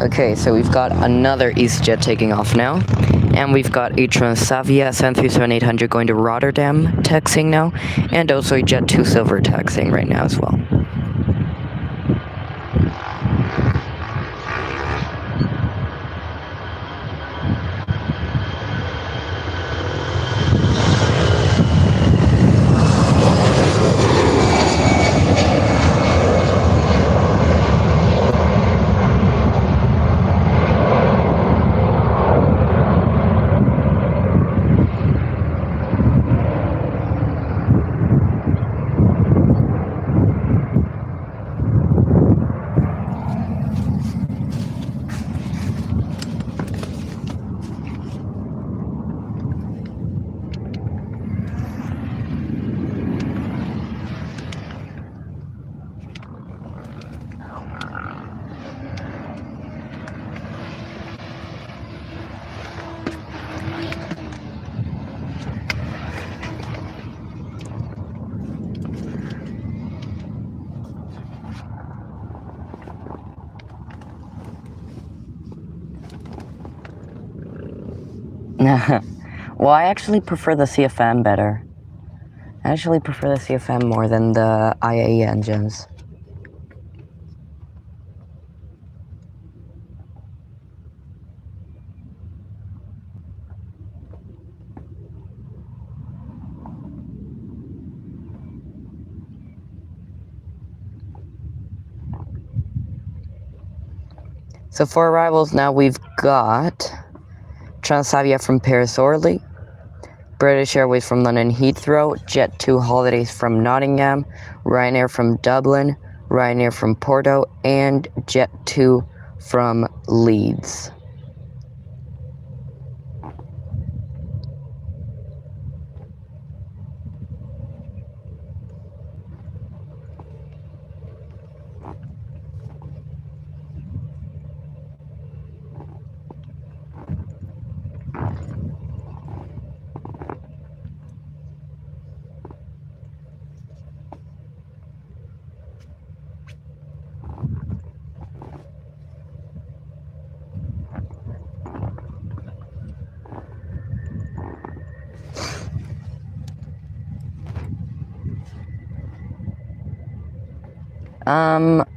Okay, so we've got another EasyJet taking off now. And we've got a Transavia 737-800 going to Rotterdam taxiing now. And also a Jet2 Silver taxiing right now as well. Well, I actually prefer the CFM better. I actually prefer the CFM more than the IAE engines. So for arrivals now, we've got Transavia from Paris Orly, British Airways from London Heathrow, Jet2 Holidays from Nottingham, Ryanair from Dublin, Ryanair from Porto, and Jet2 from Leeds.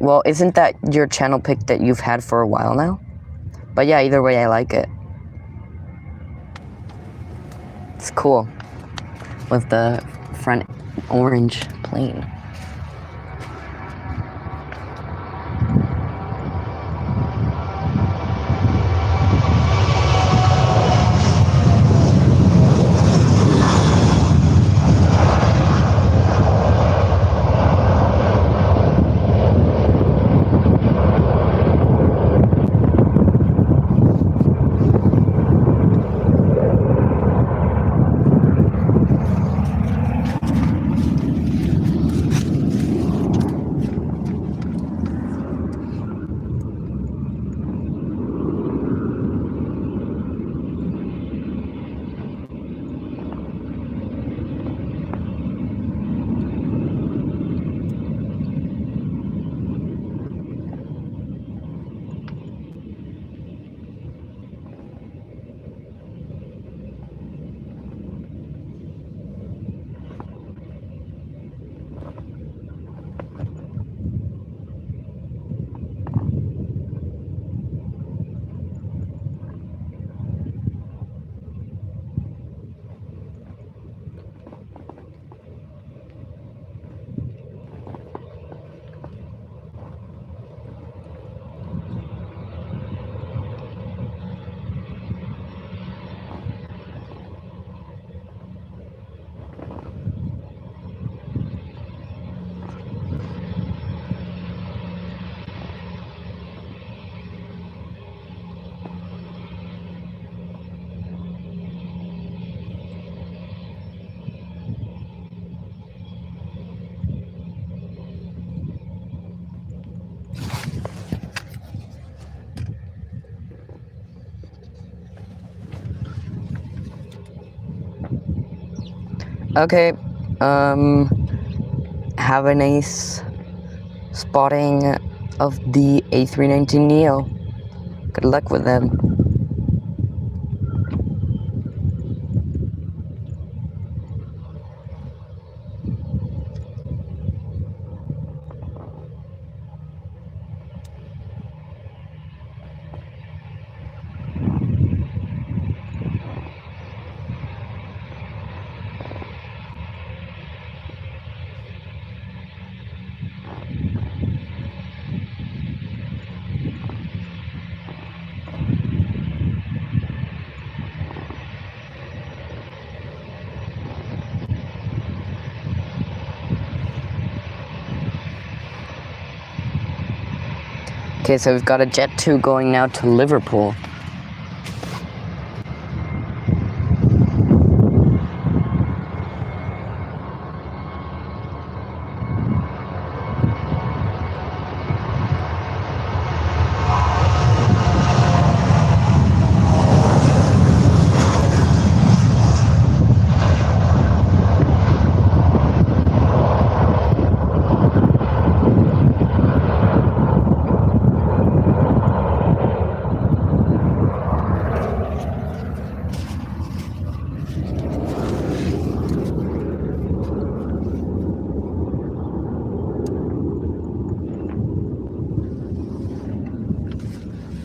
Well, isn't that your channel pick that you've had for a while now? But yeah, either way, I like it. It's cool. With the front orange plane. Okay, have a nice spotting of the A319neo. Good luck with them. Okay, so we've got a Jet 2 going now to Liverpool.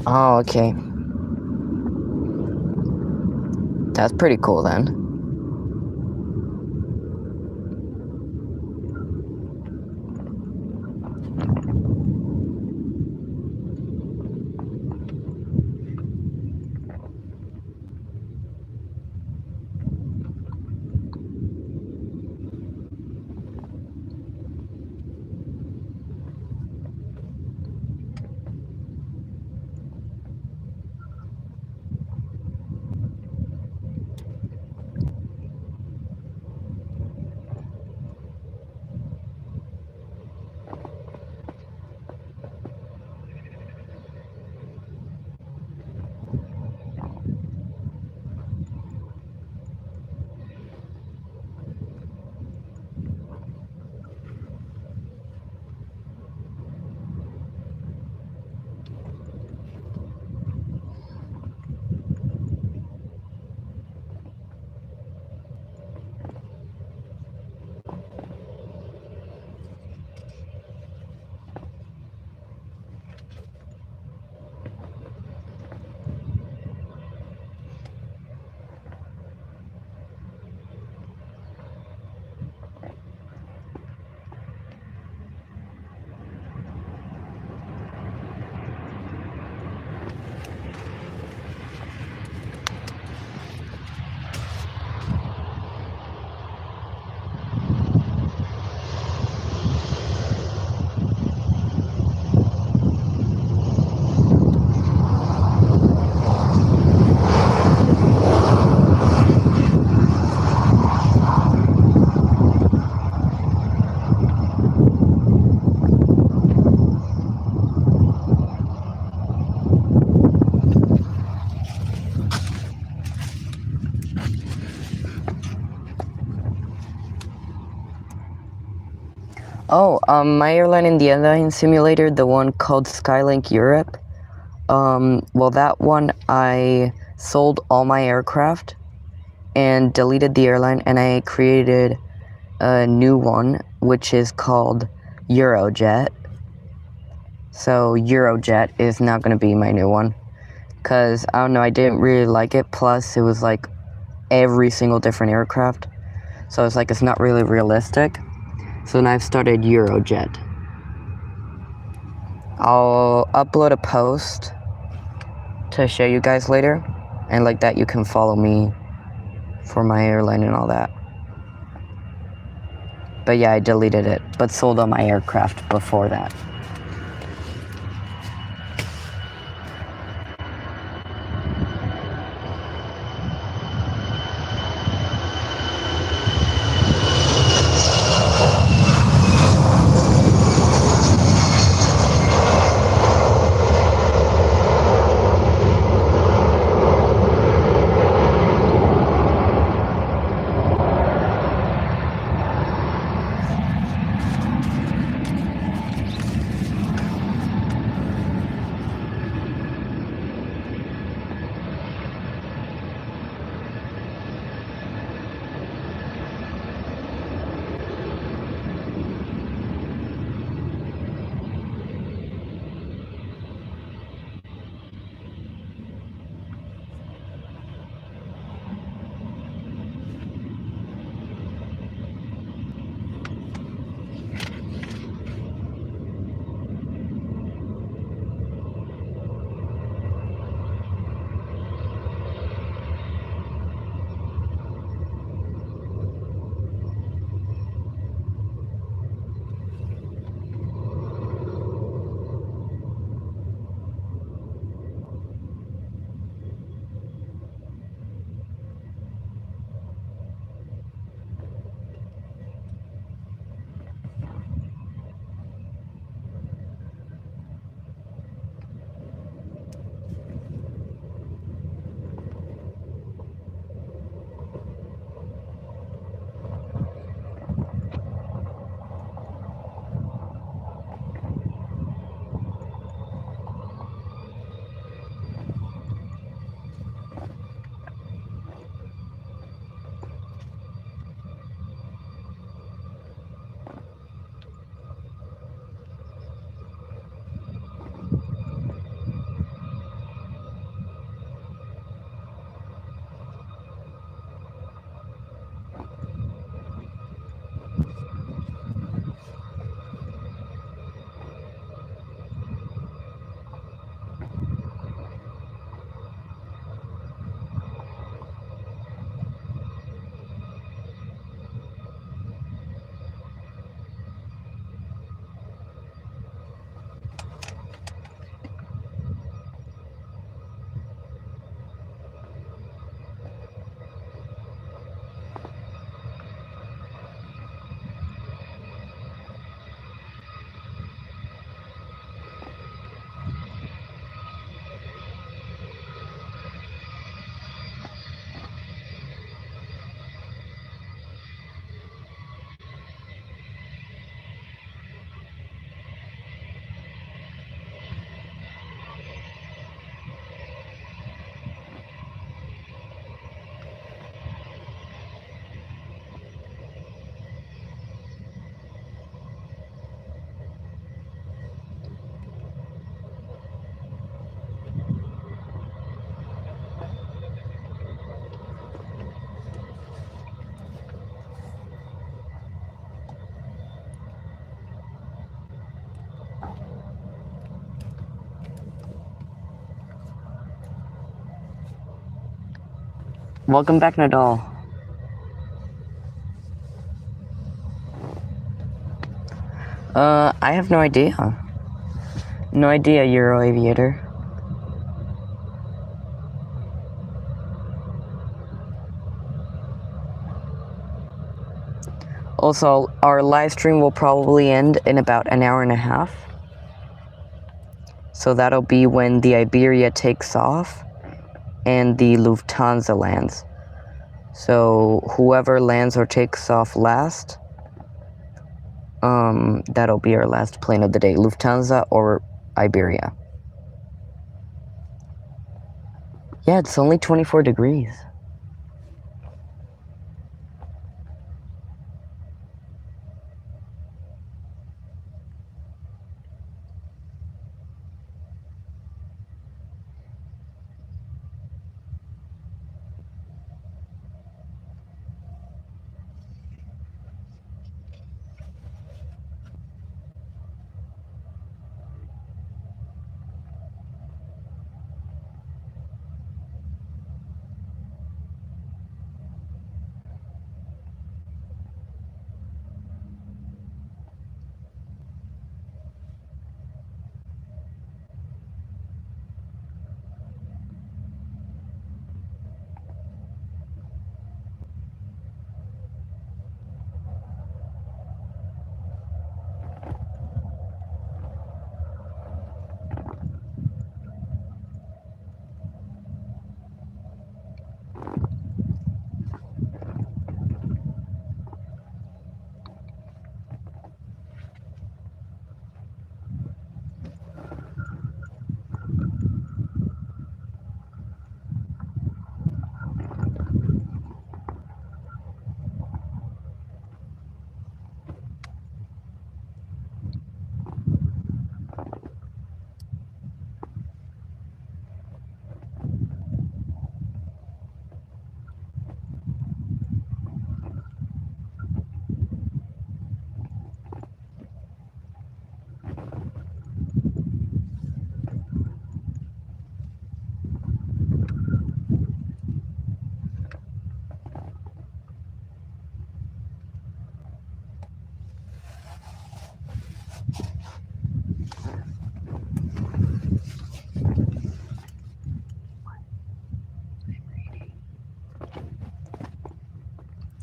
Oh, okay. That's pretty cool then. Oh, my airline in the airline simulator, the one called Skylink Europe, well, that one, I sold all my aircraft and deleted the airline, and I created a new one, which is called Eurojet. So Eurojet is not going to be my new one, because, I don't know, I didn't really like it, plus it was, like, every single different aircraft, so it's like, it's not really realistic. So then I've started Eurojet. I'll upload a post to show you guys later, and like that you can follow me for my airline and all that. But yeah, I deleted it, but sold all my aircraft before that. Welcome back, Nadal. I have no idea. No idea, Euro Aviator. Also, our live stream will probably end in about an hour and a half. So that'll be when the Iberia takes off and the Lufthansa lands. So whoever lands or takes off last, that'll be our last plane of the day, Lufthansa or Iberia. Yeah, it's only 24 degrees.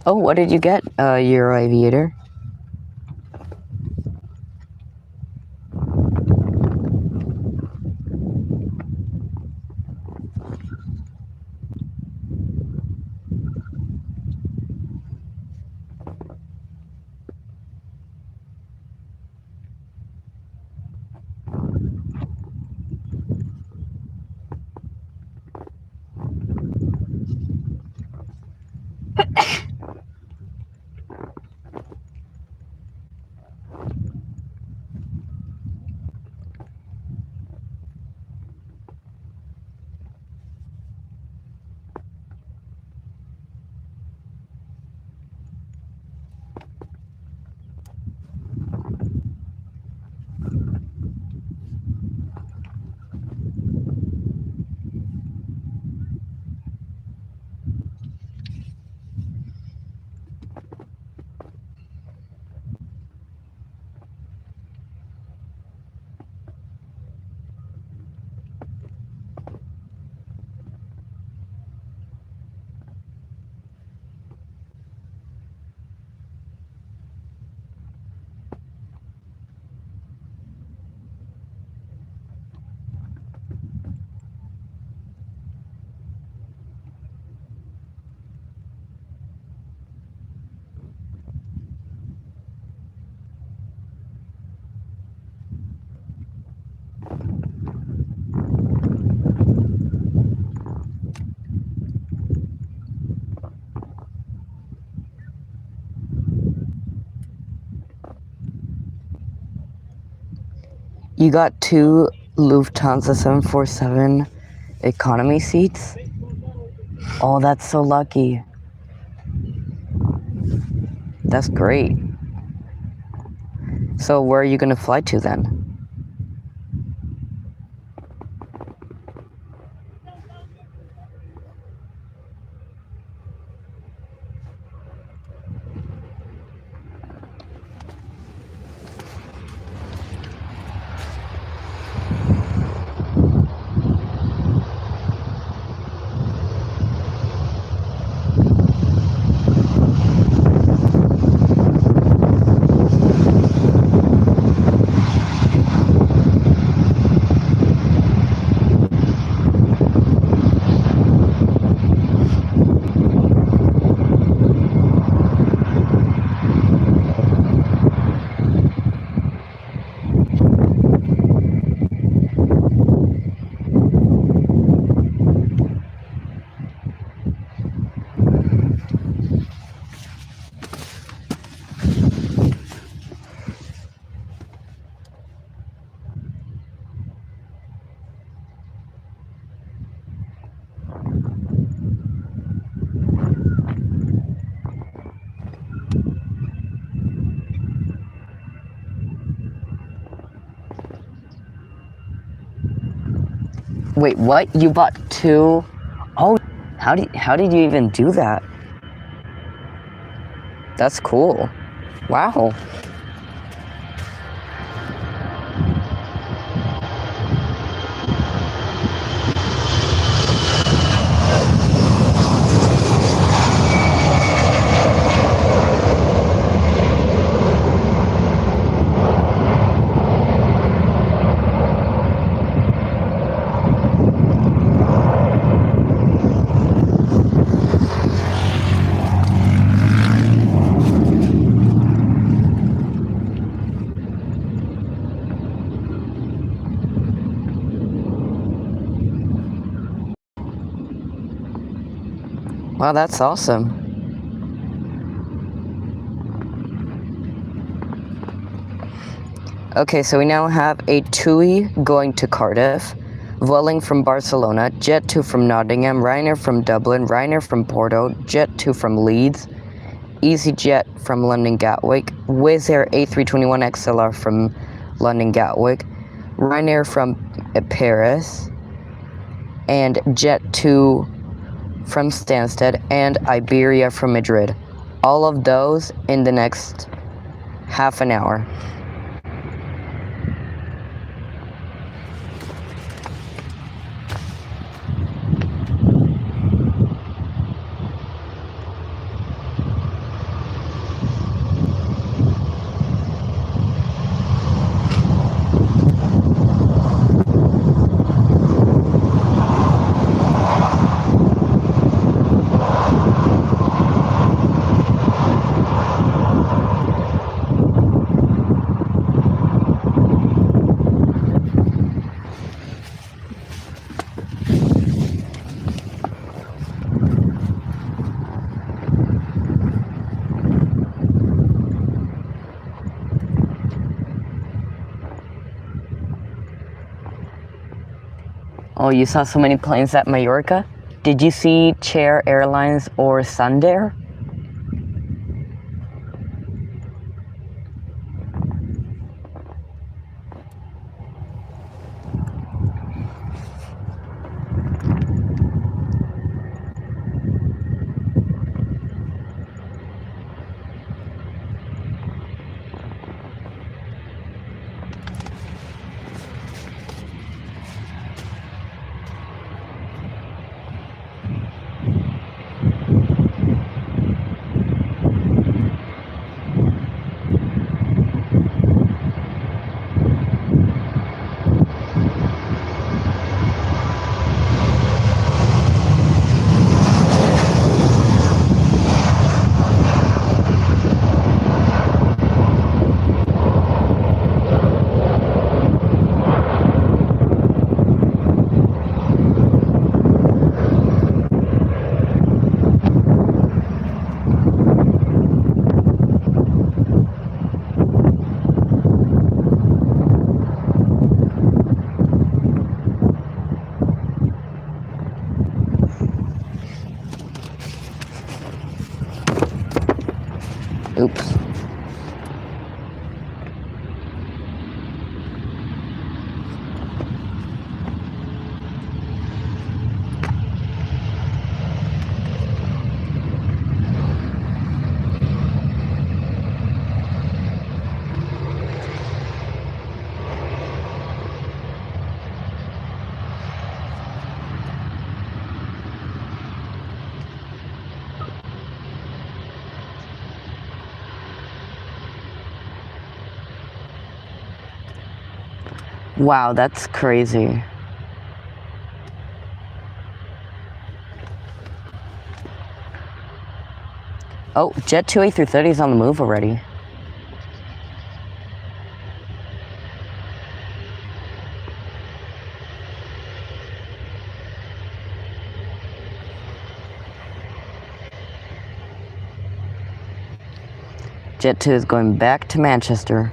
Oh, what did you get, Euro Aviator? You got 2 Lufthansa 747 economy seats? Oh, that's so lucky. That's great. So where are you gonna fly to then? Wait, what? You bought 2? Oh, how did you even do that? That's cool. Wow. Wow, that's awesome. Okay, so we now have a TUI going to Cardiff, Vueling from Barcelona, Jet 2 from Nottingham, Ryanair from Dublin, Ryanair from Porto, Jet 2 from Leeds, EasyJet from London Gatwick, Wizz Air A321 XLR from London Gatwick, Ryanair from Paris, and Jet 2 from Stansted, and Iberia from Madrid. All of those in the next half an hour. Oh, you saw so many planes at Mallorca? Did you see Chair Airlines or Sundair? Oops. Wow, that's crazy. Oh, Jet 2 A330s on the move already. Jet 2 is going back to Manchester.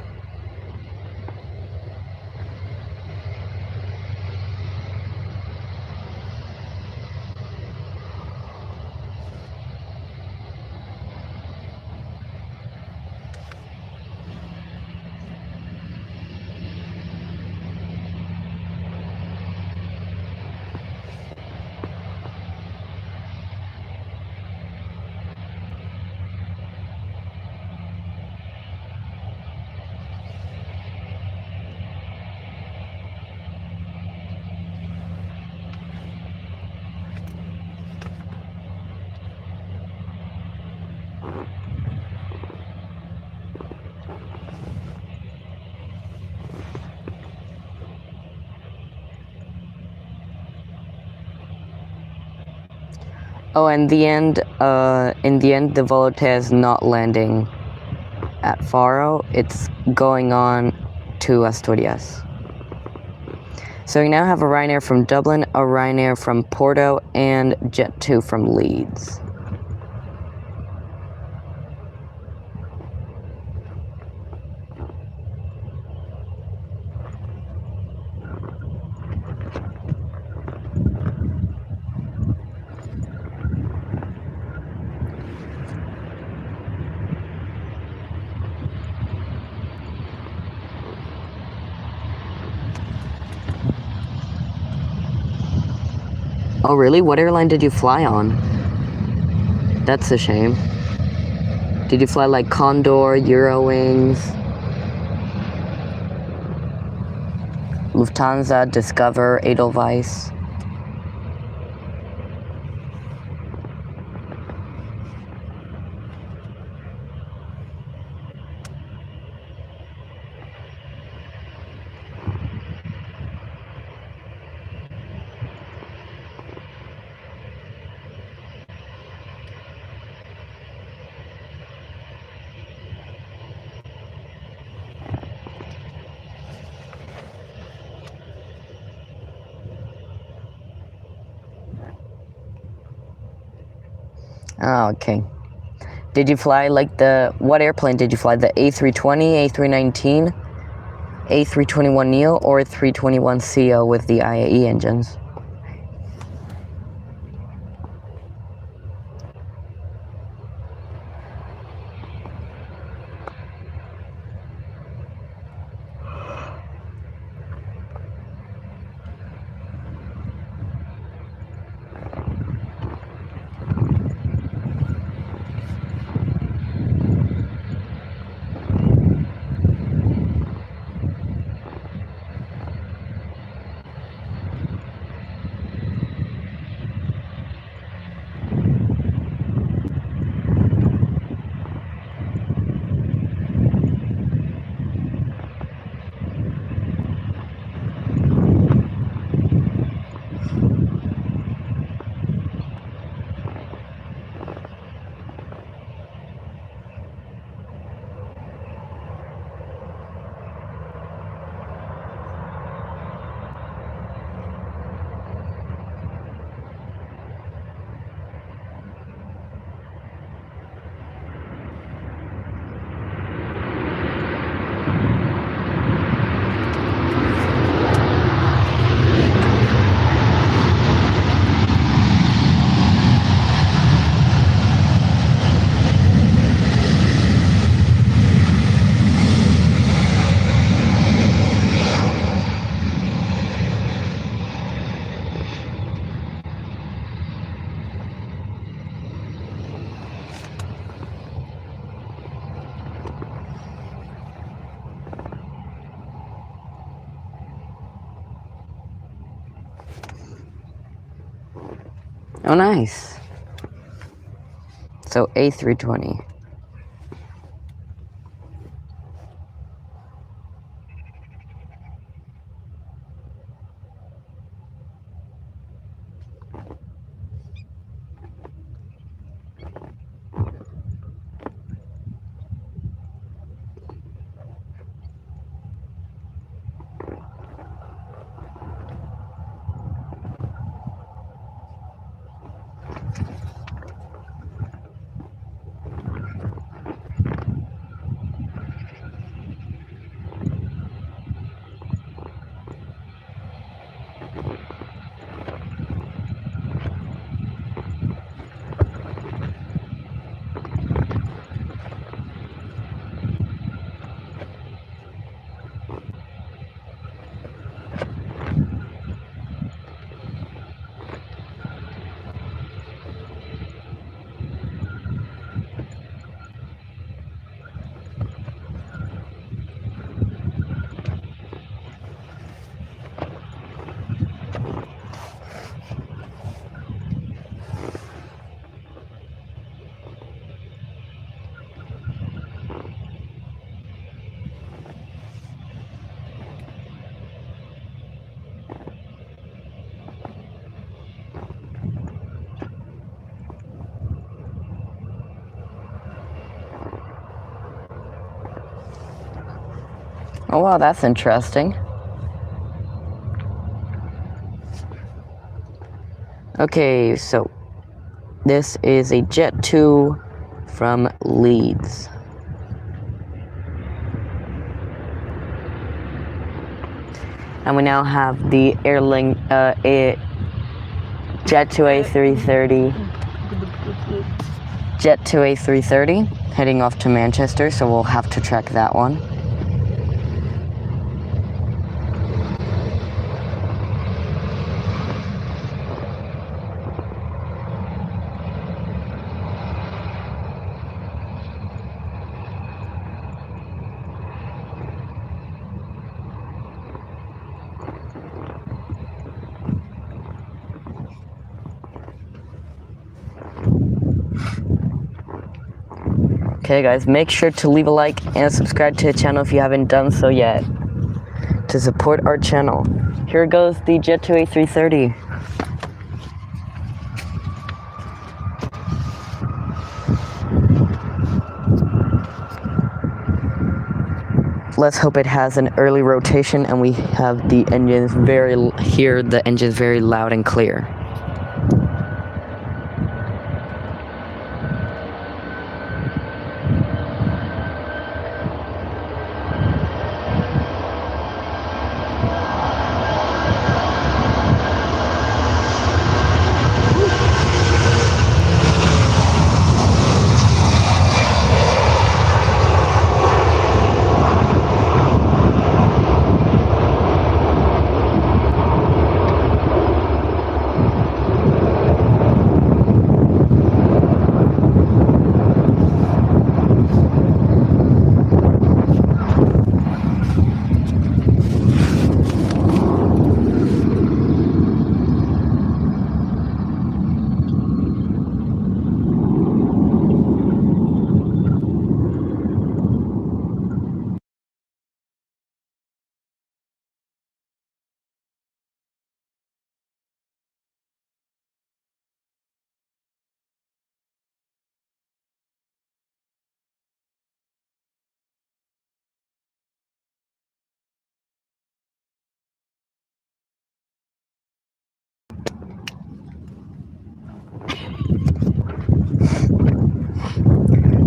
Oh, and in the end, the Volotea is not landing at Faro. It's going on to Asturias. So we now have a Ryanair from Dublin, a Ryanair from Porto, and Jet2 from Leeds. Oh, really? What airline did you fly on? That's a shame. Did you fly like Condor, Eurowings, Lufthansa, Discover, Edelweiss? Oh, okay. Did you fly like what airplane did you fly? The A320, A319, A321neo, or 321ceo with the IAE engines? Oh, nice. So A320. Oh wow, that's interesting. Okay, so this is a Jet 2 from Leeds. And we now have the Jet 2 A330. Jet 2 A330 heading off to Manchester, so we'll have to track that one. Okay guys, make sure to leave a like and subscribe to the channel if you haven't done so yet to support our channel. Here goes the Jet 2 A330. Let's hope it has an early rotation and we have the engines the engines very loud and clear.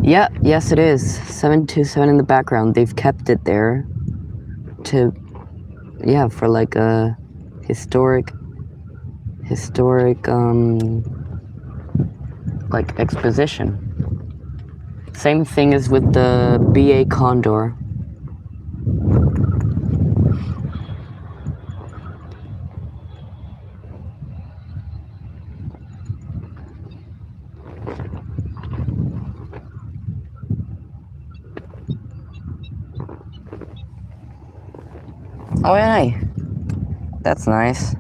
Yeah, yes it is. 727 in the background. They've kept it there to, yeah, for like a historic, like exposition. Same thing as with the BA Condor. Oh, yeah, that's nice.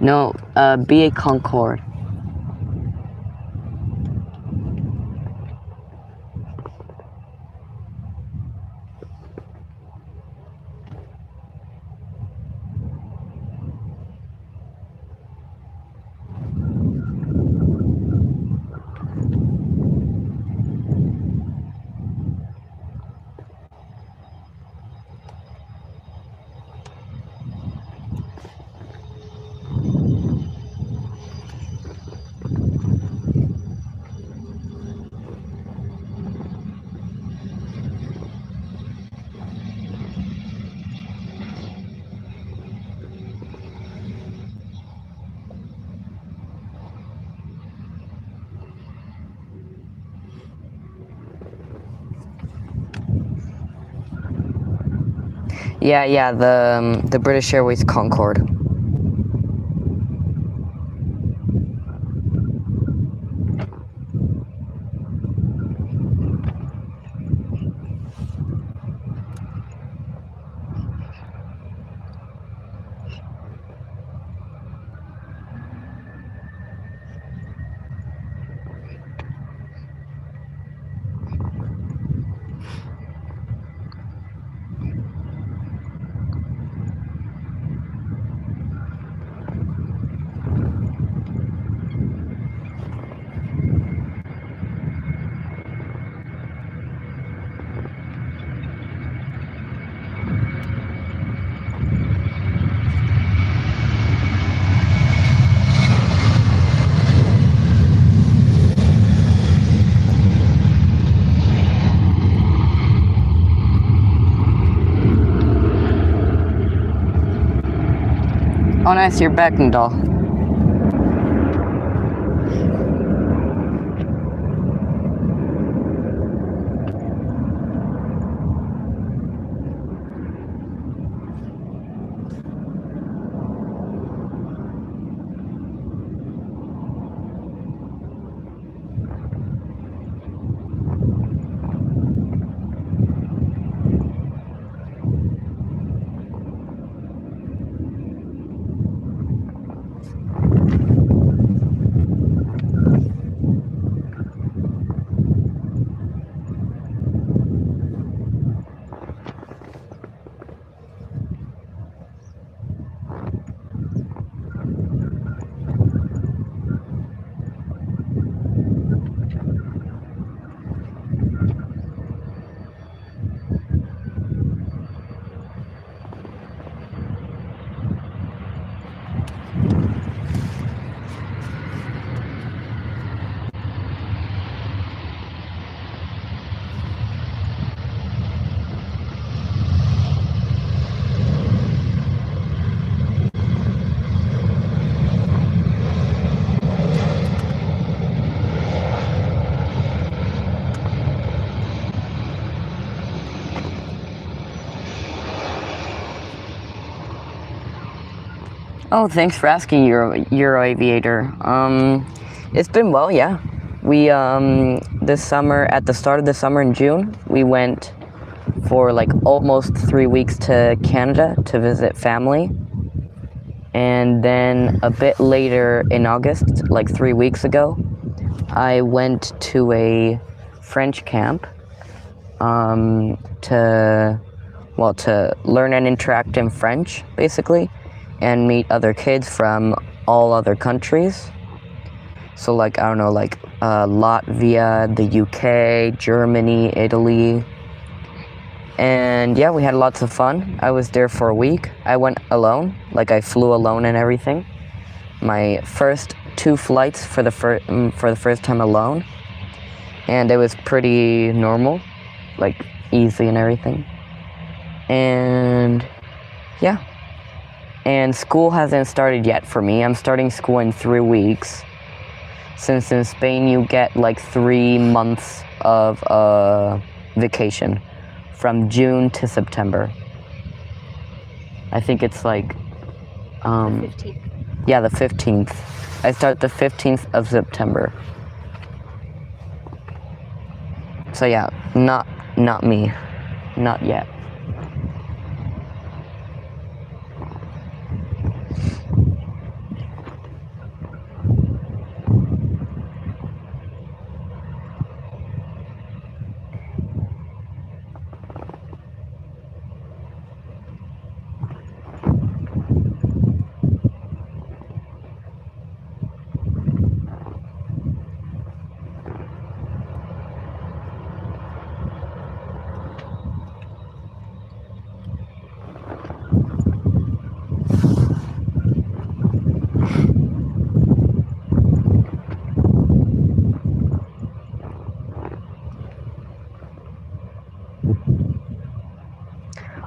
No, BA Concorde. Yeah, the British Airways Concorde. Oh, nice, you're back, doll. Oh, thanks for asking, Euro Aviator. It's been well, yeah. We, this summer, at the start of the summer in June, we went for like almost 3 weeks to Canada to visit family. And then a bit later in August, like 3 weeks ago, I went to a French camp, to learn and interact in French, basically, and meet other kids from all other countries. So like, I don't know, like Latvia, the UK, Germany, Italy. And yeah, we had lots of fun. I was there for a week. I went alone, like I flew alone and everything. My first 2 flights for the first time alone. And it was pretty normal, like easy and everything. And yeah. And school hasn't started yet for me. I'm starting school in 3 weeks. Since in Spain you get like 3 months of vacation from June to September. I think it's like 15th. Yeah, the 15th. I start the 15th of September. So yeah, not me. Not yet.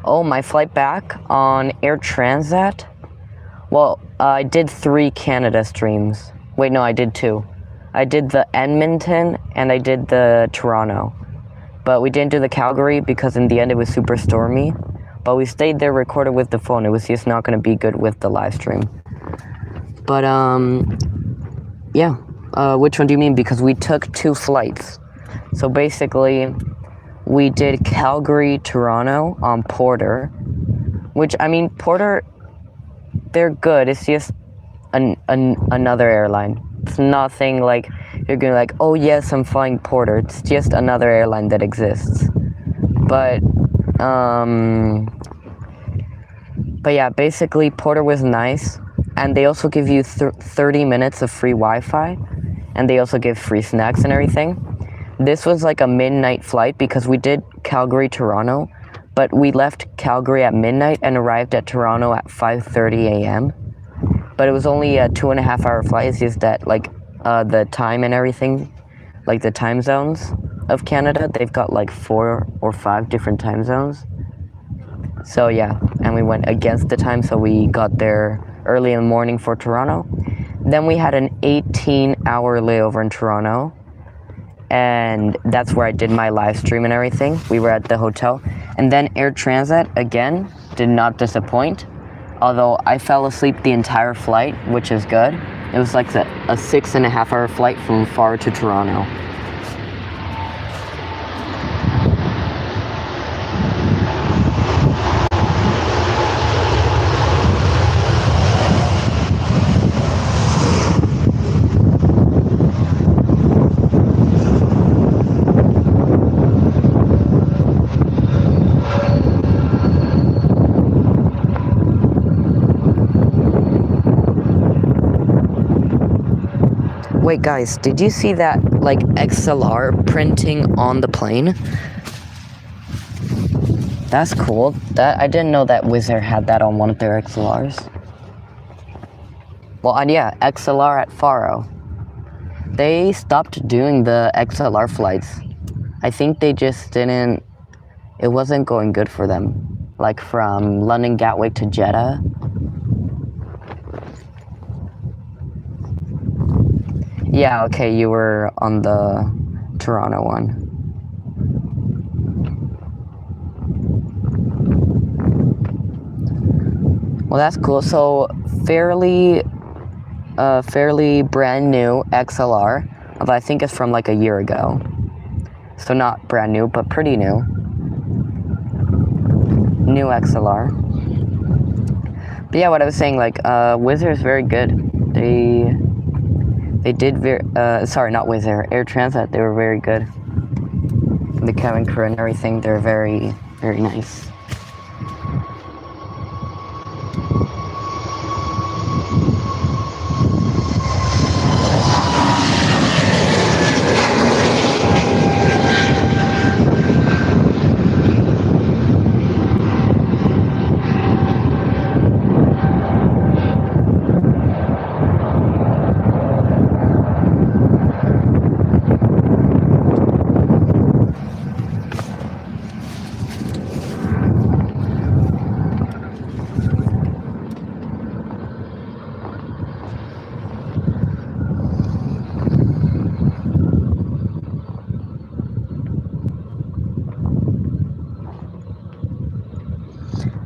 Oh, my flight back on Air Transat? Well, I did 3 Canada streams. Wait, no, I did 2. I did the Edmonton and I did the Toronto. But we didn't do the Calgary because in the end it was super stormy. But we stayed there, recorded with the phone. It was just not going to be good with the live stream. But, yeah. Which one do you mean? Because we took 2 flights. So basically, we did Calgary, Toronto on Porter. Which, I mean, Porter, they're good. It's just another airline. It's nothing like you're going to like, oh yes, I'm flying Porter. It's just another airline that exists. But yeah, basically Porter was nice. And they also give you 30 minutes of free Wi-Fi. And they also give free snacks and everything. This was like a midnight flight because we did Calgary, Toronto. But we left Calgary at midnight and arrived at Toronto at 5:30 a.m. But it was only a 2.5 hour flight. It's just that, like, the time and everything, like the time zones of Canada, they've got like 4 or 5 different time zones. So yeah, and we went against the time, so we got there early in the morning for Toronto. Then we had an 18-hour layover in Toronto, and that's where I did my live stream and everything. We were at the hotel. And then Air Transat, again, did not disappoint. Although I fell asleep the entire flight, which is good. It was like a 6.5-hour flight from Faro to Toronto. Wait, guys, did you see that, like, XLR printing on the plane? That's cool. I didn't know that Wizz Air had that on one of their XLRs. Well, and yeah, XLR at Faro. They stopped doing the XLR flights. I think they just didn't... It wasn't going good for them. Like, from London Gatwick to Jeddah. Yeah, okay, you were on the Toronto one. Well, that's cool. So, fairly brand new XLR. Although I think it's from like a year ago. So not brand new, but pretty new. New XLR. But yeah, what I was saying, like, Wizz Air is very good. They did sorry, not Wizz Air, Air Transat, they were very good. The cabin crew and everything, they're very, very nice.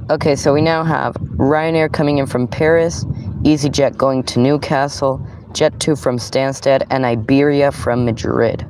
Okay, so we now have Ryanair coming in from Paris, EasyJet going to Newcastle, Jet2 from Stansted, and Iberia from Madrid.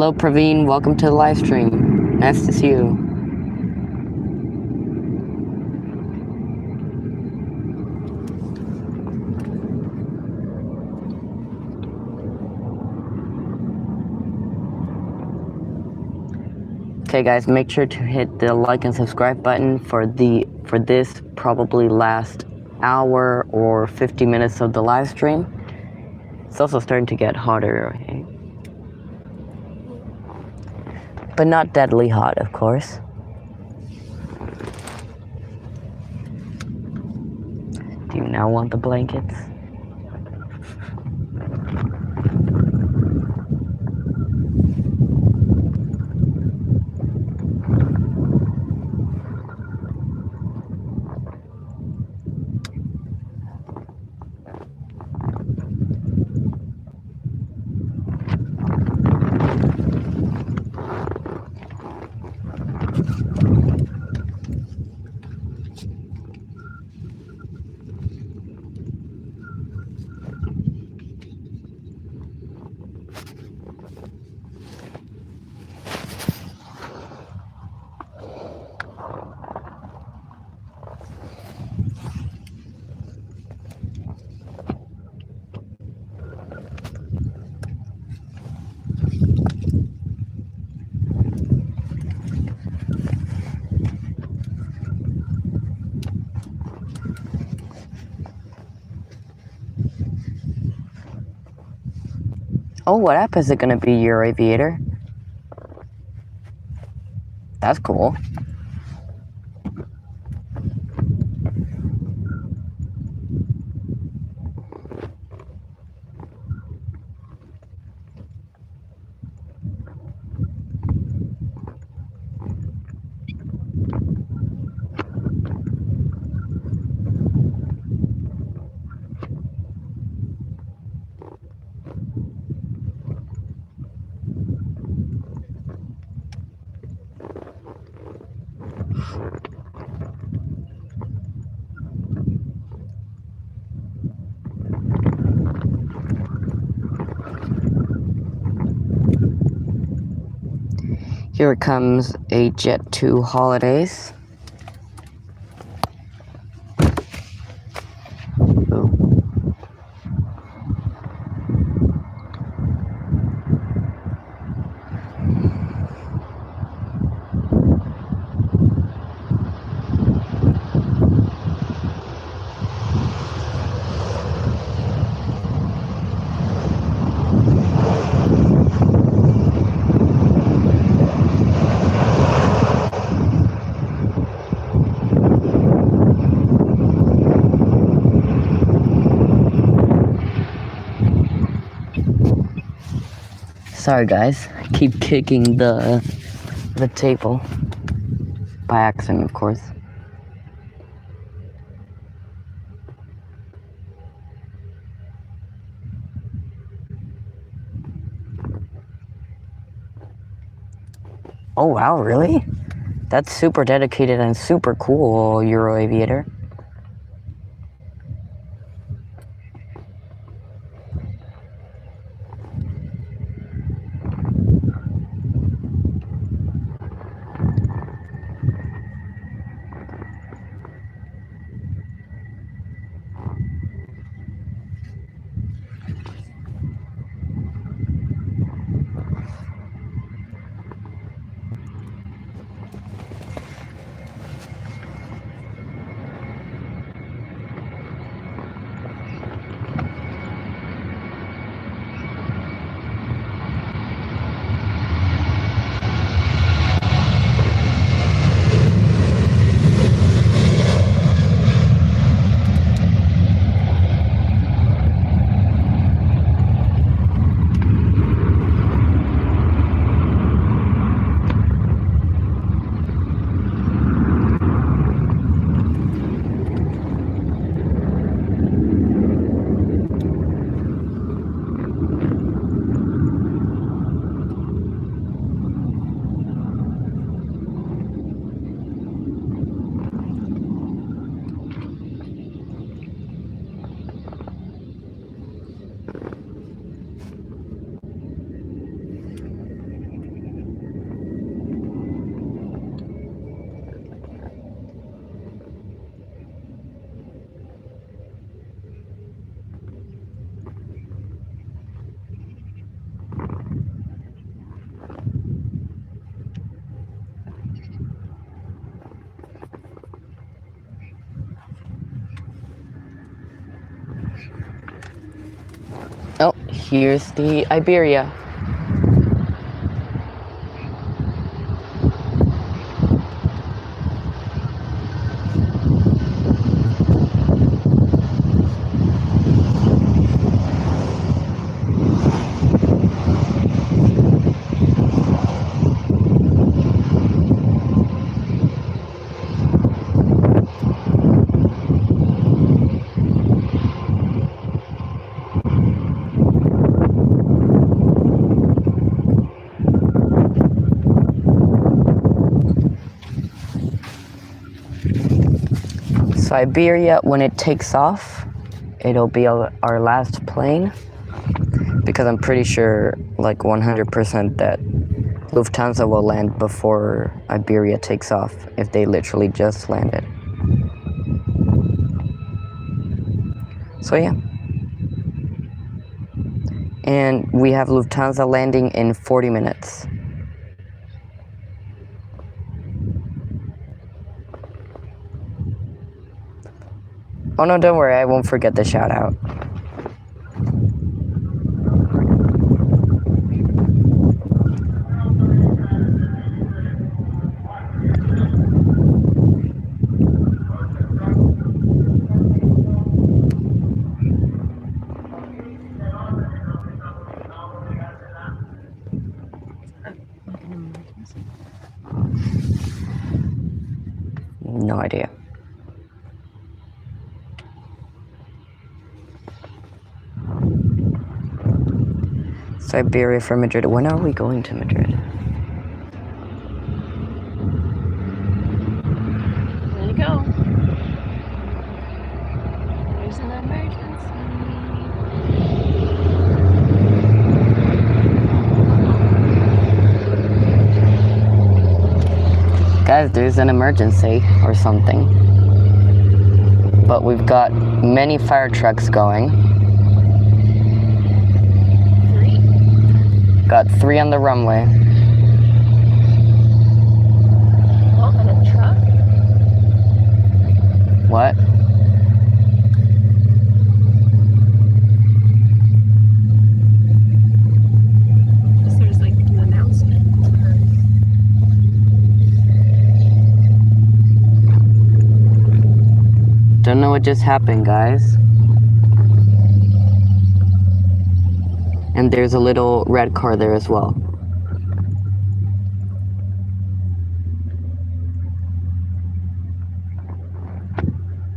Hello, Praveen. Welcome to the live stream. Nice to see you. Okay, guys, make sure to hit the like and subscribe button for this probably last hour or 50 minutes of the live stream. It's also starting to get hotter, okay? But not deadly hot, of course. Do you now want the blankets? Oh, what app is it gonna be, your aviator? That's cool. Here it comes, a Jet 2 Holidays. Ooh. Sorry guys, I keep kicking the table. By accident, of course. Oh wow, really? That's super dedicated and super cool, Euro Aviator. here's the Iberia. So Iberia, when it takes off, it'll be our last plane, because I'm pretty sure, like 100%, that Lufthansa will land before Iberia takes off, if they literally just landed. So yeah. And we have Lufthansa landing in 40 minutes. Oh no, don't worry, I won't forget the shout out. No idea. Siberia for Madrid. When are we going to Madrid? There you go. There's an emergency. Guys, there's an emergency or something. But we've got many fire trucks going. 3. Got 3 on the runway. Oh, and a truck? What? There's like an announcement. Don't know what just happened, guys. And there's a little red car there as well.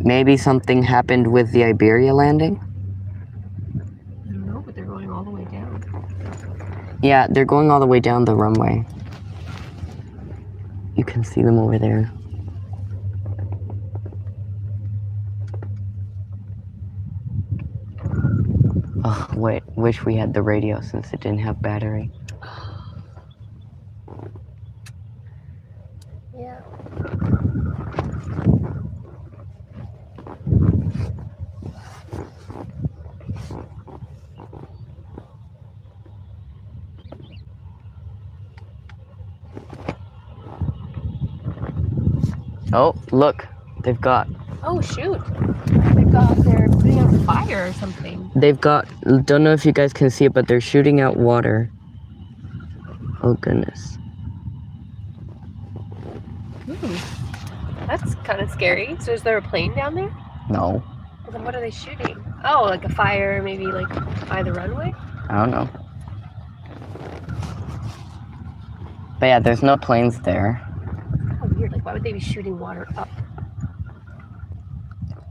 Maybe something happened with the Iberia landing? I don't know, but they're going all the way down. Yeah, they're going all the way down the runway. You can see them over there. Oh, wait, wish we had the radio since it didn't have battery. Yeah. Oh, look, they've got... Oh, shoot. They're putting out fire or something. They've got... Don't know if you guys can see it, but they're shooting out water. Oh, goodness. That's kind of scary. So is there a plane down there? No. Well, then what are they shooting? Oh, like a fire, maybe like by the runway? I don't know. But yeah, there's no planes there. Oh, weird. Like, why would they be shooting water up?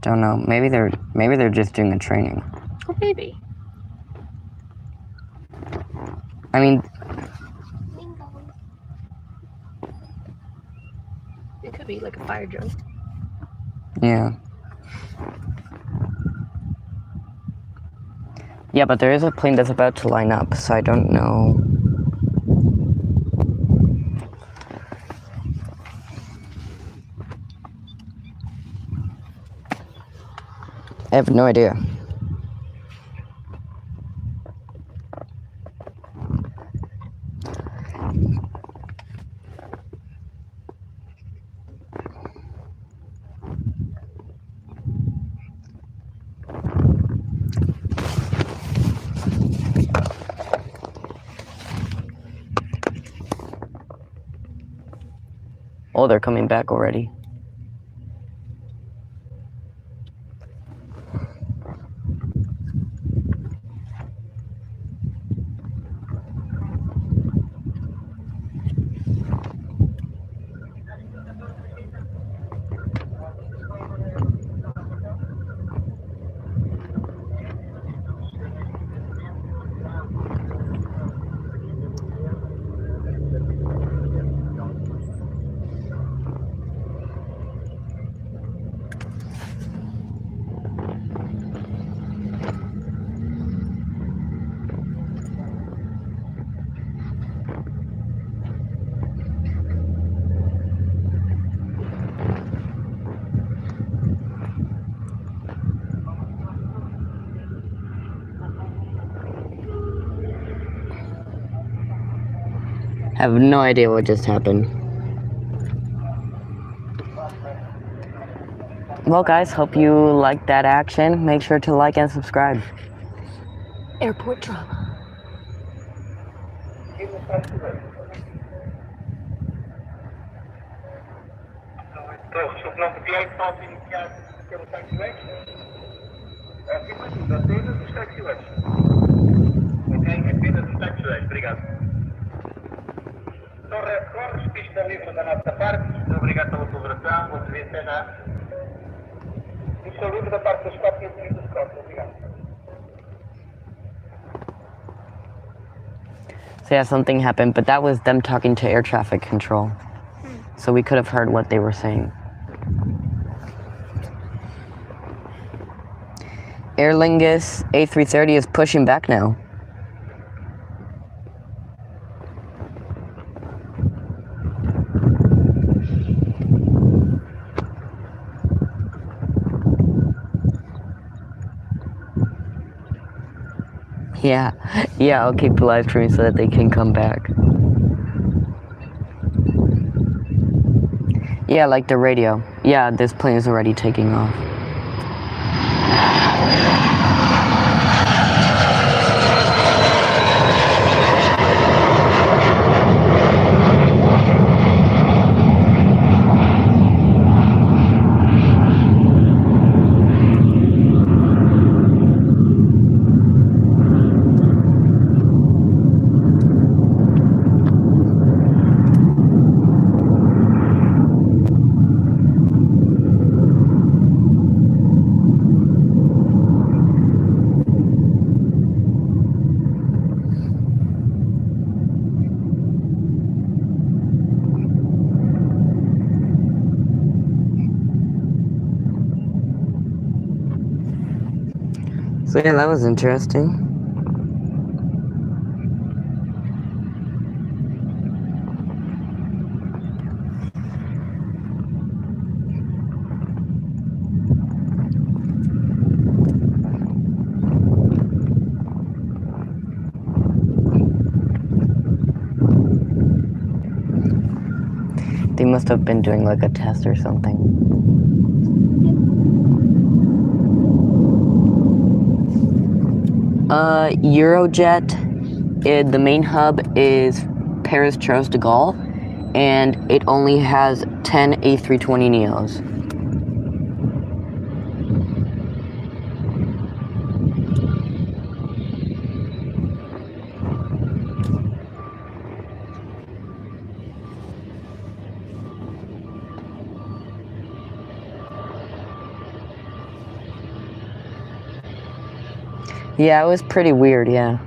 Don't know. Maybe they're just doing a training. Oh, maybe. I mean, It could be like a fire drill. yeah. Yeah, but there is a plane that's about to line up, so I don't know. I have no idea. Oh, they're coming back already. I have no idea what just happened. Well, guys, hope you liked that action. Make sure to like and subscribe. Airport drama. Então, não podia só iniciar pelo taxiway? Apenas os taxiways. Ok? Apenas os taxiways. Obrigado. Torre, corres, pista livre da nossa parte. Obrigado pela colaboração. Vou dizer até já. Pista livre da parte das 4 e das costas. Obrigado. So yeah, something happened, but that was them talking to air traffic control. So we could have heard what they were saying. Aer Lingus A330 is pushing back now. Yeah, I'll keep the live stream so that they can come back. Yeah, like the radio. Yeah, this plane is already taking off. So yeah, that was interesting. They must have been doing like a test or something. Eurojet, the main hub is Paris Charles de Gaulle, and it only has 10 A320neos. Yeah, it was pretty weird, yeah.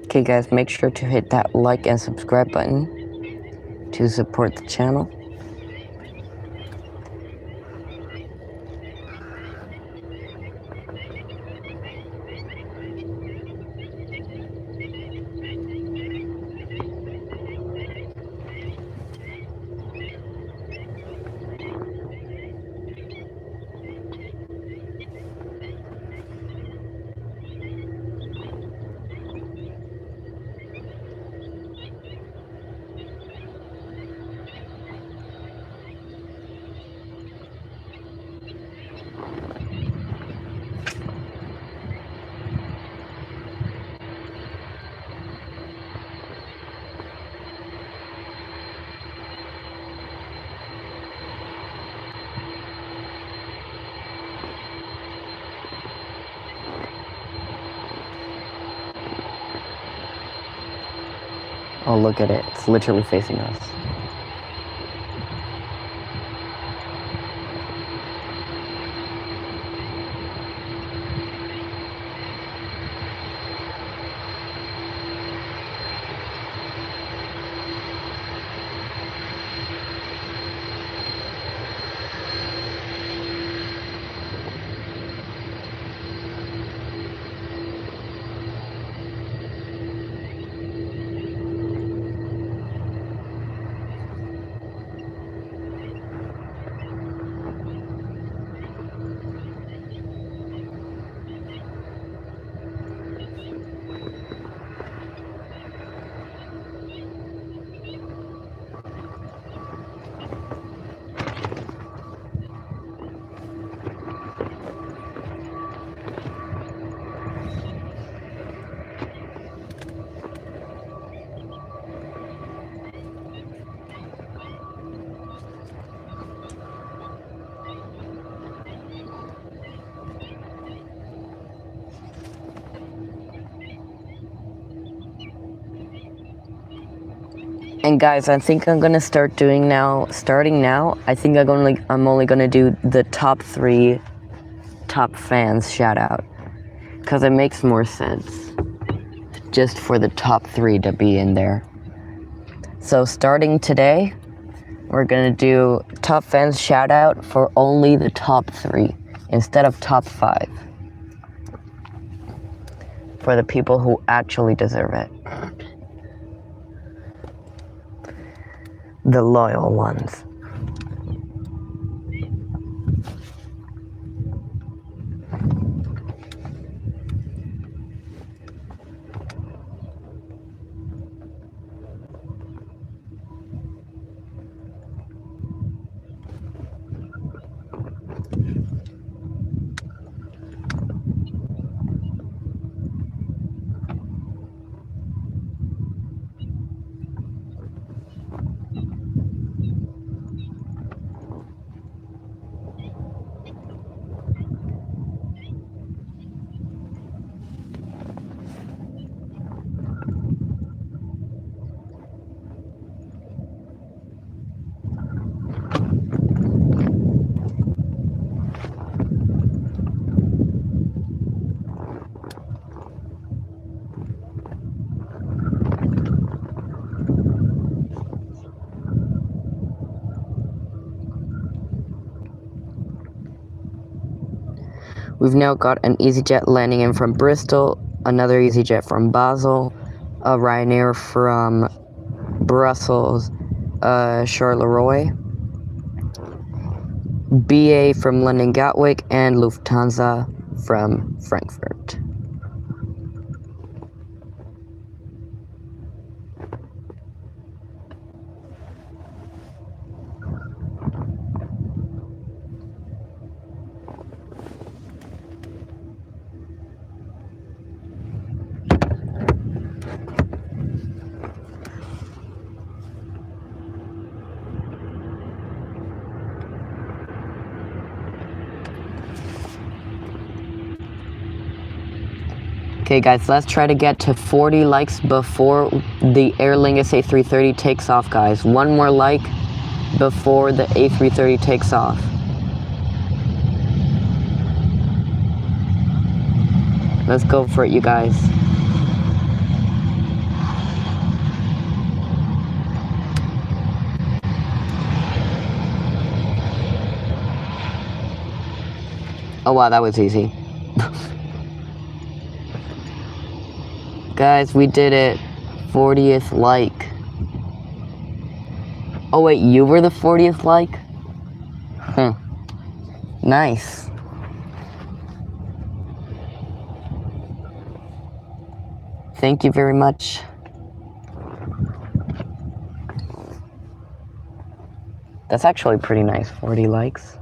Okay guys, make sure to hit that like and subscribe button to support the channel. Oh, look at it. It's literally facing us. And guys, I think I'm gonna starting now, I think I'm only gonna do the top 3 top fans shout out. Cause it makes more sense just for the top 3 to be in there. So starting today, we're gonna do top fans shout out for only the top 3 instead of top 5. For the people who actually deserve it. The loyal ones. We've now got an EasyJet landing in from Bristol, another EasyJet from Basel, a Ryanair from Brussels, Charleroi, BA from London Gatwick, and Lufthansa from Frankfurt. Okay guys, let's try to get to 40 likes before the Airlines A330 takes off, guys. One more like before the A330 takes off. Let's go for it, you guys. Oh wow, that was easy. Guys, we did it. 40th like. Oh wait, you were the 40th like? Huh. Nice. Thank you very much. That's actually pretty nice, 40 likes.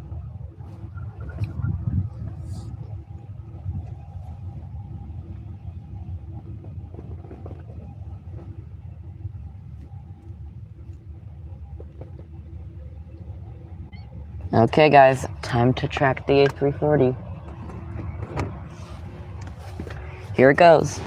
Okay guys, time to track the A340. Here it goes.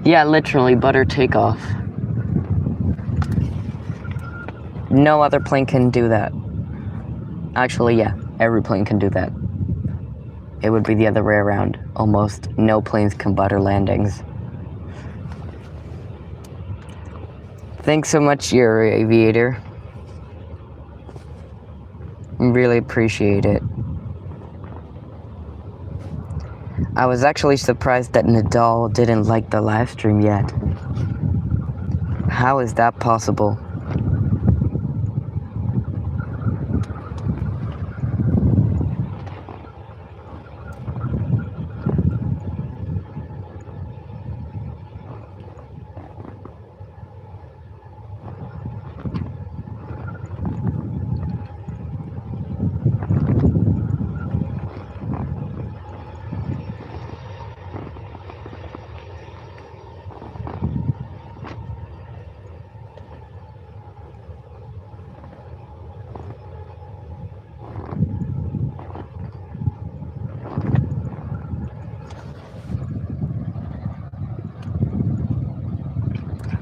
Yeah, literally, butter takeoff. No other plane can do that. Actually, yeah, every plane can do that. It would be the other way around. Almost no planes can butter landings. Thanks so much, your aviator. Really appreciate it. I was actually surprised that Nadal didn't like the live stream yet. How is that possible?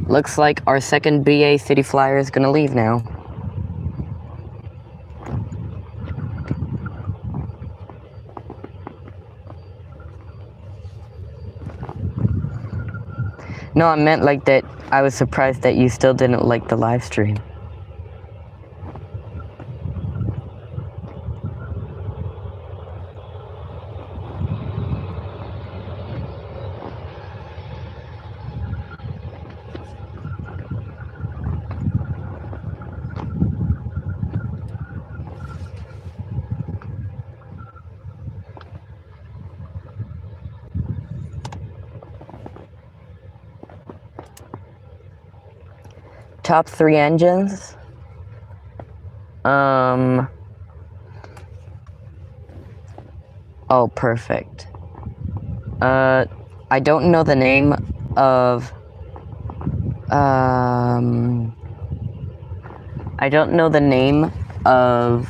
Looks like our second BA City Flyer is gonna leave now. No, I meant like that. I was surprised that you still didn't like the live stream. Top 3 engines. Oh, perfect. I don't know the name of, I don't know the name of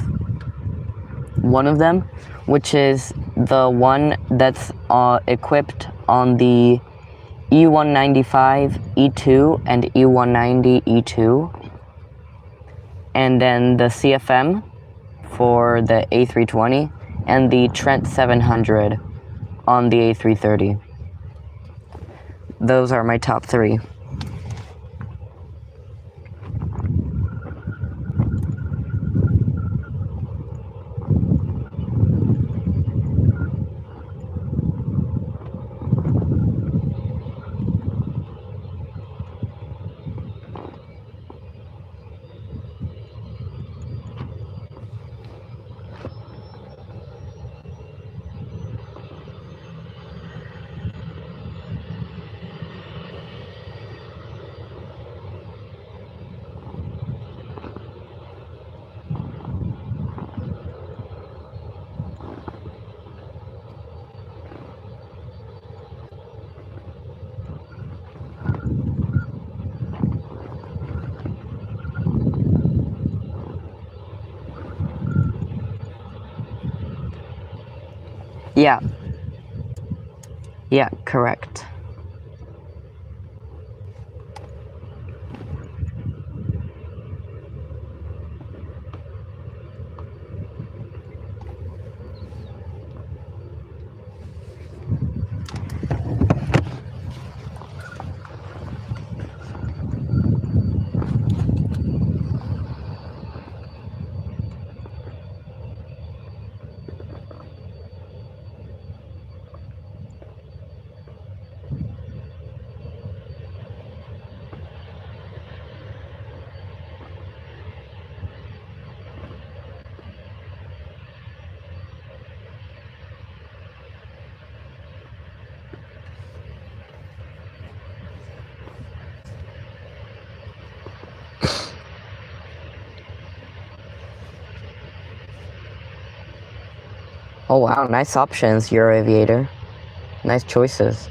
one of them, which is the one that's equipped on the E195 E2 and E190 E2, and then the CFM for the A320 and the Trent 700 on the A330. Those are my top 3. Yeah. Yeah, correct. Oh wow, nice options, Euro Aviator. Nice choices.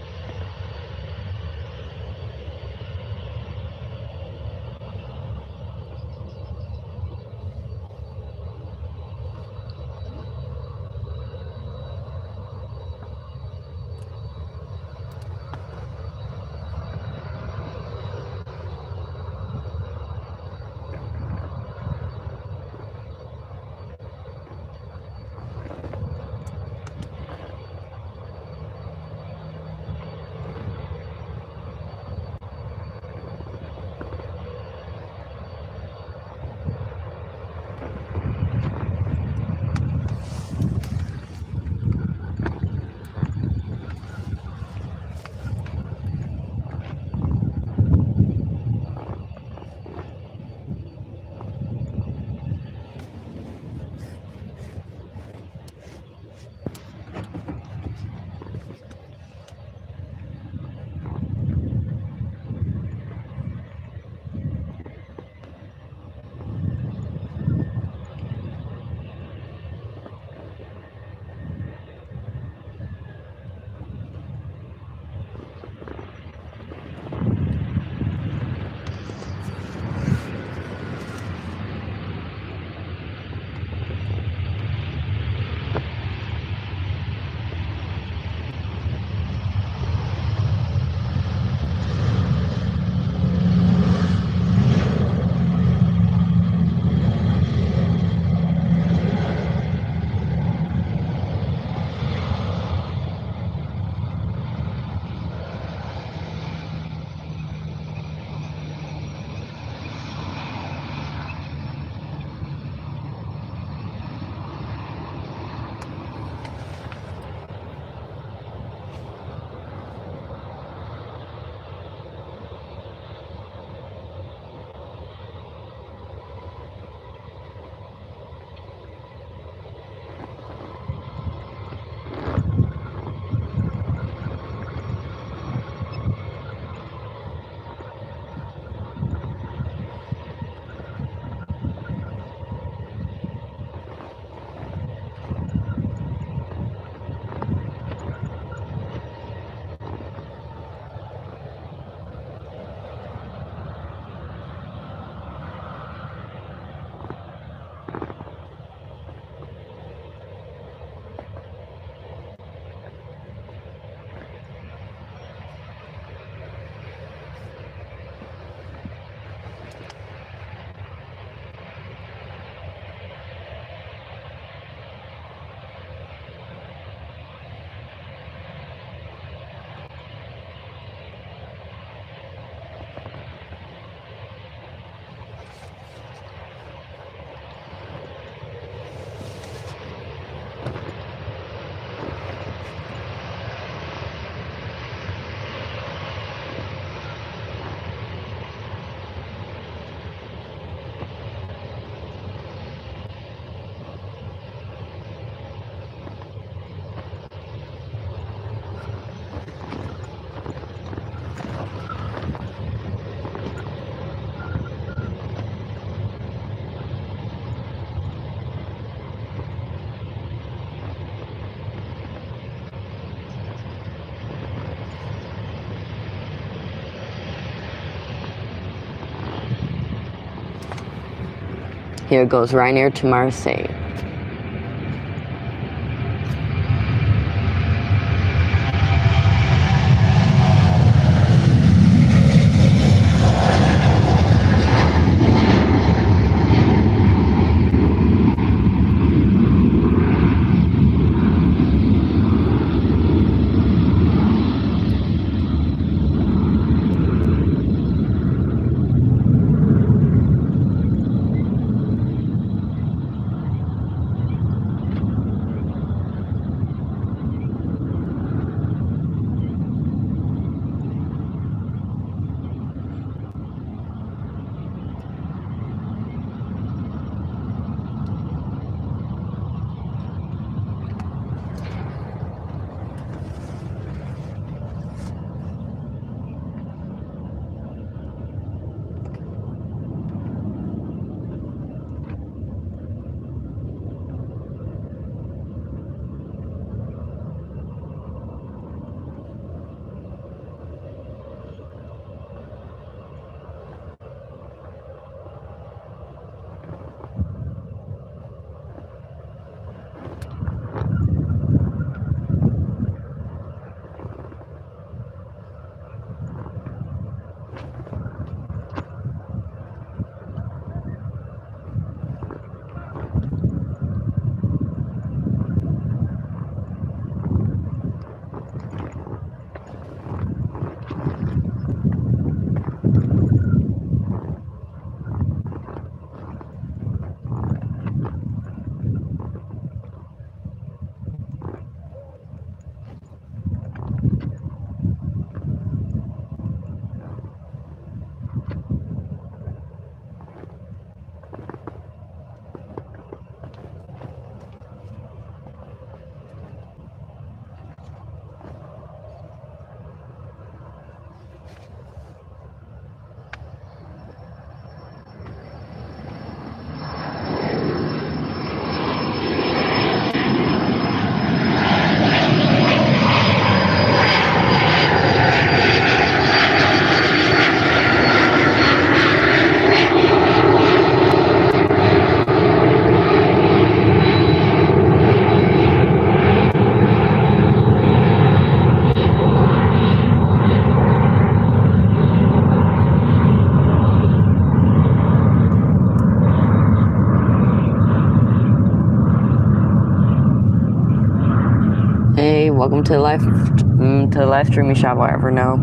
Here goes Ryanair to Marseille. welcome to the live streaming shop, whatever now.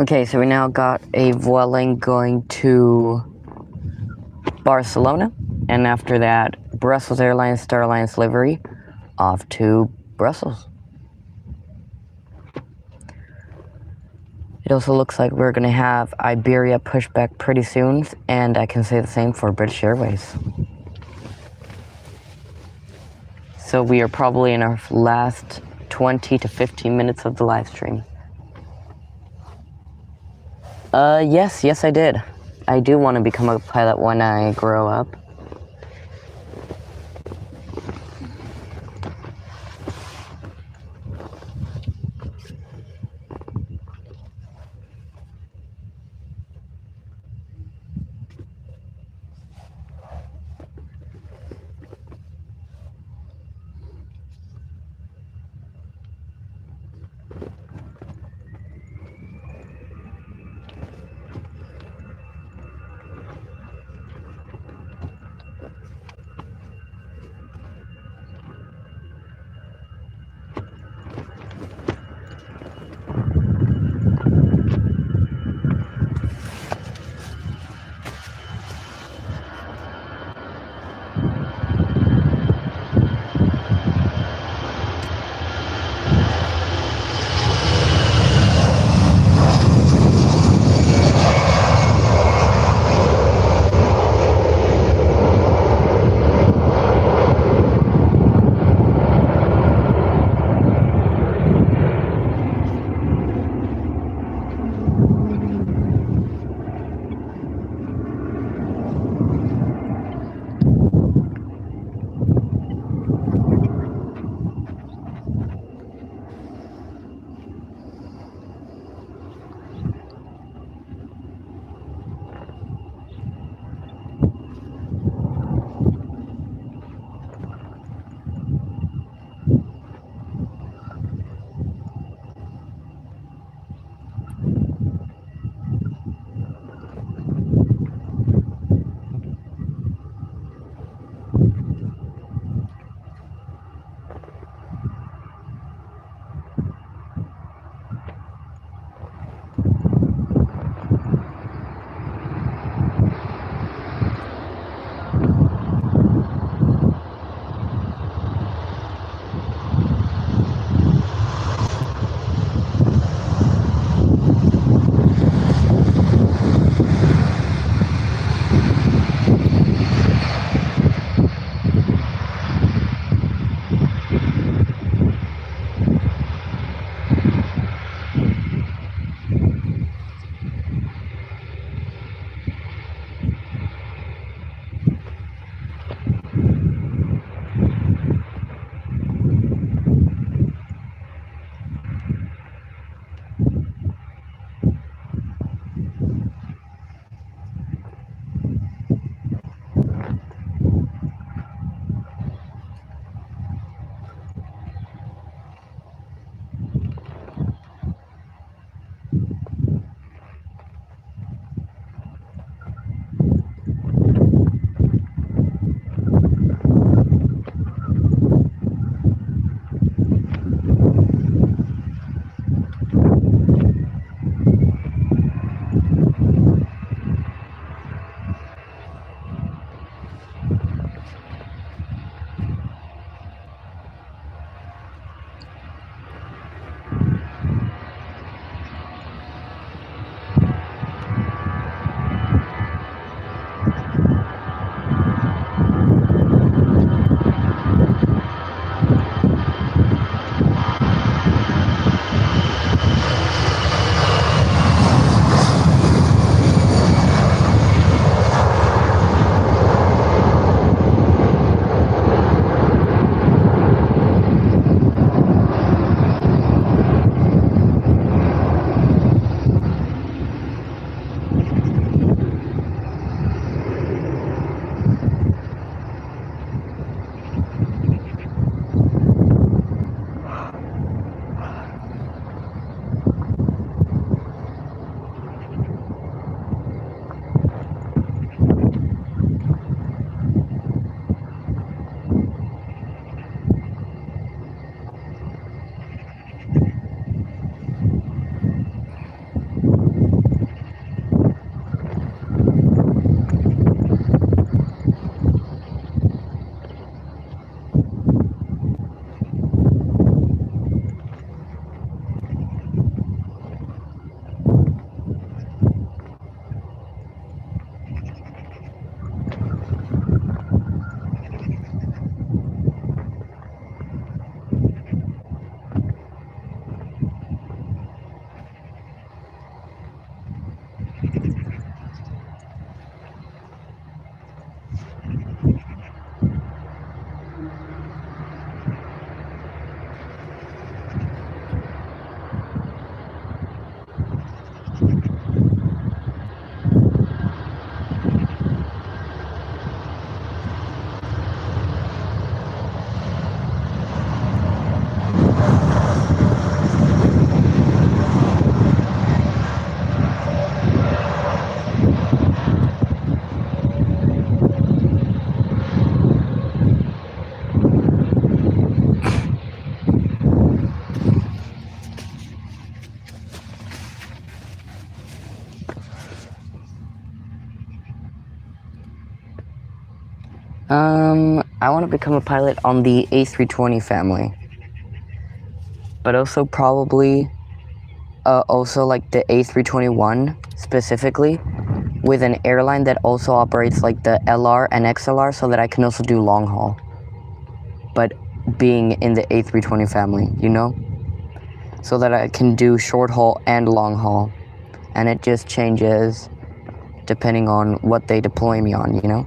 Okay, so we now got a Vueling going to Barcelona, and after that, Brussels Airlines Star Alliance livery off to Brussels. It also looks like we're going to have Iberia push back pretty soon, and I can say the same for British Airways. So we are probably in our last 20 to 15 minutes of the live stream. Yes, I did. I do want to become a pilot when I grow up. I want to become a pilot on the A320 family, but also probably, also like the A321 specifically, with an airline that also operates like the LR and XLR, so that I can also do long haul. But being in the A320 family, you know, so that I can do short haul and long haul, and it just changes depending on what they deploy me on, you know.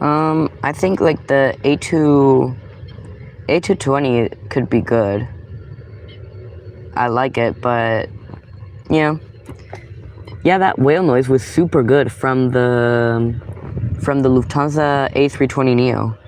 I think like the A220 could be good. I like it, but yeah, that whale noise was super good from the Lufthansa A320 Neo.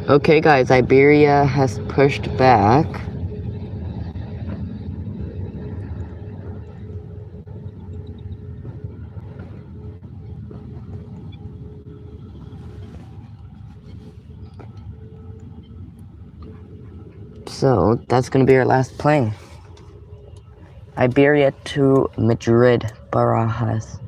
Okay guys, Iberia has pushed back. So, that's gonna be our last plane. Iberia to Madrid, Barajas.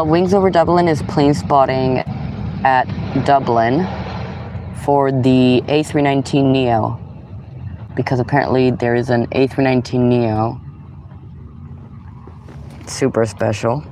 Wings over Dublin is plane spotting at Dublin for the A319 Neo, because apparently there is an A319 Neo, super special.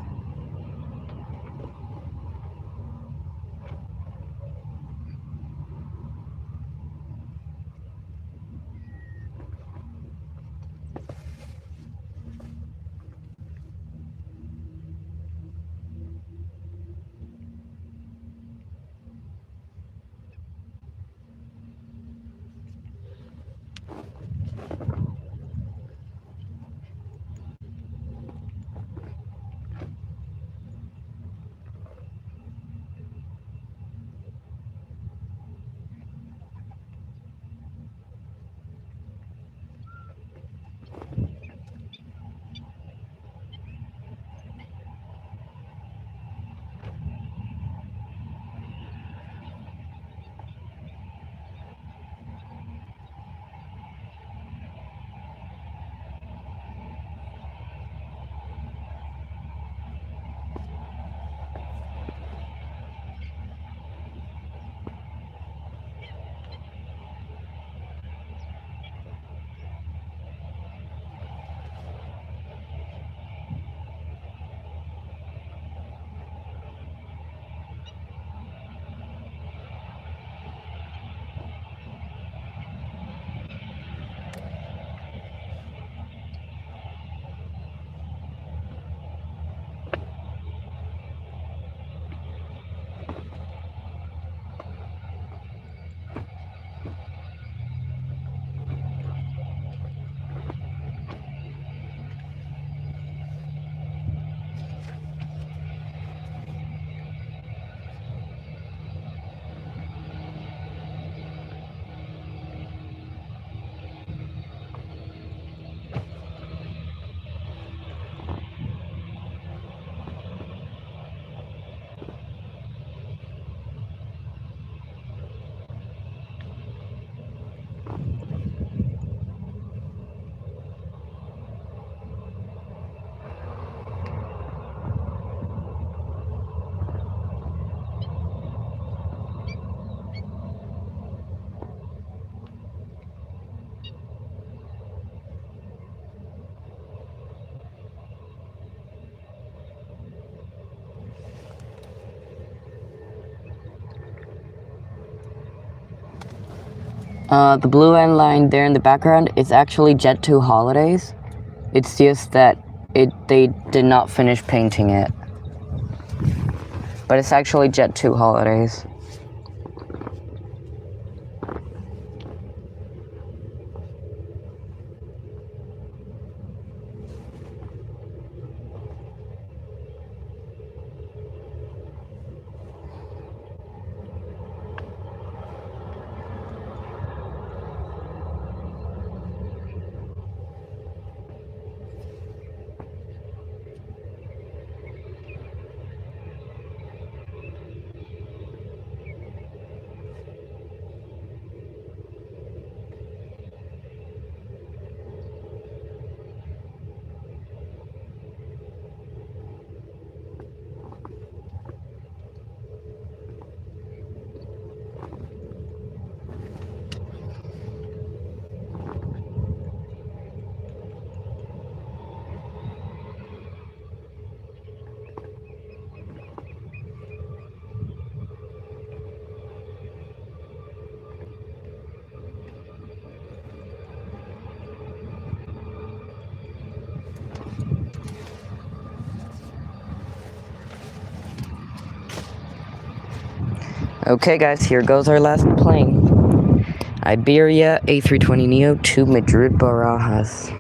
The blue line there in the background, it's actually Jet2 Holidays. It's just that they did not finish painting it. But it's actually Jet2 Holidays. Okay guys, here goes our last plane. Iberia A320neo to Madrid Barajas.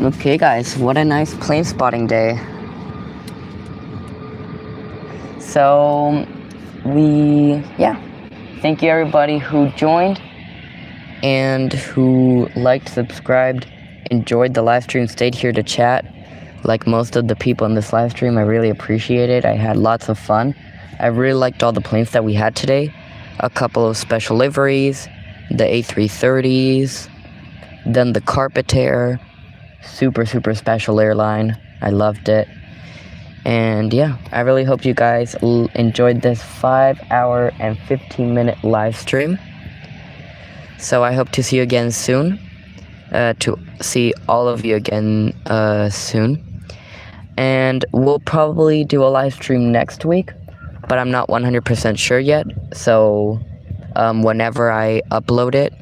Okay guys, what a nice plane spotting day. So, thank you everybody who joined and who liked, subscribed, enjoyed the live stream, stayed here to chat. Like most of the people in this live stream, I really appreciate it. I had lots of fun. I really liked all the planes that we had today. A couple of special liveries, the A330s, then the Carpetair. Super special airline. I loved it. And yeah, I really hope you guys enjoyed this 5-hour and 15-minute live stream. So I hope to see you again soon. To see all of you again soon. And we'll probably do a live stream next week, but I'm not 100% sure yet. So whenever I upload it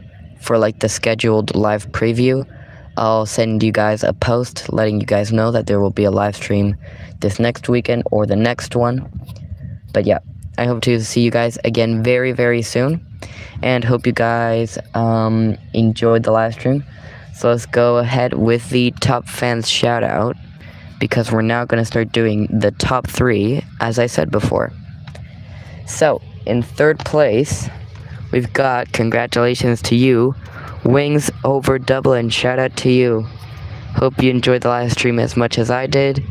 for like the scheduled live preview, I'll send you guys a post letting you guys know that there will be a live stream this next weekend or the next one. But yeah, I hope to see you guys again very soon, and hope you guys enjoyed the live stream. So let's go ahead with the top fans shout out, because we're now going to start doing the top 3, as I said before. So in 3rd place, we've got, congratulations to you, Wings Over Dublin. Shout out to you. Hope you enjoyed the live stream as much as I did,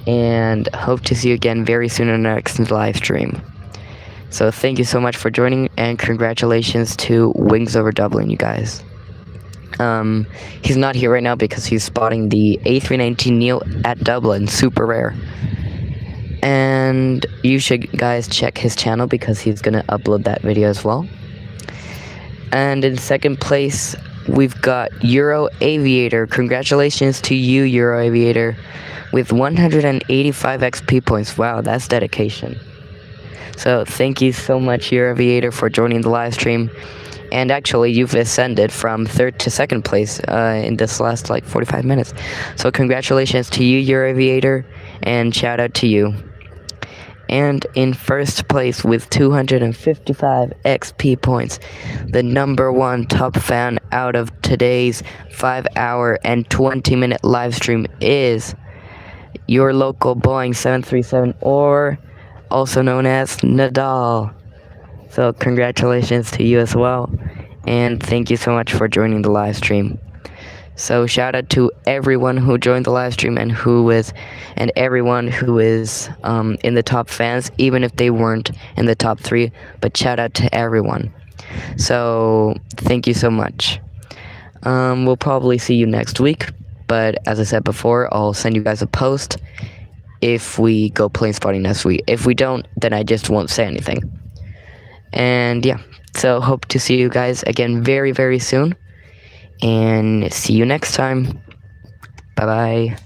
and hope to see you again very soon in our next live stream. So thank you so much for joining, and congratulations to Wings Over Dublin, you guys. He's not here right now because he's spotting the A319neo at Dublin, super rare. And you should guys check his channel because he's gonna upload that video as well. And in 2nd place, we've got Euro Aviator. Congratulations to you, Euro Aviator, with 185 XP points. Wow, that's dedication. So thank you so much, Euro Aviator, for joining the live stream. And actually, you've ascended from 3rd to 2nd place in this last 45 minutes. So congratulations to you, Euro Aviator, and shout out to you. And in 1st place with 255 XP points, the #1 top fan out of today's 5-hour and 20-minute live stream is your local Boeing 737, or also known as Nadal. So congratulations to you as well, and thank you so much for joining the live stream. So shout out to everyone who joined the live stream and everyone who is in the top fans, even if they weren't in the top 3, but shout out to everyone. So thank you so much. We'll probably see you next week, but as I said before, I'll send you guys a post if we go plane spotting next week. If we don't, then I just won't say anything. And yeah, so hope to see you guys again very, very soon, and see you next time. Bye bye.